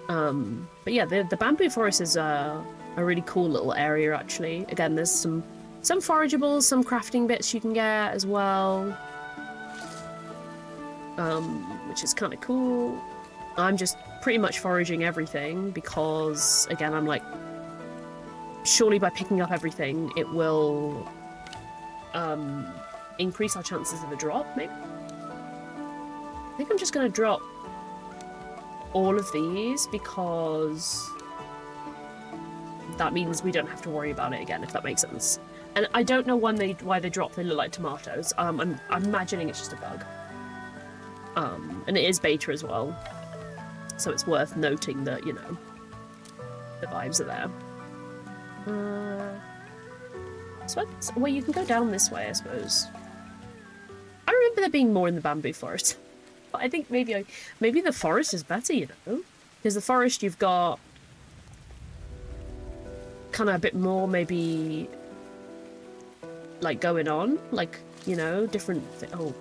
[SPEAKER 1] But yeah, the bamboo forest is a really cool little area, actually. Again, there's some forageables, some crafting bits you can get as well. Which is kind of cool. I'm just pretty much foraging everything because, again, I'm like, surely by picking up everything, it will increase our chances of a drop, maybe? I think I'm just going to drop all of these because that means we don't have to worry about it again, if that makes sense. And I don't know why they drop, they look like tomatoes. I'm imagining it's just a bug. And it is beta as well, so it's worth noting that, you know, the vibes are there. So well, you can go down this way, I suppose. I remember there being more in the bamboo forest, but I think maybe the forest is better, you know, because the forest you've got kind of a bit more maybe like going on, like, you know, different. Oh,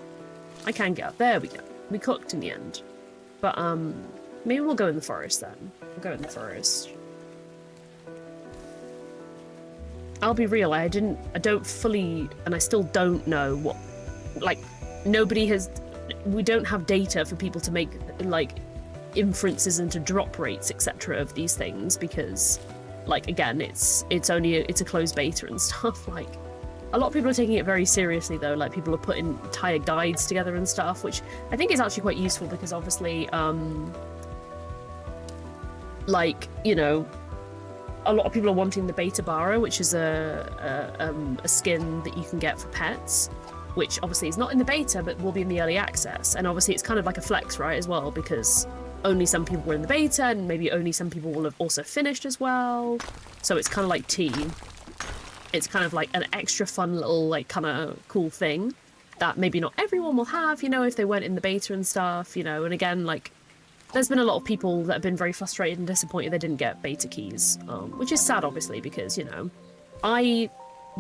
[SPEAKER 1] I can get up. There we go. We cooked in the end. But maybe we'll go in the forest then. We'll go in the forest. I'll be real, I don't fully, and I still don't know what, like, we don't have data for people to make, like, inferences into drop rates, etc. of these things, because, like, again, it's a closed beta and stuff, like, a lot of people are taking it very seriously, though. Like, people are putting entire guides together and stuff, which I think is actually quite useful because, obviously, like, you know, a lot of people are wanting the beta bara, which is a skin that you can get for pets, which obviously is not in the beta, but will be in the early access. And obviously, it's kind of like a flex, right, as well, because only some people were in the beta, and maybe only some people will have also finished as well. So it's kind of like tea. It's kind of like an extra fun little, like, kind of cool thing that maybe not everyone will have, you know, if they weren't in the beta and stuff, you know. And again, like, there's been a lot of people that have been very frustrated and disappointed they didn't get beta keys, which is sad, obviously, because, you know, I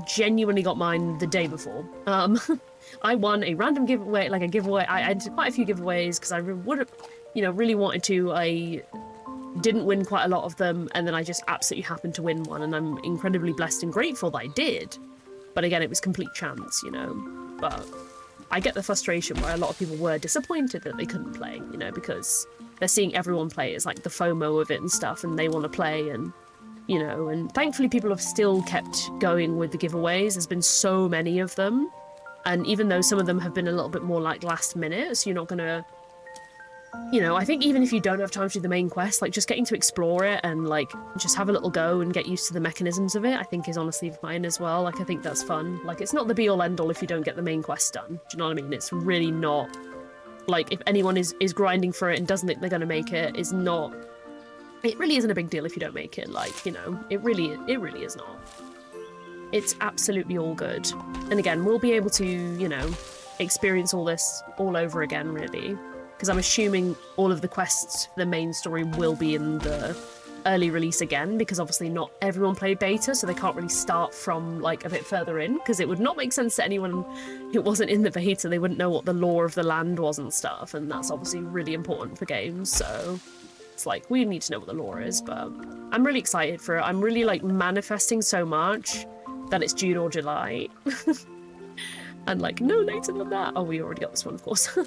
[SPEAKER 1] genuinely got mine the day before. I won a random giveaway, like a giveaway. I did quite a few giveaways because I would have, you know, really wanted to. I didn't win quite a lot of them, and then I just absolutely happened to win one, and I'm incredibly blessed and grateful that I did. But again, it was complete chance, you know. But I get the frustration where a lot of people were disappointed that they couldn't play, you know, because they're seeing everyone play. It's like the FOMO of it and stuff, and they want to play, and, you know, and thankfully people have still kept going with the giveaways. There's been so many of them, and even though some of them have been a little bit more like last minute, so you're not gonna you know, I think even if you don't have time to do the main quest, like just getting to explore it and like just have a little go and get used to the mechanisms of it, I think is honestly fine as well. Like I think that's fun. Like it's not the be all end all if you don't get the main quest done. Do you know what I mean? It's really not like if anyone is grinding for it and doesn't think they're gonna make it, is not, it really isn't a big deal if you don't make it. Like, you know, it really is not. It's absolutely all good. And again, we'll be able to, you know, experience all this all over again, really. Because I'm assuming all of the quests for the main story will be in the early release again, because obviously not everyone played beta, so they can't really start from like a bit further in, because it would not make sense to anyone who wasn't in the beta. They wouldn't know what the lore of the land was and stuff, and that's obviously really important for games, so it's like we need to know what the lore is. But I'm really excited for it. I'm really like manifesting so much that it's June or July. And like no later than that. Oh, we already got this one, of course.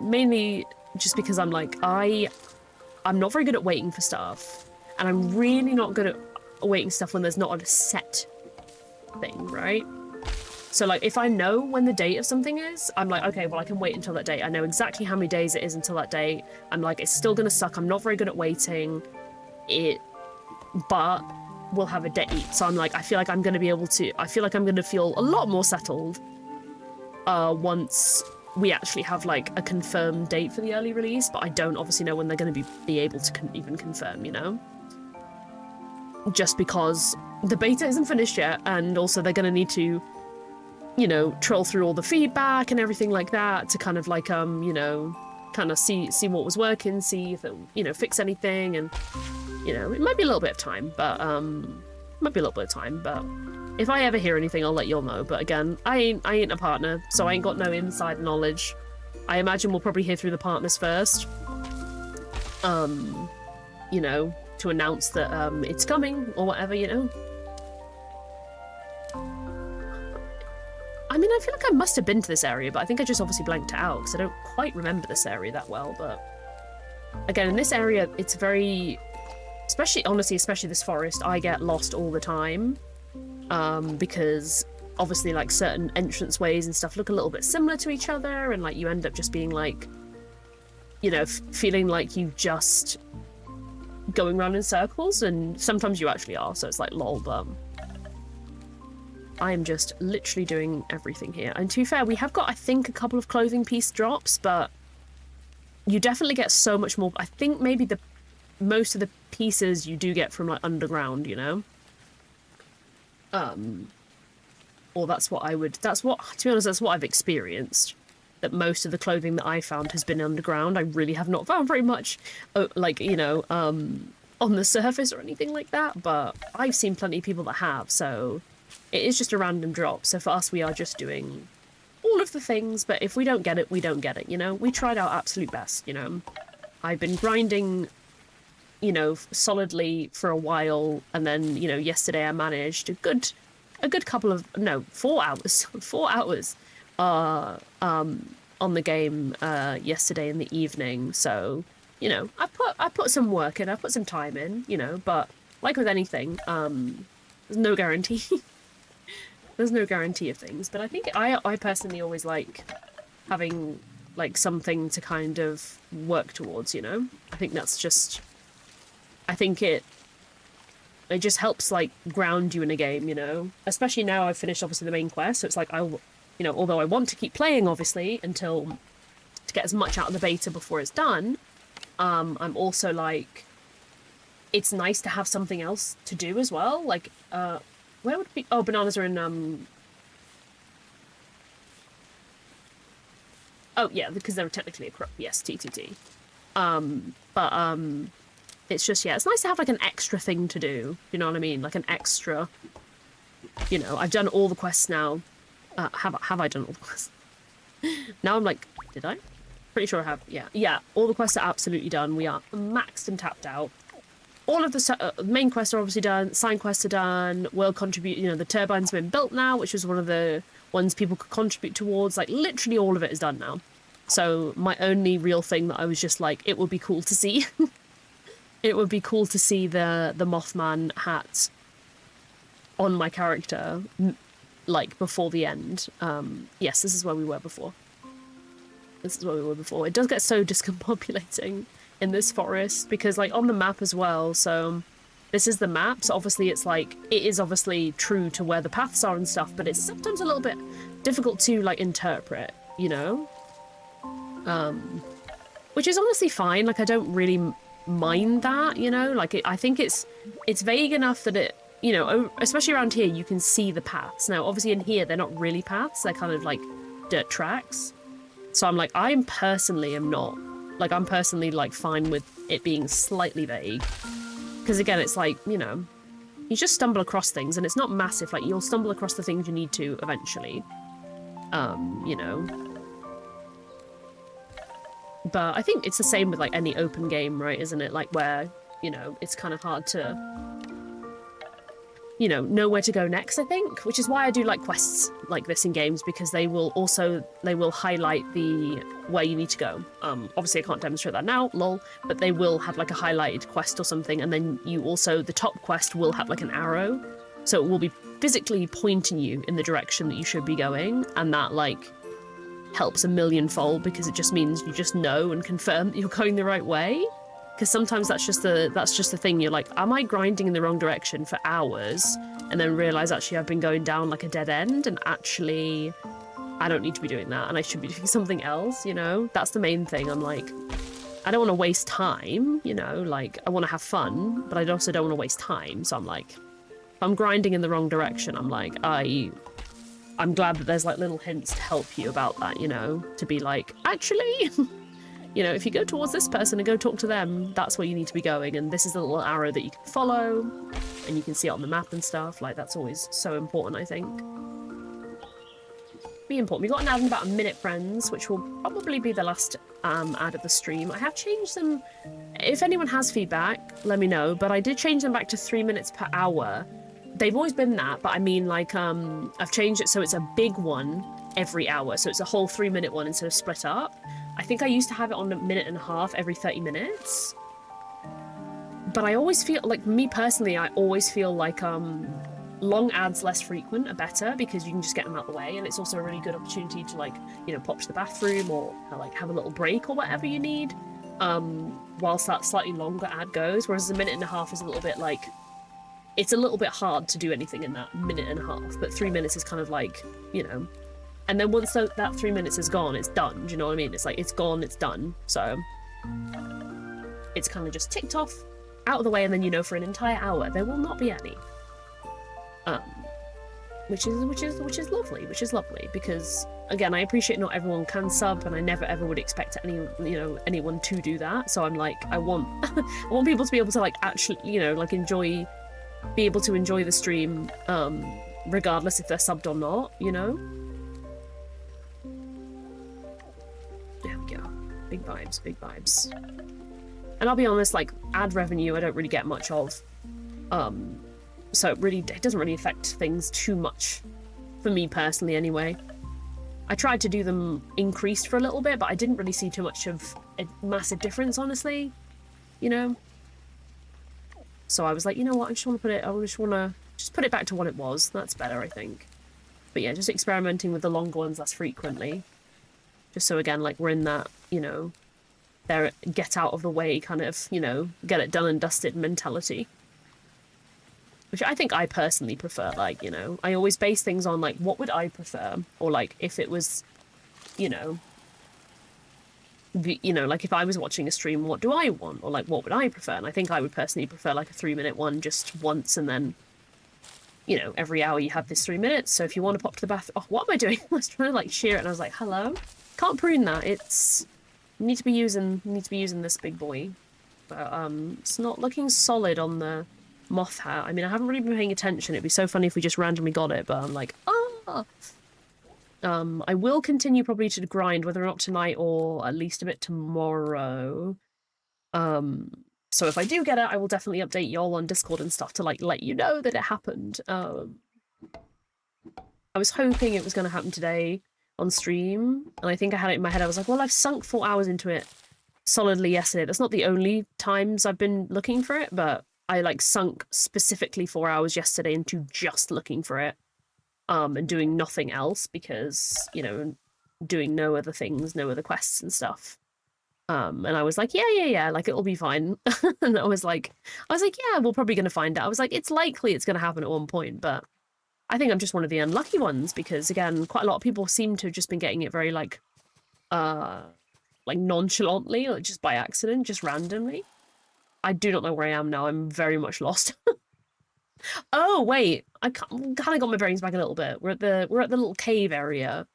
[SPEAKER 1] Mainly just because I'm like, I'm not very good at waiting for stuff, and I'm really not good at waiting stuff when there's not a set thing, right? So like if I know when the date of something is, I'm like, okay, well I can wait until that date. I know exactly how many days it is until that date. I'm like, it's still gonna suck. I'm not very good at waiting it, but we'll have a date. So I'm like, I feel like I'm gonna be able to, I feel like I'm gonna feel a lot more settled once we actually have like a confirmed date for the early release, but I don't obviously know when they're going to be able to even confirm, you know? Just because the beta isn't finished yet, and also they're going to need to, you know, troll through all the feedback and everything like that to kind of like, you know, kind of see what was working, see if it, you know, fix anything, and, you know, it might be a little bit of time, but, if I ever hear anything, I'll let y'all know. But again, I ain't a partner, so I ain't got no inside knowledge. I imagine we'll probably hear through the partners first. You know, to announce that it's coming or whatever, you know. I mean, I feel like I must have been to this area, but I think I just obviously blanked it out because I don't quite remember this area that well. But again, in this area, it's very, honestly, especially this forest, I get lost all the time. Because obviously like certain entrance ways and stuff look a little bit similar to each other, and like you end up just being like, you know, feeling like you just going around in circles, and sometimes you actually are, so it's like lol. But I am just literally doing everything here, and to be fair, we have got I think a couple of clothing piece drops, but you definitely get so much more. I think maybe most of the pieces you do get from like underground, you know. Or to be honest, that's what I've experienced, that most of the clothing that I found has been underground. I really have not found very much, like, you know, on the surface or anything like that, but I've seen plenty of people that have, so it is just a random drop. So for us, we are just doing all of the things, but if we don't get it, we don't get it, you know? We tried our absolute best, you know? I've been grinding, you know, solidly for a while, and then, you know, yesterday I managed a good couple of 4 hours 4 hours on the game yesterday in the evening. So, you know, I put some work in, I put some time in, you know, but like with anything, there's no guarantee. There's no guarantee of things, but I think I personally always like having like something to kind of work towards, you know? I think that's just, I think it just helps like ground you in a game, you know. Especially now I've finished obviously the main quest, so it's like you know, although I want to keep playing obviously until to get as much out of the beta before it's done, I'm also like, it's nice to have something else to do as well. Like, where would it be? Oh, bananas are in oh yeah, because they're technically a crop. Yes, TTT. But it's just, yeah, it's nice to have like an extra thing to do, you know what I mean? Like an extra, you know, I've done all the quests now. Have I done all the quests? Now I'm like, did I? Pretty sure I have, yeah, all the quests are absolutely done. We are maxed and tapped out. All of the main quests are obviously done, side quests are done, world contribute, you know, the turbine's been built now, which was one of the ones people could contribute towards. Like, literally all of it is done now. So my only real thing that I was just like, it would be cool to see. It would be cool to see the Mothman hat on my character, like, before the end. Yes, this is where we were before. This is where we were before. It does get so discombobulating in this forest because, like, on the map as well, so this is the map, so obviously it's like, it is obviously true to where the paths are and stuff, but it's sometimes a little bit difficult to, like, interpret, you know? Which is honestly fine, like, I don't really mind that, you know? Like, I think it's vague enough that it, you know, especially around here, you can see the paths. Now, obviously in here, they're not really paths, they're kind of like dirt tracks. So I'm like, I'm personally like fine with it being slightly vague. Because again, it's like, you know, you just stumble across things and it's not massive, like you'll stumble across the things you need to eventually. You know. But I think it's the same with like any open game, right, isn't it? Like where, you know, it's kind of hard to, you know where to go next, I think, which is why I do like quests like this in games, because they will highlight the where you need to go. Obviously I can't demonstrate that now, lol, but they will have like a highlighted quest or something, and then you also, the top quest will have like an arrow, so it will be physically pointing you in the direction that you should be going, and that like helps a millionfold, because it just means you just know and confirm that you're going the right way. Because sometimes that's just the thing. You're like, am I grinding in the wrong direction for hours, and then realize actually I've been going down like a dead end, and actually I don't need to be doing that, and I should be doing something else. You know, that's the main thing. I'm like, I don't want to waste time. You know, like I want to have fun, but I also don't want to waste time. So I'm like, if I'm grinding in the wrong direction, I'm like, I'm glad that there's like little hints to help you about that. You know, to be like, actually. You know, if you go towards this person and go talk to them, that's where you need to be going. And this is the little arrow that you can follow, and you can see it on the map and stuff. Like, that's always so important, I think. Be important. We've got an ad in about a minute, friends, which will probably be the last ad of the stream. I have changed them. If anyone has feedback, let me know. But I did change them back to 3 minutes per hour. They've always been that, but I mean, like, I've changed it so it's a big one every hour. So it's a whole 3-minute one instead of split up. I think I used to have it on 1.5 minutes every 30 minutes. But I always feel, like, me personally, I always feel like long ads less frequent are better, because you can just get them out of the way, and it's also a really good opportunity to, like, you know, pop to the bathroom or like have a little break or whatever you need, whilst that slightly longer ad goes, whereas 1.5 minutes is a little bit like, it's a little bit hard to do anything in that 1.5 minutes, but 3 minutes is kind of like, you know. And then once that 3 minutes is gone, it's done. Do you know what I mean? It's like, it's gone, it's done. So it's kind of just ticked off, out of the way, and then, you know, for an entire hour, there will not be any. Which is lovely, because again, I appreciate not everyone can sub, and I never ever would expect anyone to do that. So I'm like, I want I want people to be able to, like, actually, you know, like, be able to enjoy the stream, regardless if they're subbed or not, you know. There we go. Big vibes, big vibes. And I'll be honest, like, ad revenue I don't really get much of. So it doesn't really affect things too much for me personally anyway. I tried to do them increased for a little bit, but I didn't really see too much of a massive difference, honestly. You know? So I was like, you know what, I just want to put it back to what it was. That's better, I think. But yeah, just experimenting with the longer ones less frequently. Just so, again, like, we're in that, you know, there, get out of the way kind of, you know, get it done and dusted mentality. Which I think I personally prefer, like, you know, I always base things on, like, what would I prefer? Or, like, if it was, you know, like, if I was watching a stream, what do I want? Or, like, what would I prefer? And I think I would personally prefer, like, a 3-minute one just once, and then, you know, every hour you have this 3 minutes. So if you want to pop to the bath, oh, what am I doing? I was trying to, like, shear it, and I was like, hello? Can't prune that. It's, you need to be using this big boy. But, it's not looking solid on the moth hat. I mean, I haven't really been paying attention. It'd be so funny if we just randomly got it, but I'm like, ah! I will continue probably to grind, whether or not tonight or at least a bit tomorrow. So if I do get it, I will definitely update y'all on Discord and stuff to, like, let you know that it happened. I was hoping it was going to happen today on stream, and I think I had it in my head. I was like, well, I've sunk 4 hours into it solidly yesterday. That's not the only times I've been looking for it, but I, like, sunk specifically 4 hours yesterday into just looking for it, and doing nothing else, because, you know, doing no other things, no other quests and stuff. And I was like, yeah, like it'll be fine. And I was like, yeah, we're probably gonna find out. I was like, it's likely it's gonna happen at one point, but I think I'm just one of the unlucky ones because again, quite a lot of people seem to have just been getting it very like nonchalantly, like just by accident, just randomly. I do not know where I am now. I'm very much lost. Oh wait, I kind of got my bearings back a little bit. We're at the little cave area,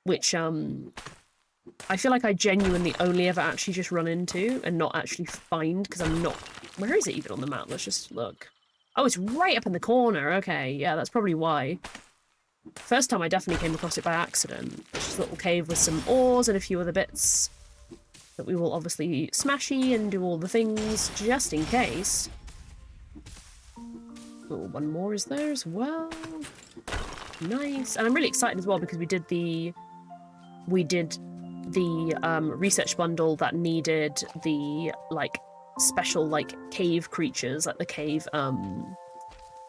[SPEAKER 1] which I feel like I genuinely only ever actually just run into and not actually find because I'm not. Where is it even on the map? Let's just look. Oh, it's right up in the corner. Okay, yeah, that's probably why. First time I definitely came across it by accident. It's just a little cave with some ores and a few other bits that we will obviously smashy and do all the things just in case. Oh, one more is there as well. Nice. And I'm really excited as well because we did the research bundle that needed the like special like cave creatures, like the cave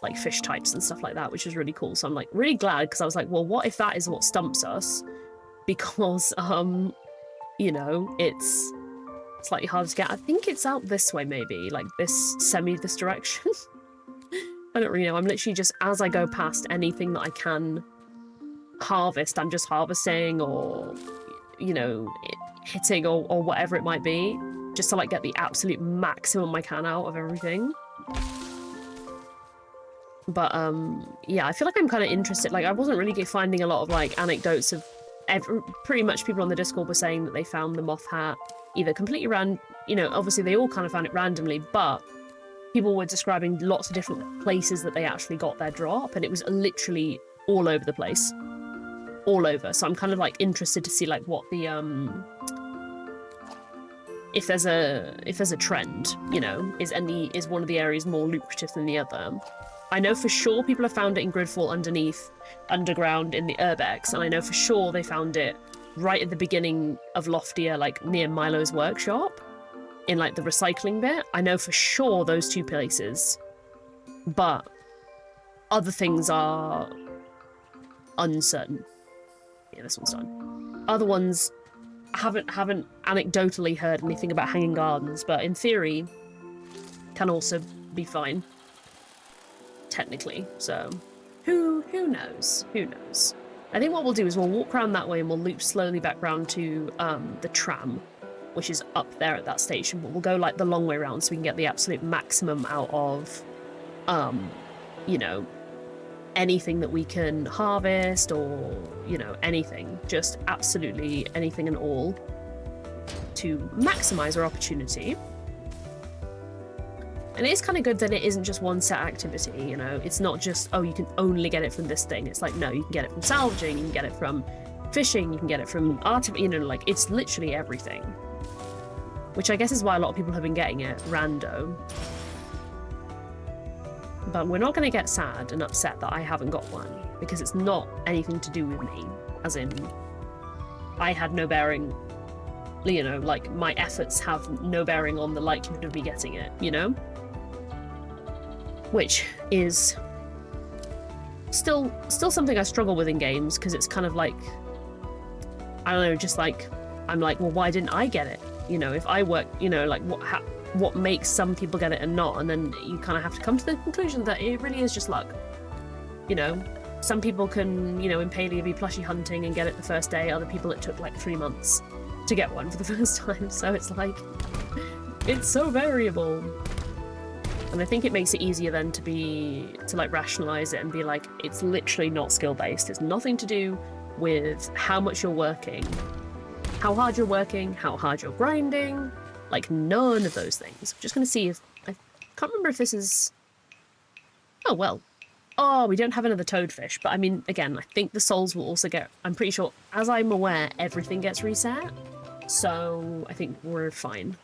[SPEAKER 1] like fish types and stuff like that, which is really cool. So I'm like really glad because I was like, well, what if that is what stumps us? Because you know, it's slightly hard to get. I think it's out this way maybe, like this direction. I don't really know. I'm literally just, as I go past anything that I can harvest, I'm just harvesting or, you know, hitting or whatever it might be, just to like get the absolute maximum I can out of everything. But yeah, I feel like I'm kind of interested. Like I wasn't really finding a lot of like anecdotes of pretty much people on the Discord were saying that they found the moth hat either completely you know, obviously they all kind of found it randomly, but people were describing lots of different places that they actually got their drop, and it was literally all over the place. All over. So I'm kind of like interested to see like what the if there's a trend, you know, is one of the areas more lucrative than the other. I know for sure people have found it in Gridfall underground in the Urbex, and I know for sure they found it right at the beginning of Loftia, like near Milo's workshop, in like the recycling bit. I know for sure those two places, but other things are uncertain. Yeah, this one's done. Other ones haven't anecdotally heard anything about Hanging Gardens, but in theory can also be fine. Technically, so who knows? Who knows? I think what we'll do is we'll walk around that way and we'll loop slowly back round to the tram, which is up there at that station, but we'll go like the long way around so we can get the absolute maximum out of you know, anything that we can harvest or, you know, anything, just absolutely anything and all to maximize our opportunity. And it is kind of good that it isn't just one set activity, you know, it's not just, oh, you can only get it from this thing. It's like, no, you can get it from salvaging, you can get it from fishing, you can get it from art, you know, like it's literally everything. Which I guess is why a lot of people have been getting it rando. But we're not going to get sad and upset that I haven't got one, because it's not anything to do with me. As in, I had no bearing, you know, like my efforts have no bearing on the likelihood of me getting it, you know? Which is still something I struggle with in games, because it's kind of like, I don't know, just like, I'm like, well, why didn't I get it? You know, if I work, you know, like what makes some people get it and not, and then you kind of have to come to the conclusion that it really is just luck. You know, some people can, you know, in Palia be plushie hunting and get it the first day, other people it took like 3 months to get one for the first time, so it's like, it's so variable. And I think it makes it easier then to like rationalize it and be like, it's literally not skill based. It's nothing to do with how much you're working, how hard you're working, how hard you're grinding, like none of those things. I'm just gonna see if, I can't remember if this is, oh well. Oh, we don't have another toadfish, but I mean, again, I think the souls will also get, I'm pretty sure, as I'm aware, everything gets reset. So I think we're fine.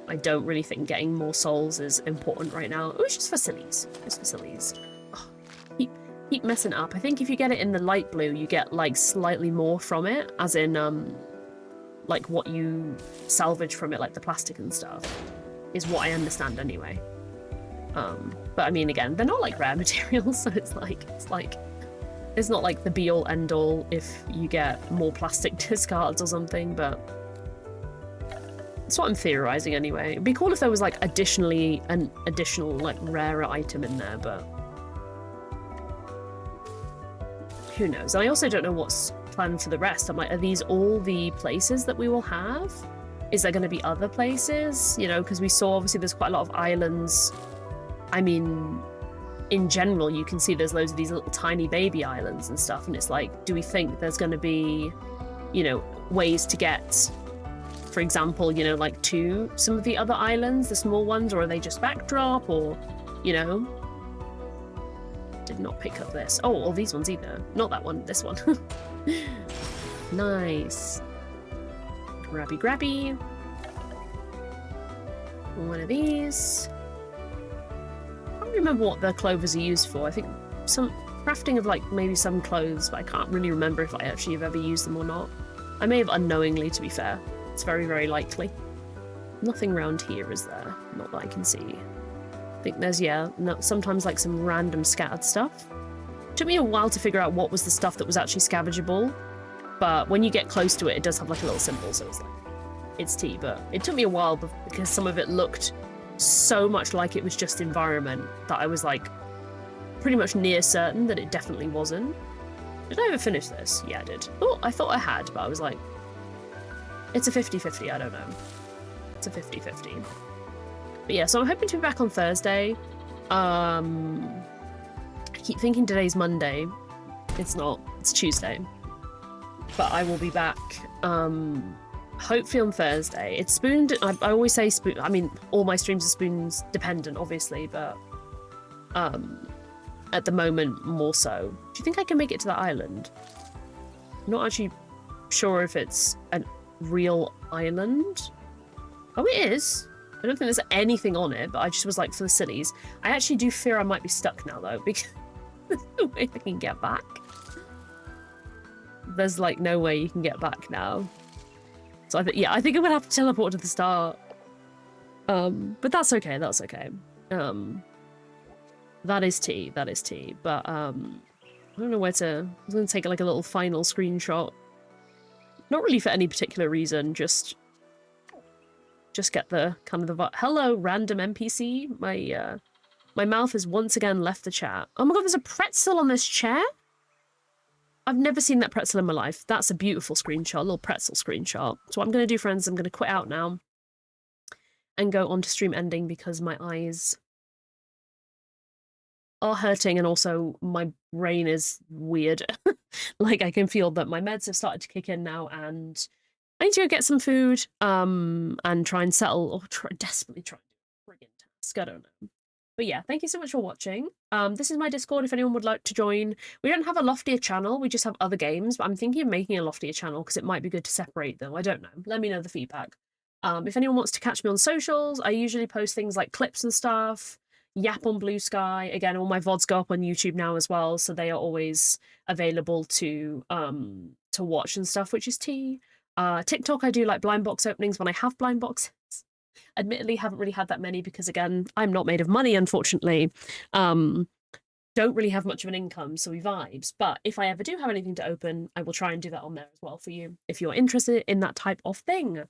[SPEAKER 1] I don't really think getting more souls is important right now. Oh, it's just for sillies. It's for sillies. Oh, keep messing up. I think if you get it in the light blue, you get like slightly more from it, as in like what you salvage from it, like the plastic and stuff, is what I understand anyway. But I mean, again, they're not like rare materials, so it's like It's not like the be-all end-all if you get more plastic discards or something, but that's what I'm theorizing anyway. It'd be cool if there was like an additional like rarer item in there, but who knows? And I also don't know what's planned for the rest. I'm like, are these all the places that we will have? Is there going to be other places? You know, because we saw obviously there's quite a lot of islands. I mean, in general, you can see there's loads of these little tiny baby islands and stuff. And it's like, do we think there's going to be, you know, ways to get, for example, you know, like to some of the other islands, the small ones, or are they just backdrop, or, you know? Did not pick up this. Oh, all these ones either. Not that one, this one. Nice. Grabby, grabby. One of these. I don't remember what the clovers are used for. I think some crafting of like maybe some clothes, but I can't really remember if I actually have ever used them or not. I may have unknowingly, to be fair. It's very, very likely. Nothing around here, is there? Not that I can see. I think there's, yeah, no, sometimes like some random scattered stuff. It took me a while to figure out what was the stuff that was actually scavengeable, but when you get close to it, it does have like a little symbol, so it's like, it's tea, but it took me a while because some of it looked so much like it was just environment that I was like pretty much near certain that it definitely wasn't. Did I ever finish this? Yeah, I did. Oh, I thought I had, but I was like, it's a 50-50, I don't know. It's a 50-50. But yeah, so I'm hoping to be back on Thursday. I keep thinking today's Monday. It's not, it's Tuesday. But I will be back, hopefully on Thursday. It's spoon, I always say spoon, I mean, all my streams are spoons dependent, obviously, but at the moment, more so. Do you think I can make it to that island? I'm not actually sure if it's a real island. Oh, it is. I don't think there's anything on it, but I just was like, for the sillies. I actually do fear I might be stuck now, though, because there's no way I can get back. There's, like, no way you can get back now. So, yeah, I think I'm gonna have to teleport to the start. But that's okay, that's okay. That is tea, that is tea. But, I don't know where to... I was gonna take, like, a little final screenshot. Not really for any particular reason, just get the kind of the hello random NPC. My mouth has once again left the chat. Oh my god, there's a pretzel on this chair. I've never seen that pretzel in my life. That's a beautiful screenshot, a little pretzel screenshot. So what I'm gonna do, friends, I'm gonna quit out now and go on to stream ending because my eyes are hurting and also my brain is weird. Like I can feel that my meds have started to kick in now and I need to go get some food, and try and settle, or desperately try and do a friggin' task, I don't know. But yeah, thank you so much for watching. This is my Discord if anyone would like to join. We don't have a Loftia channel, we just have other games, but I'm thinking of making a Loftia channel because it might be good to separate them, I don't know. Let me know the feedback. If anyone wants to catch me on socials, I usually post things like clips and stuff, Yap on Blue Sky. Again, all my VODs go up on YouTube now as well, so they are always available to watch and stuff, which is tea. TikTok, I do like blind box openings when I have blind boxes. Admittedly, haven't really had that many because, again, I'm not made of money, unfortunately. Don't really have much of an income, so we vibes. But if I ever do have anything to open, I will try and do that on there as well for you, if you're interested in that type of thing.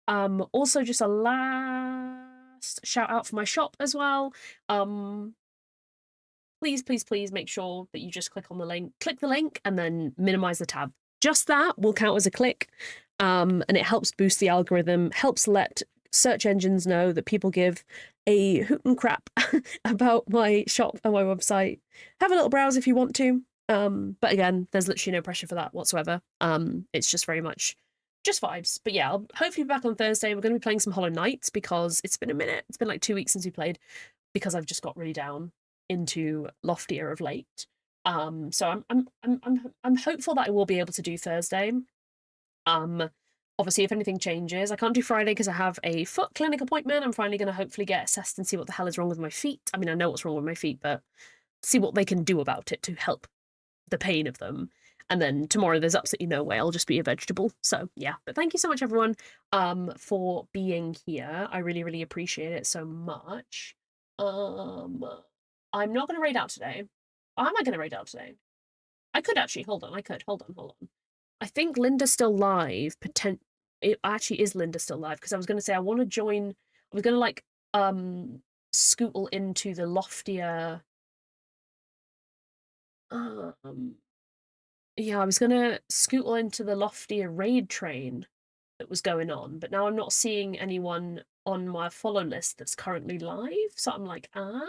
[SPEAKER 1] Also, just a last shout out for my shop as well. Please, please, please make sure that you just click the link, and then minimize the tab. Just that will count as a click. And it helps boost the algorithm, helps let search engines know that people give a hoot and crap about my shop and my website. Have a little browse if you want to. But again, there's literally no pressure for that whatsoever. It's just very much just vibes. But yeah, I'll hopefully be back on Thursday. We're going to be playing some Hollow Knight because it's been a minute. It's been like 2 weeks since we played because I've just got really down into Loftia of late. So I'm hopeful that I will be able to do Thursday. Obviously, if anything changes, I can't do Friday because I have a foot clinic appointment. I'm finally going to hopefully get assessed and see what the hell is wrong with my feet. I mean, I know what's wrong with my feet, but see what they can do about it to help the pain of them. And then tomorrow there's absolutely no way I'll just be a vegetable. So yeah, but thank you so much, everyone, for being here. I really, really appreciate it so much. I'm not going to raid out today. Or am I going to raid out today? I could actually, hold on, I could, hold on. I think Linda's still live, it actually is Linda still live, because I was gonna say I wanna join, I was gonna, like, scootle into the loftier, um yeah, I was gonna scootle into the loftier raid train that was going on, but now I'm not seeing anyone on my follow list that's currently live, so I'm like, "Ah?"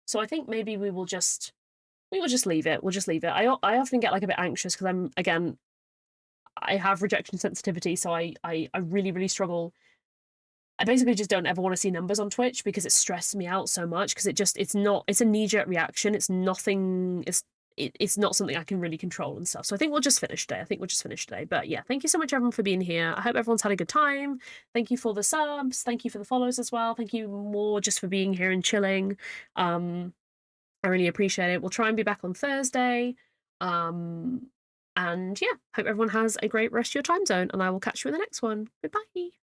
[SPEAKER 1] So I think maybe we will just leave it. We'll just leave it. I often get, like, a bit anxious because I'm, again, I have rejection sensitivity, so I really, really struggle. I basically just don't ever want to see numbers on Twitch because it stresses me out so much, because it's not, it's a knee-jerk reaction. It's nothing, it's not something I can really control and stuff. So I think we'll just finish today. I think we'll just finish today. But yeah, thank you so much, everyone, for being here. I hope everyone's had a good time. Thank you for the subs. Thank you for the follows as well. Thank you more just for being here and chilling. Um, I really appreciate it. We'll try and be back on Thursday. Um, and yeah, hope everyone has a great rest of your time zone, and I will catch you in the next one. Goodbye.